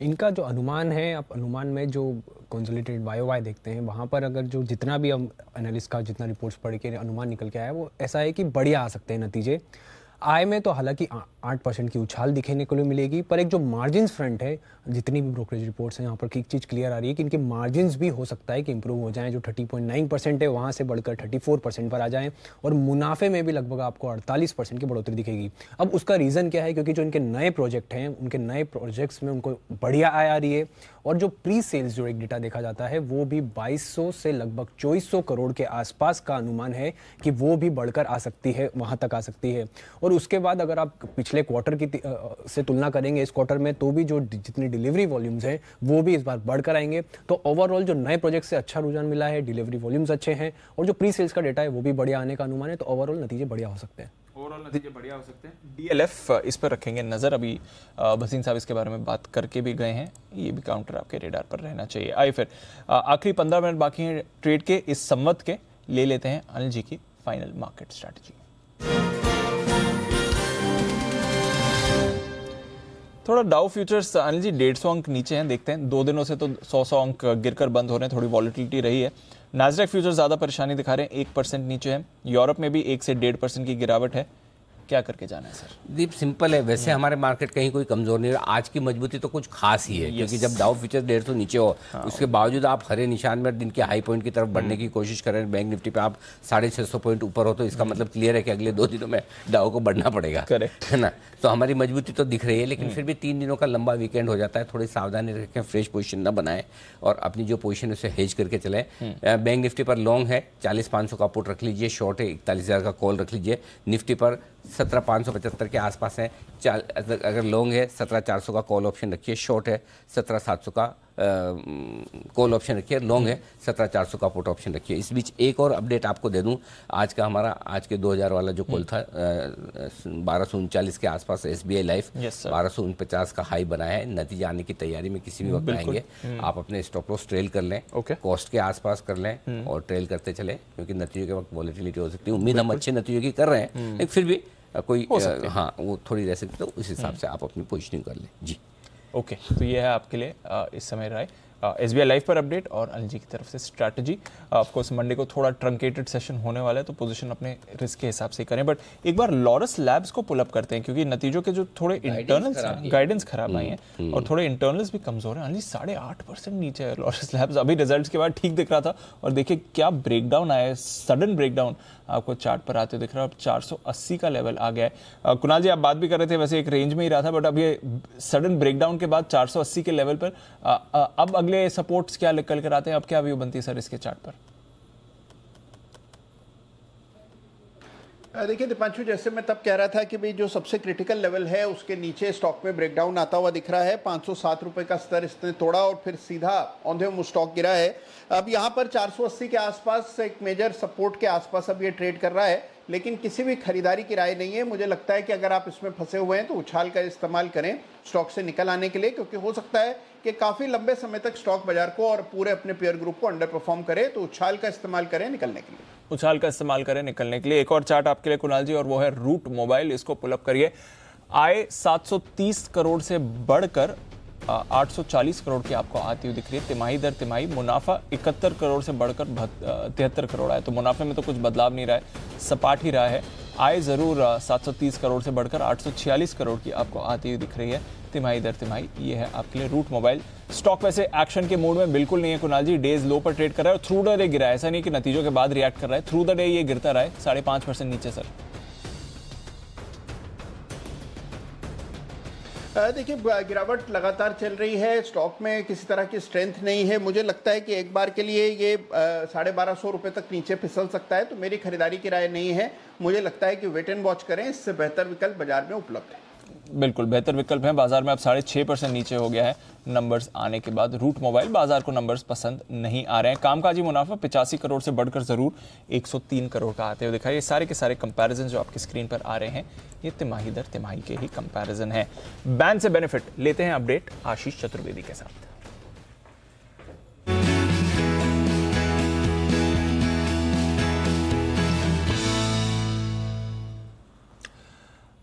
इनका जो अनुमान है, आप अनुमान में जो कंसोलिडेटेड वाई देखते हैं वहाँ पर अगर जो जितना भी हम एनालिस्ट का जितना रिपोर्ट्स पढ़ के अनुमान निकल के आया वो ऐसा है कि बढ़िया आ सकते हैं नतीजे। आय में तो हालांकि 8% की उछाल दिखने को मिलेगी, पर एक जो मार्जिन्स फ्रंट है, जितनी भी ब्रोकरेज रिपोर्ट्स हैं यहाँ पर एक चीज़ क्लियर आ रही है कि इनके मार्जिन्स भी हो सकता है कि इंप्रूव हो जाएं, जो 30.9% है वहाँ से बढ़कर 34% पर आ जाएं, और मुनाफे में भी लगभग आपको 48% की बढ़ोतरी दिखेगी। अब उसका रीज़न क्या है? क्योंकि जो इनके नए प्रोजेक्ट हैं, उनके नए प्रोजेक्ट्स में उनको बढ़िया आय आ रही है, और जो प्री सेल्स जो एक डेटा देखा जाता है वो भी 2200 से लगभग 2400 करोड़ के आसपास का अनुमान है कि वो भी बढ़कर आ सकती है, वहाँ तक आ सकती है। और उसके बाद अगर आप पिछले क्वार्टर की से तुलना करेंगे इस क्वार्टर में, तो भी जो जितनी डिलीवरी वॉल्यूम्स हैं वो भी इस बार बढ़कर आएंगे। तो ओवरऑल जो नए प्रोजेक्ट से अच्छा रुझान मिला है, डिलीवरी वॉल्यूम्स अच्छे हैं, और जो प्री सेल्स का डेटा है वो भी बढ़िया आने का अनुमान है। तो ओवरऑल नतीजे बढ़िया हो सकते हैं। ओवरऑल नतीजे बढ़िया हो सकते हैं। डीएलएफ इस पर रखेंगे नजर। अभी भसीन साहब इसके बारे में बात करके भी गए हैं, ये भी काउंटर आपके रेडार पर रहना चाहिए। आइए फिर आखिरी 15 मिनट बाकी हैं ट्रेड के इस संवत के, ले लेते हैं अनिल जी की फाइनल मार्केट स्ट्रैटेजी। थोड़ा डाउ फ्यूचर्स अनिल जी 150 अंक नीचे हैं, देखते हैं 2 दिनों से तो 100 अंक गिरकर बंद हो रहे हैं, थोड़ी वॉलिटिलिटी रही है। नास्डैक फ्यूचर्स ज़्यादा परेशानी दिखा रहे हैं, 1% नीचे है। यूरोप में भी 1 से 1.5% की गिरावट है। क्या करके जाना है सर? दीप सिंपल है, वैसे हमारे मार्केट कहीं कोई कमजोर नहीं है। आज की मजबूती तो कुछ खास ही है, क्योंकि जब डाउ फ्यूचर 150 नीचे हो, उसके बावजूद आप हरे निशान में दिन के हाई पॉइंट की तरफ बढ़ने की कोशिश कर रहे हैं। बैंक निफ्टी पे आप 650 पॉइंट ऊपर हो, तो इसका मतलब क्लियर है कि अगले 2 दिनों में डाउ को बढ़ना पड़ेगा। करेक्ट है ना? तो हमारी मजबूती तो दिख रही है, लेकिन फिर भी 3 दिनों का लंबा वीकेंड हो जाता है। थोड़ी सावधानी रखें, फ्रेश पोजीशन न बनाएं और अपनी जो पोजीशन उसे हेज करके चलें। बैंक निफ्टी पर लॉन्ग है, 40,500 का पुट रख लीजिए, शॉर्ट है 41,000 का कॉल रख लीजिए। निफ्टी पर 17,575 के आसपास है, अगर लॉन्ग है 17,400 का कॉल ऑप्शन रखिए, शॉर्ट है 17,700 का कॉल ऑप्शन रखिए, लॉन्ग है 17,400 का पुट ऑप्शन रखिए। इस बीच एक और अपडेट आपको दे दूं, आज के 2000 वाला जो कॉल था 1239 के आसपास एसबीआई लाइफ 1249 का हाई बनाया है। नतीजा आने की तैयारी में किसी भी वक्त आएंगे। आप अपने स्टॉप लॉस ट्रेल कर लें, कॉस्ट के आसपास कर लें और ट्रेल करते चले, क्योंकि नतीजों के वक्त वॉलेटिलिटी हो सकती है। उम्मीद हम अच्छे नतीजों की कर रहे हैं, लेकिन फिर भी कोई हाँ वो थोड़ी रह सकती है, तो उस हिसाब से आप अपनी पोजिशनिंग कर लें जी। ओके, तो ये है आपके लिए इस समय राय। एसबीआई लाइफ पर अपडेट और अनिल जी की तरफ से स्ट्रैटेजी। ऑफकोर्स मंडे को थोड़ा ट्रंकेटेड सेशन होने वाला है, तो पोजीशन अपने रिस्क के हिसाब से करें। बट एक बार लॉरस लैब्स को पुल अप करते हैं, क्योंकि नतीजों के जो थोड़े इंटरनल्स गाइडेंस खराब आई हैं और थोड़े इंटरनल्स भी कमजोर हैं। अनिल 8.5% नीचे है लॉरस लैब्स। अभी रिजल्ट्स के बाद ठीक दिख रहा था, और देखिए क्या ब्रेकडाउन आया है, सडन ब्रेकडाउन आपको चार्ट पर आते दिख रहा है। अब 480 का लेवल आ गया है। कुणाल जी आप बात भी कर रहे थे, वैसे एक रेंज में ही रहा था, बट अब ये सडन ब्रेकडाउन के बाद 480 के लेवल पर अब अगले सपोर्ट्स क्या निकल कर आते हैं? अब क्या व्यू बनती है सर इसके चार्ट पर? देखिए दीपांशु, जैसे मैं तब कह रहा था कि भाई जो सबसे क्रिटिकल लेवल है उसके नीचे स्टॉक में ब्रेकडाउन आता हुआ दिख रहा है। 507 रुपए का स्तर इसने तोड़ा और फिर सीधा ऑन द मूव स्टॉक गिरा है। अब यहाँ पर 480 के आसपास एक मेजर सपोर्ट के आसपास अब ये ट्रेड कर रहा है, लेकिन किसी भी खरीदारी की राय नहीं है। मुझे लगता है कि अगर आप इसमें फंसे हुए हैं तो उछाल का इस्तेमाल करें स्टॉक से निकल आने के लिए, क्योंकि हो सकता है कि काफ़ी लंबे समय तक स्टॉक बाजार को और पूरे अपने पेयर ग्रुप को अंडर परफॉर्म करे। तो उछाल का इस्तेमाल करें निकलने के लिए, उछाल का इस्तेमाल करें निकलने के लिए। एक और चार्ट आपके लिए कुणाल जी, और वो है रूट मोबाइल। इसको पुल अप करिए। आय 730 करोड़ से बढ़कर 840 करोड़ की आपको आती हुई दिख रही है तिमाही दर तिमाही। मुनाफा 71 करोड़ से बढ़कर 73 करोड़ आया, तो मुनाफे में तो कुछ बदलाव नहीं रहा है, सपाट ही रहा है। आय ज़रूर 730 करोड़ से बढ़कर 846 करोड़ की आपको आती हुई दिख रही है तिमाही दर तिमाही। ये है आपके लिए रूट मोबाइल। स्टॉक वैसे एक्शन के मूड में बिल्कुल नहीं है कुणाल जी, डेज लो पर ट्रेड कर रहा है और थ्रू द डे गिरा है, ऐसा नहीं कि नतीजों के बाद रिएक्ट कर रहा है, थ्रू द डे ये गिरता रहा है 5.5% नीचे सर। देखिए गिरावट लगातार चल रही है, स्टॉक में किसी तरह की स्ट्रेंथ नहीं है। मुझे लगता है कि एक बार के लिए ये 1250 रुपये तक नीचे फिसल सकता है, तो मेरी खरीदारी की राय नहीं है। मुझे लगता है कि वेट एंड वॉच करें, इससे बेहतर विकल्प बाजार में उपलब्ध है। बिल्कुल बेहतर विकल्प है बाजार में। अब 6.5% नीचे हो गया है नंबर्स आने के बाद। रूट मोबाइल बाजार को नंबर्स पसंद नहीं आ रहे हैं। कामकाजी मुनाफा 85 करोड़ से बढ़कर जरूर 103 करोड़ का आते हुए दिखा। ये सारे के सारे कंपैरिजन जो आपकी स्क्रीन पर आ रहे हैं ये तिमाही दर तिमाही के ही कंपैरिजन है। बैन से बेनिफिट लेते हैं अपडेट आशीष चतुर्वेदी के साथ।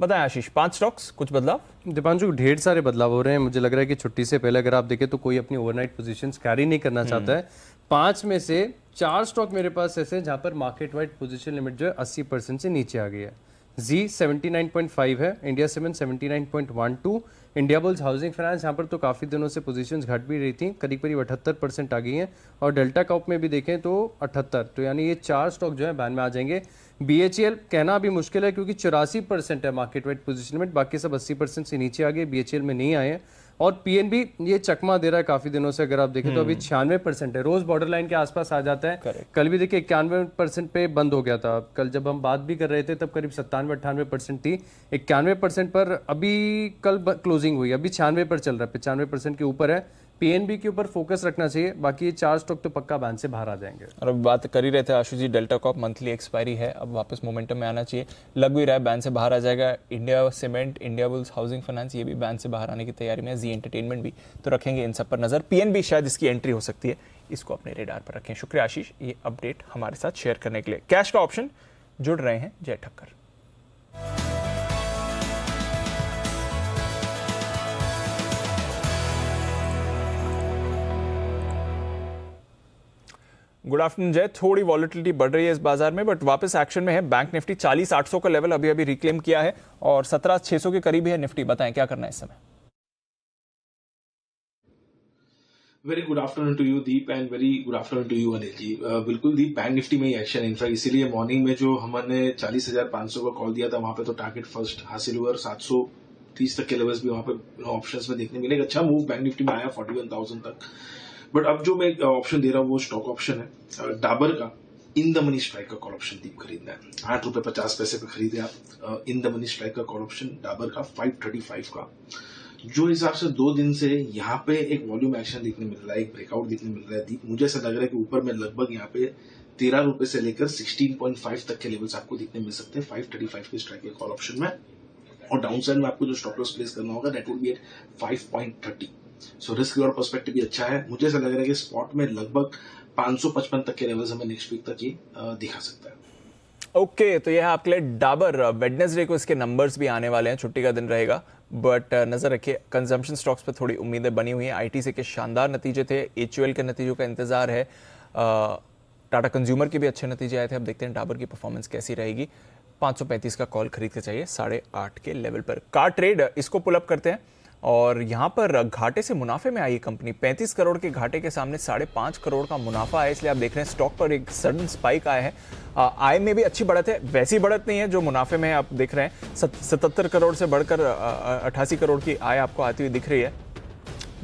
बताएं आशीष, 5 स्टॉक्स, कुछ बदलाव? दीपांशु, ढेर सारे बदलाव हो रहे हैं। मुझे लग रहा है कि छुट्टी से पहले अगर आप देखें तो कोई अपनी ओवरनाइट पोजीशंस कैरी नहीं करना चाहता है। 5 में से 4 स्टॉक मेरे पास ऐसे हैं जहां पर मार्केट वाइड पोजीशन लिमिट जो है 80% से नीचे आ गई है। जी 79.5 है, India cement 79.12, India bulls housing finance यहाँ पर तो काफ़ी दिनों से पोजीशंस घट भी रही थी, करीब करीब 78% आ गई हैं। और डेल्टा कॉप में भी देखें तो 78, तो यानी ये 4 स्टॉक जो है बैन में आ जाएंगे। BHEL कहना अभी मुश्किल है क्योंकि 84% है मार्केट वाइड पोजीशन लिमिट, बाकी सब 80% से नीचे आ गए, BHEL में नहीं आए हैं। और PNB ये चकमा दे रहा है काफी दिनों से, अगर आप देखें तो अभी 96% है, रोज बॉर्डर लाइन के आसपास आ जाता है। कल भी देखिए 91% पे बंद हो गया था। कल जब हम बात भी कर रहे थे तब करीब 97-98% थी, 91% पर अभी कल क्लोजिंग हुई, अभी 96 पर चल रहा है, 95% के ऊपर है। PNB के ऊपर फोकस रखना चाहिए, बाकी ये 4 स्टॉक तो पक्का बैन से बाहर आ जाएंगे। और अब बात कर ही रहे थे आशु जी, डेल्टा कॉप मंथली एक्सपायरी है, अब वापस मोमेंटम में आना चाहिए, लग भी रहा है बैन से बाहर आ जाएगा। India cement, India bulls housing finance ये भी बैन से बाहर आने की तैयारी में है। जी एंटरटेनमेंट भी, तो रखेंगे इन सब पर नजर। PNB शायद इसकी एंट्री हो सकती है, इसको अपने रेडार पर रखें। शुक्रिया आशीष ये अपडेट हमारे साथ शेयर करने के लिए। कैश का ऑप्शन जुड़ रहे हैं जय ठक्कर। गुड आफ्टरनून जय, थोड़ी वॉलेटिलिटी बढ़ रही है इस बाजार में, बट वापस एक्शन में है। बैंक निफ्टी 40,800 का लेवल अभी रिक्लेम किया है और 17,600 के करीब है निफ्टी। बताएं क्या करना है इस समय? Very good afternoon to you Deep and very good afternoon to you Anil ji. बिल्कुल दीप, बैंक निफ्टी में ही एक्शन है इनफैक्ट, इसीलिए मॉर्निंग में जो हमने 40,500 का कॉल दिया था वहां पे तो टारगेट फर्स्ट हासिल हुआ और 730 तक के लेवल्स भी वहां पे ऑप्शंस में देखने मिले। अच्छा मूव बैंक निफ्टी में आया 41,000 तक। बट अब जो मैं ऑप्शन दे रहा हूँ वो स्टॉक ऑप्शन है डाबर का, इन द मनी स्ट्राइक का कॉल ऑप्शन दीप खरीदना है। 8.50 रुपए पे खरीदे आप इन द मनी स्ट्राइक का कॉल ऑप्शन डाबर का 535 का। जो हिसाब से 2 दिन से यहाँ पे एक वॉल्यूम एक्शन देखने मिल रहा है, एक ब्रेकआउट देखने मिल रहा है दीप, मुझे ऐसा लग रहा है कि ऊपर में लगभग यहाँ पे 13 रुपए से लेकर 16.5 तक के लेवल्स आपको देखने मिल सकते हैं 535 के स्ट्राइक के कॉल ऑप्शन में। और डाउन साइड में आपको जो स्टॉप लॉस प्लेस करना होगा that would be at 5.30। So risk और पर्सपेक्टिव भी अच्छा है। मुझे ऐसा लग रहा है कि स्पॉट में लगभग 555 तक के लेवल्स हमें नेक्स्ट वीक तक ये दिखा सकता है। ओके, तो यह है आपके लिए डाबर। वेडनेसडे को इसके नंबर्स भी आने वाले हैं, छुट्टी का दिन रहेगा, बट नजर रखिए कंजम्पशन स्टॉक्स पर थोड़ी उम्मीदें बनी हुई हैं। ITC के शानदार नतीजे थे, HUL के नतीजों का इंतजार है, टाटा कंज्यूमर के भी अच्छे नतीजे आए थे। अब देखते हैं डाबर की परफॉर्मेंस कैसी रहेगी। 535 का कॉल खरीद के चाहिए 8.5 के लेवल पर। कार ट्रेड इसको पुल अप करते हैं और यहां पर घाटे से मुनाफे में आई कंपनी, 35 करोड़ के घाटे के सामने 5.5 करोड़ का मुनाफा है, इसलिए आप देख रहे हैं स्टॉक पर एक सडन स्पाइक आया है। आय में भी अच्छी बढ़त है, वैसी बढ़त नहीं है जो मुनाफे में आप देख रहे हैं। 77 करोड़ से बढ़कर 88 करोड़ की आय आपको आती हुई दिख रही है,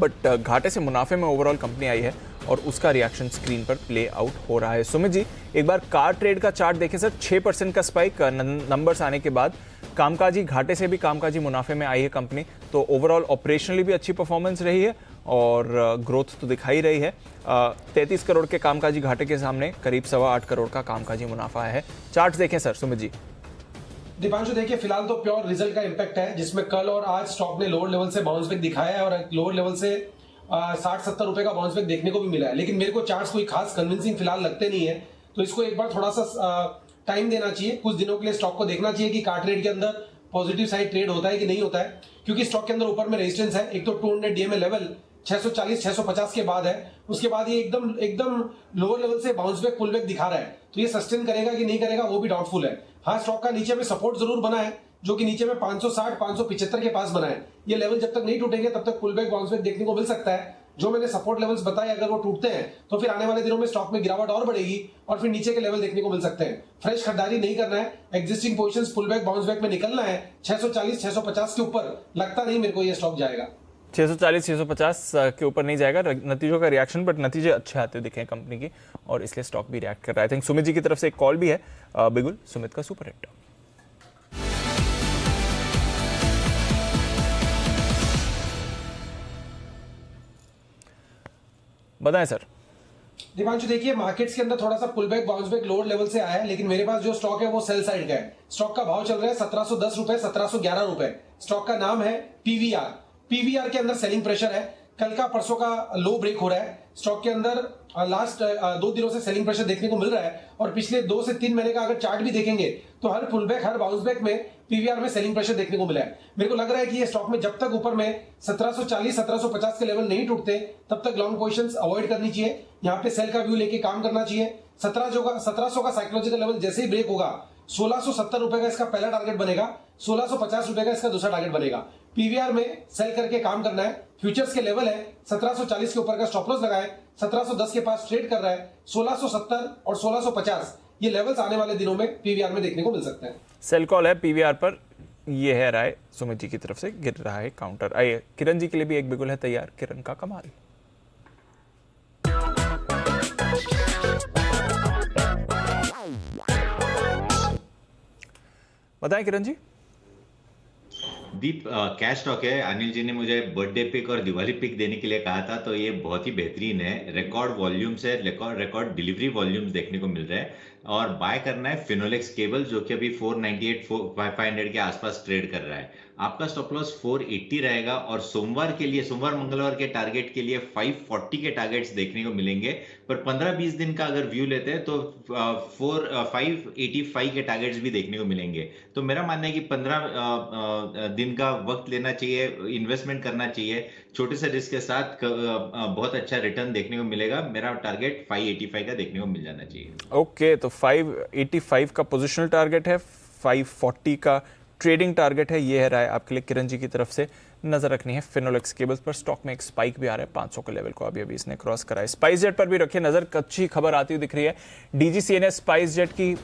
बट घाटे से मुनाफे में ओवरऑल कंपनी आई है और उसका रिएक्शन स्क्रीन पर प्ले आउट हो रहा है। सुमित जी एक बार कार ट्रेड का चार्ट देखें सर, 6% का स्पाइक नंबर्स आने के बाद, कामकाजी घाटे से भी कामकाजी मुनाफे में आई है कंपनी, तो ओवरऑल ऑपरेशनली भी अच्छी परफॉर्मेंस रही है और ग्रोथ तो दिखाई रही है। 33 करोड़ के कामकाजी घाटे के सामने करीब 8.25 करोड़ का कामकाजी मुनाफा है। चार्ट देखें सर सुमित जी। दीपांशु देखिए, फिलहाल तो प्योर रिजल्ट का इंपैक्ट है, जिसमें कल और आज स्टॉक ने लोअर लेवल से बाउंस बैक दिखाया है और लोअर लेवल से 60-70 रुपए का बाउंस बैक देखने को भी मिला है। लेकिन मेरे को चार्ट्स कोई खास कन्विंसिंग फिलहाल लगते नहीं है, तो इसको एक बार थोड़ा सा टाइम देना चाहिए, कुछ दिनों के लिए स्टॉक को देखना चाहिए कि कार ट्रेड के अंदर पॉजिटिव साइड ट्रेड होता है कि नहीं होता है, क्योंकि स्टॉक के अंदर ऊपर में रेजिस्टेंस है। एक तो 200 DMA लेवल 640-650 के बाद है, उसके बाद ये एकदम लोअर लेवल से बाउंस बैक पुल बैक दिखा रहा है, तो ये सस्टेन करेगा कि नहीं करेगा वो भी डाउटफुल है। हाँ, स्टॉक का नीचे में सपोर्ट जरूर बना है, जो कि नीचे में 560 575 के पास बना है। ये लेवल जब तक नहीं टूटेंगे तब तक पुल बैक बाउंस बैक देखने को मिल सकता है। जो मैंने सपोर्ट लेवल्स बताए, अगर वो टूटते हैं तो फिर आने वाले दिनों में स्टॉक में गिरावट और बढ़ेगी और फिर नीचे के लेवल देखने को मिल सकते हैं। फ्रेश खरीदारी नहीं करना है, existing positions pull back bounce back में निकलना है। 640 650 के ऊपर लगता नहीं मेरे को ये स्टॉक जाएगा। 640 650 के ऊपर नहीं जाएगा नतीजों का रिएक्शन, बट नतीजे अच्छे आते दिखे हैं कंपनी की और इसलिए स्टॉक भी रिएक्ट कर रहा है। आई थिंक सुमित जी की तरफ से एक कॉल भी है। बिगुल, सुमित का सुपर हिट। बताएं सर। दीपांशु, देखिए मार्केट्स के अंदर थोड़ा सा pull back bounce back lower level से आया है, लेकिन मेरे पास जो स्टॉक है वो सेल साइड का है। स्टॉक का भाव चल रहा है 1710 रुपए, 1711 रुपए। स्टॉक का नाम है पीवीआर। पीवीआर के अंदर सेलिंग प्रेशर है। कल का परसों का लो ब्रेक हो रहा है। स्टॉक के अंदर लास्ट 2 दिनों से सेलिंग प्रेशर देखने को मिल रहा है और पिछले 2 से 3 महीने का अगर चार्ट भी देखेंगे तो हर पुल बैक हर बाउंस बैक में पीवीआर में सेलिंग प्रेशर देखने को मिला है। मेरे को लग रहा है कि ये स्टॉक में जब तक ऊपर में 1740 1750 के लेवल नहीं टूटते तब तक लॉन्ग पोजीशंस अवॉइड करनी चाहिए। यहाँ पे सेल का व्यू लेके काम करना चाहिए। 1700 का साइकोलॉजिकल लेवल जैसे ही ब्रेक होगा 1670 रुपए का इसका पहला टारगेट बनेगा, 1650 रुपए का इसका दूसरा टारगेट बनेगा। पीवीआर में सेल करके काम करना है। फ्यूचर्स के लेवल है 1740 के ऊपर का स्टॉप लॉस लगाए, 1710 के पास ट्रेड कर रहा है। 1670 और 1650 ये लेवल्स आने वाले दिनों में पीवीआर में देखने को मिल सकते हैं। सेल कॉल है पीवीआर पर, ये है राय सुमित जी की तरफ से। गिर रहा है काउंटर। आइए किरण जी के लिए भी एक बिगुल है तैयार। किरण का कमाल। बताएं किरण जी। दीप, कैश स्टॉक है। अनिल जी ने मुझे बर्थडे पिक और दिवाली पिक देने के लिए कहा था, तो ये बहुत ही बेहतरीन है। रिकॉर्ड वॉल्यूम्स है, रिकॉर्ड डिलीवरी वॉल्यूम्स देखने को मिल रहे हैं और बाय करना है फिनोलेक्स केबल, जो कि अभी 498 500 के आसपास ट्रेड कर रहा है। आपका स्टॉप लॉस 480 रहेगा और सोमवार मंगलवार के टारगेट के लिए 540 के टारगेट्स देखने को मिलेंगे। पर 15-20 दिन का अगर व्यू लेते हैं तो 585 के टारगेट्स भी देखने को मिलेंगे। तो मेरा मानना है कि 15 दिन का वक्त लेना चाहिए, इन्वेस्टमेंट करना चाहिए। छोटे से रिस्क के साथ बहुत अच्छा रिटर्न देखने को मिलेगा। मेरा टारगेट 585 का देखने को मिल जाना चाहिए। ओके, तो 585 का पोजिशनल टारगेट है, 540 का ट्रेडिंग टारगेट है। ये है राय आपके लिए किरण जी की तरफ से। नजर रखनी है फिनोलेक्स केबल्स पर। स्टॉक में एक स्पाइक भी आ रहा है 500 के लेवल को, अभी इसने क्रॉस करा है। स्पाइस जेट पर भी रखिए नजर, अच्छी खबर आती हुई दिख रही है। डीजीसीए ने स्पाइस जेट की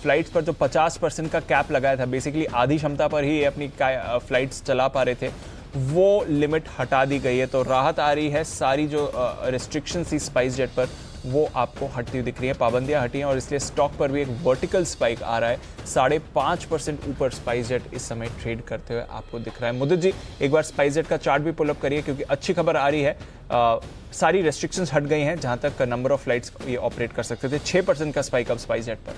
फ्लाइट्स पर जो 50% का कैप लगाया था, बेसिकली आधी क्षमता पर ही अपनी फ्लाइट्स चला पा रहे थे, वो लिमिट हटा दी गई है। तो राहत आ रही है। सारी जो रिस्ट्रिक्शन थी स्पाइस जेट पर वो आपको हटती हुई दिख रही है, पाबंदियां हटी हैं और इसलिए स्टॉक पर भी एक वर्टिकल स्पाइक आ रहा है। 5.5% ऊपर स्पाइस जेट इस समय ट्रेड करते हुए आपको दिख रहा है। मुदित जी, एक बार स्पाइस जेट का चार्ट भी पुल अप करिए, क्योंकि अच्छी खबर आ रही है। सारी रेस्ट्रिक्शंस हट गई हैं, जहां तक नंबर ऑफ फ्लाइट्स ये ऑपरेट कर सकते थे। 6% का स्पाइक अब स्पाइस जेट पर।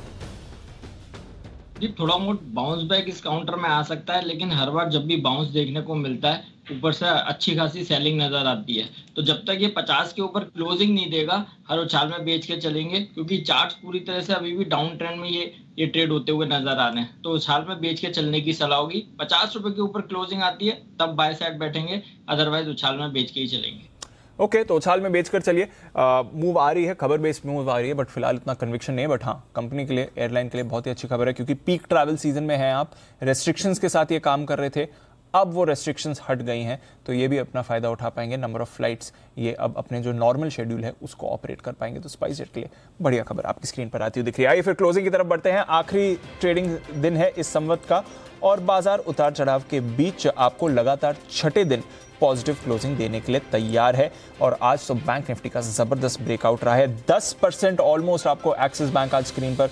जी, थोड़ा बहुत बाउंस बैक इस काउंटर में आ सकता है, लेकिन हर बार जब भी बाउंस देखने को मिलता है ऊपर से अच्छी खासी सेलिंग नजर आती है। तो जब तक ये 50 के ऊपर क्लोजिंग नहीं देगा, हर उछाल में बेच के चलेंगे, क्योंकि चार्ट्स पूरी तरह से अभी भी डाउन ट्रेंड में ये ट्रेड होते हुए नजर आ रहे हैं। तो उछाल में बेच के चलने की सलाह होगी। 50 रुपए के ऊपर क्लोजिंग आती है तब बाय साइड बैठेंगे, अदरवाइज उछाल में बेच के ही चलेंगे। ओके, तो उछाल में बेचकर चलिए। मूव आ रही है, खबर बेस्ड मूव आ रही है, बट फिलहाल इतना कन्विक्शन नहीं है। बट हाँ, कंपनी के लिए, एयरलाइन के लिए बहुत ही अच्छी खबर है, क्योंकि पीक ट्रैवल सीजन में है आप। रेस्ट्रिक्शंस के साथ ये काम कर रहे थे, अब वो रेस्ट्रिक्शंस हट गई हैं, तो ये भी अपना फायदा उठा पाएंगे। नंबर ऑफ फ्लाइट्स ये अब अपने जो नॉर्मल शेड्यूल है उसको ऑपरेट कर पाएंगे। तो स्पाइस जेट के लिए बढ़िया खबर आपकी स्क्रीन पर आती हुई दिख रही है। आइए फिर क्लोजिंग की तरफ बढ़ते हैं। आखिरी ट्रेडिंग दिन है इस संवत का और बाजार उतार चढ़ाव के बीच आपको लगातार छठे दिन पॉजिटिव क्लोजिंग देने के लिए तैयार है। और आज तो बैंक निफ्टी का जबरदस्त ब्रेकआउट रहा है। 10% ऑलमोस्ट आपको एक्सिस बैंक आज स्क्रीन पर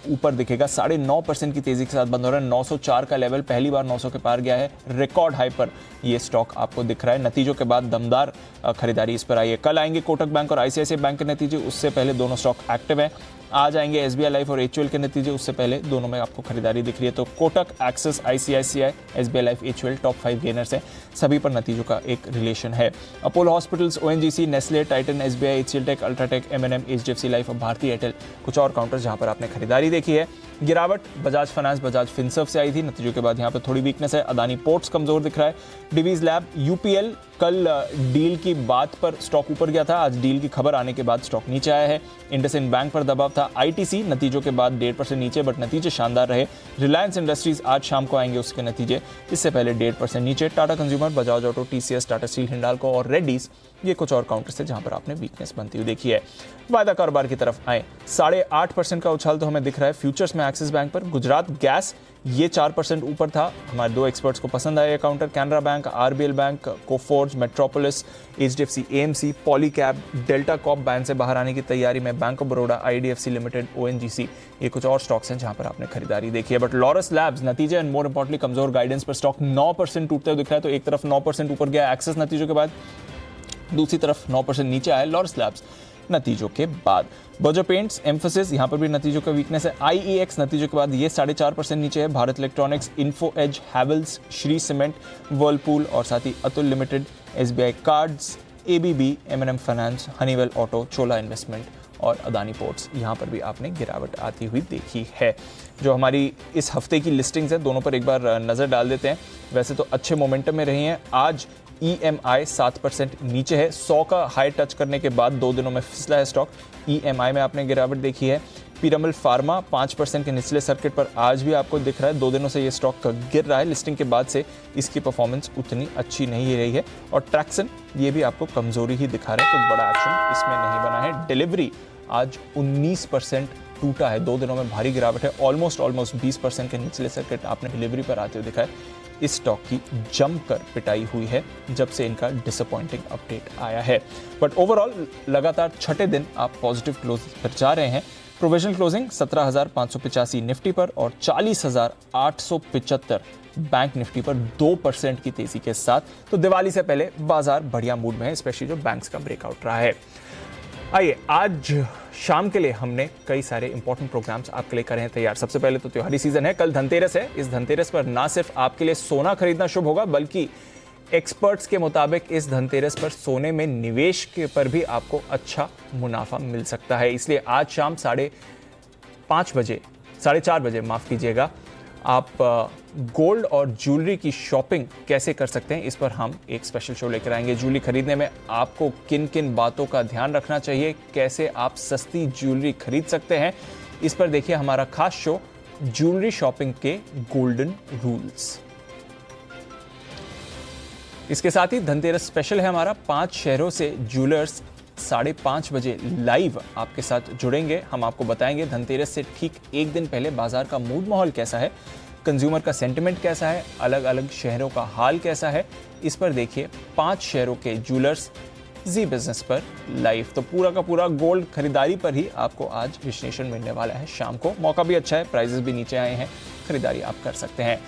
ऊपर दिखेगा। 9.5% की तेजी के साथ बंद हो रहा है। 904 का लेवल पहली बार 900 के पार गया है। रिकॉर्ड हाई पर ये स्टॉक आपको दिख रहा है। नतीजों के बाद दमदार खरीदारी इस पर आई है। कल आएंगे कोटक बैंक और आईसीआईसीआई बैंक के नतीजे, उससे पहले दोनों स्टॉक एक्टिव है। आज आएंगे एसबीआई लाइफ और एचयूएल के नतीजे, उससे पहले दोनों में आपको खरीदारी दिख रही है। तो Kotak, Axis, ICICI, SBI life, HUL top 5 gainers हैं। सभी पर नतीजों का एक रिलेशन है। Apollo hospitals, ONGC, Nestle, Titan, SBI, HCL tech, UltraTech, एमएनएम, एचडीएफसी लाइफ और भारतीय एयरटेल कुछ और काउंटर जहां पर आपने खरीदारी देखी है। गिरावट बजाज फाइनेंस, बजाज फिनसर्व से आई थी। नतीजों के बाद यहां पर थोड़ी वीकनेस है। अदानी पोर्ट्स कमजोर दिख रहा है। डिवीज लैब, यूपीएल कल डील की बात पर स्टॉक ऊपर गया था, आज डील की खबर आने के बाद स्टॉक नीचे आया है। इंडसइंड बैंक पर दबाव था। आईटीसी नतीजों के बाद 1.5% नीचे, बट नतीजे शानदार रहे। रिलायंस इंडस्ट्रीज आज शाम को आएंगे उसके नतीजे, इससे पहले 1.5% नीचे। Tata consumer, Bajaj auto, TCS, Tata steel, Hindalco और रेड्डीज, ये कुछ और काउंटर्स थे जहां पर आपने वीकनेस बनती हुई देखी है। वायदा कारोबार की तरफ आए, 8.5% का उछाल तो हमें दिख रहा है फ्यूचर्स में एक्सिस बैंक पर। गुजरात गैस ये 4% ऊपर था, हमारे 2 एक्सपर्ट्स को पसंद आया counter. Canara bank, RBL bank, Coforge, Metropolis, HDFC AMC, Polycab, delta corp bank से बाहर आने की तैयारी में, bank of Baroda, IDFC limited, ONGC, ये कुछ और स्टॉक्स हैं जहां पर आपने खरीदारी देखी है। बट लॉरस लैब्स नतीजे एंड मोर इंपॉर्टेंटली कमजोर गाइडेंस पर स्टॉक 9% टूटते हुए दिख रहा है। तो एक तरफ 9% ऊपर गया एक्सेस नतीजों के बाद, दूसरी तरफ 9% नीचे आया लॉरस लैब्स नतीजों के बाद। बर्जर पेंट्स, एम्फोसिस, यहां पर भी नतीजों का वीकनेस है। आईईएक्स नतीजों के बाद ये 4.5% नीचे है। Bharat electronics, info edge, Havells, Shree cement, Whirlpool और साथ ही Atul limited, SBI cards, ABB, MNM finance, Honeywell auto, Chola investment और अदानी पोर्ट्स, यहां पर भी आपने गिरावट आती हुई देखी है। जो हमारी इस हफ्ते की लिस्टिंग्स है दोनों पर एक बार नजर डाल देते हैं। वैसे तो अच्छे मोमेंटम में रही हैं। आज EMI 7% नीचे है, 100 का हाई टच करने के बाद 2 दिनों में फिसला है स्टॉक। EMI में आपने गिरावट देखी है। पिरामल फार्मा 5% के निचले सर्किट पर आज भी आपको दिख रहा है, 2 दिनों से ये स्टॉक गिर रहा है। लिस्टिंग के बाद से इसकी परफॉर्मेंस उतनी अच्छी नहीं रही है। और ट्रैक्सन ये भी आपको कमजोरी ही दिखा रहे हैं, कुछ बड़ा एक्शन इसमें नहीं बना है। डिलीवरी आज 19% टूटा है, 2 दिनों में भारी गिरावट है। ऑलमोस्ट 20% के निचले सर्किट आपने डिलीवरी पर आते हुए दिखा है। इस स्टॉक की जमकर पिटाई हुई है जब से इनका डिसअपॉइंटिंग अपडेट आया है। बट ओवरऑल लगातार छठे दिन आप पॉजिटिव क्लोज पर जा रहे हैं। प्रोविजनल क्लोजिंग 17,585 निफ्टी पर और 40,875 बैंक निफ्टी पर 2% की तेजी के साथ। तो दिवाली से पहले बाजार बढ़िया मूड में है, स्पेशली जो बैंक्स का ब्रेकआउट रहा है। आइए, आज शाम के लिए हमने कई सारे इंपॉर्टेंट प्रोग्राम्स आपके लिए करे हैं तैयार। सबसे पहले तो त्योहारी सीजन है, कल धनतेरस है। इस धनतेरस पर ना सिर्फ आपके लिए सोना खरीदना शुभ होगा, बल्कि एक्सपर्ट्स के मुताबिक इस धनतेरस पर सोने में निवेश के पर भी आपको अच्छा मुनाफा मिल सकता है। इसलिए आज शाम 4:30 बजे माफ कीजिएगा, आप गोल्ड और ज्वेलरी की शॉपिंग कैसे कर सकते हैं, इस पर हम एक स्पेशल शो लेकर आएंगे। ज्वेलरी खरीदने में आपको किन किन बातों का ध्यान रखना चाहिए, कैसे आप सस्ती ज्वेलरी खरीद सकते हैं, इस पर देखिए हमारा खास शो ज्वेलरी शॉपिंग के गोल्डन रूल्स। इसके साथ ही धनतेरस स्पेशल है हमारा। 5 शहरों से ज्वेलर्स 5:30 बजे लाइव आपके साथ जुड़ेंगे। हम आपको बताएंगे धनतेरस से ठीक एक दिन पहले बाजार का मूड माहौल कैसा है, कंज्यूमर का सेंटिमेंट कैसा है, अलग अलग शहरों का हाल कैसा है। इस पर देखिए 5 शहरों के ज्वेलर्स जी बिजनेस पर लाइव। तो पूरा का पूरा गोल्ड खरीदारी पर ही आपको आज विश्लेषण मिलने वाला है शाम को। मौका भी अच्छा है, प्राइजेस भी नीचे आए हैं, खरीदारी आप कर सकते हैं।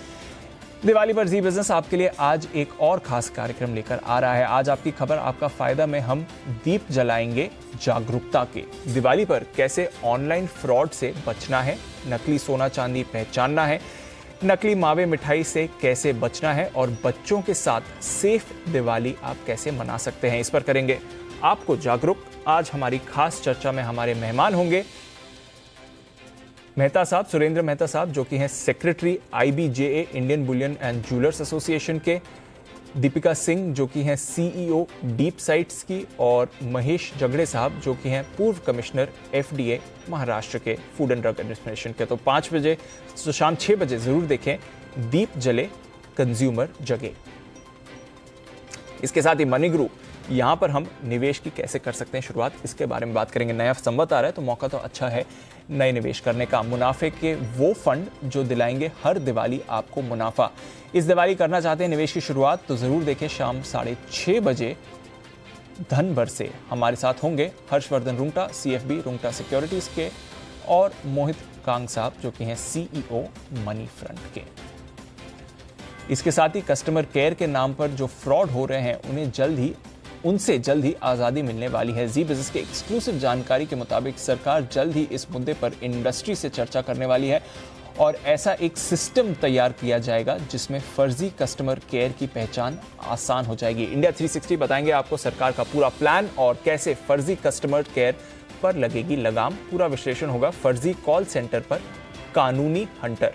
दिवाली पर जी बिजनेस आपके लिए आज एक और खास कार्यक्रम लेकर आ रहा है। आज आपकी खबर आपका फायदा में हम दीप जलाएंगे जागरूकता के। दिवाली पर कैसे ऑनलाइन फ्रॉड से बचना है, नकली सोना चांदी पहचानना है, नकली मावे मिठाई से कैसे बचना है और बच्चों के साथ सेफ दिवाली आप कैसे मना सकते हैं, इस पर करेंगे आपको जागरूक। आज हमारी खास चर्चा में हमारे मेहमान होंगे मेहता साहब, सुरेंद्र मेहता साहब, जो कि हैं secretary IBJA Indian Boolean and jewellers association के, दीपिका सिंह जो कि हैं CEO डीप साइट्स की, और महेश जगड़े साहब जो कि हैं पूर्व कमिश्नर FDA महाराष्ट्र के फूड एंड ड्रग एडमिनिस्ट्रेशन के। तो 5 बजे तो शाम 6 बजे जरूर देखें दीप जले कंज्यूमर जगे। इसके साथ ही मनी गुरु, यहाँ पर हम निवेश की कैसे कर सकते हैं शुरुआत, इसके बारे में बात करेंगे। नया संवत आ रहा है तो मौका तो अच्छा है नए निवेश करने का। मुनाफे के वो फंड जो दिलाएंगे हर दिवाली आपको मुनाफा। इस दिवाली करना चाहते हैं निवेश की शुरुआत तो जरूर देखें शाम 6:30 बजे धन भर से। हमारे साथ होंगे हर्षवर्धन रुंगटा, CFB रुंगटा सिक्योरिटीज के, और मोहित कांग साहब जो कि हैं CEO मनी फ्रंट के। इसके साथ ही कस्टमर केयर के नाम पर जो फ्रॉड हो रहे हैं उनसे जल्द ही आज़ादी मिलने वाली है। जी बिजनेस के एक्सक्लूसिव जानकारी के मुताबिक सरकार जल्द ही इस मुद्दे पर इंडस्ट्री से चर्चा करने वाली है और ऐसा एक सिस्टम तैयार किया जाएगा जिसमें फर्जी कस्टमर केयर की पहचान आसान हो जाएगी। इंडिया 360 बताएंगे आपको सरकार का पूरा प्लान और कैसे फर्जी कस्टमर केयर पर लगेगी लगाम। पूरा विश्लेषण होगा फर्जी कॉल सेंटर पर कानूनी हंटर।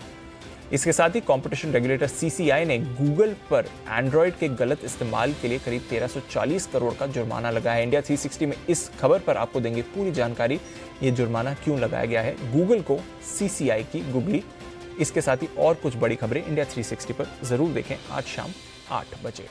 इसके साथ ही कंपटीशन रेगुलेटर सीसीआई ने गूगल पर एंड्रॉयड के गलत इस्तेमाल के लिए करीब 1340 करोड़ का जुर्माना लगाया है। इंडिया 360 में इस खबर पर आपको देंगे पूरी जानकारी, ये जुर्माना क्यों लगाया गया है गूगल को सीसीआई की गुगली। इसके साथ ही और कुछ बड़ी खबरें इंडिया 360 पर जरूर देखें आज शाम 8 बजे।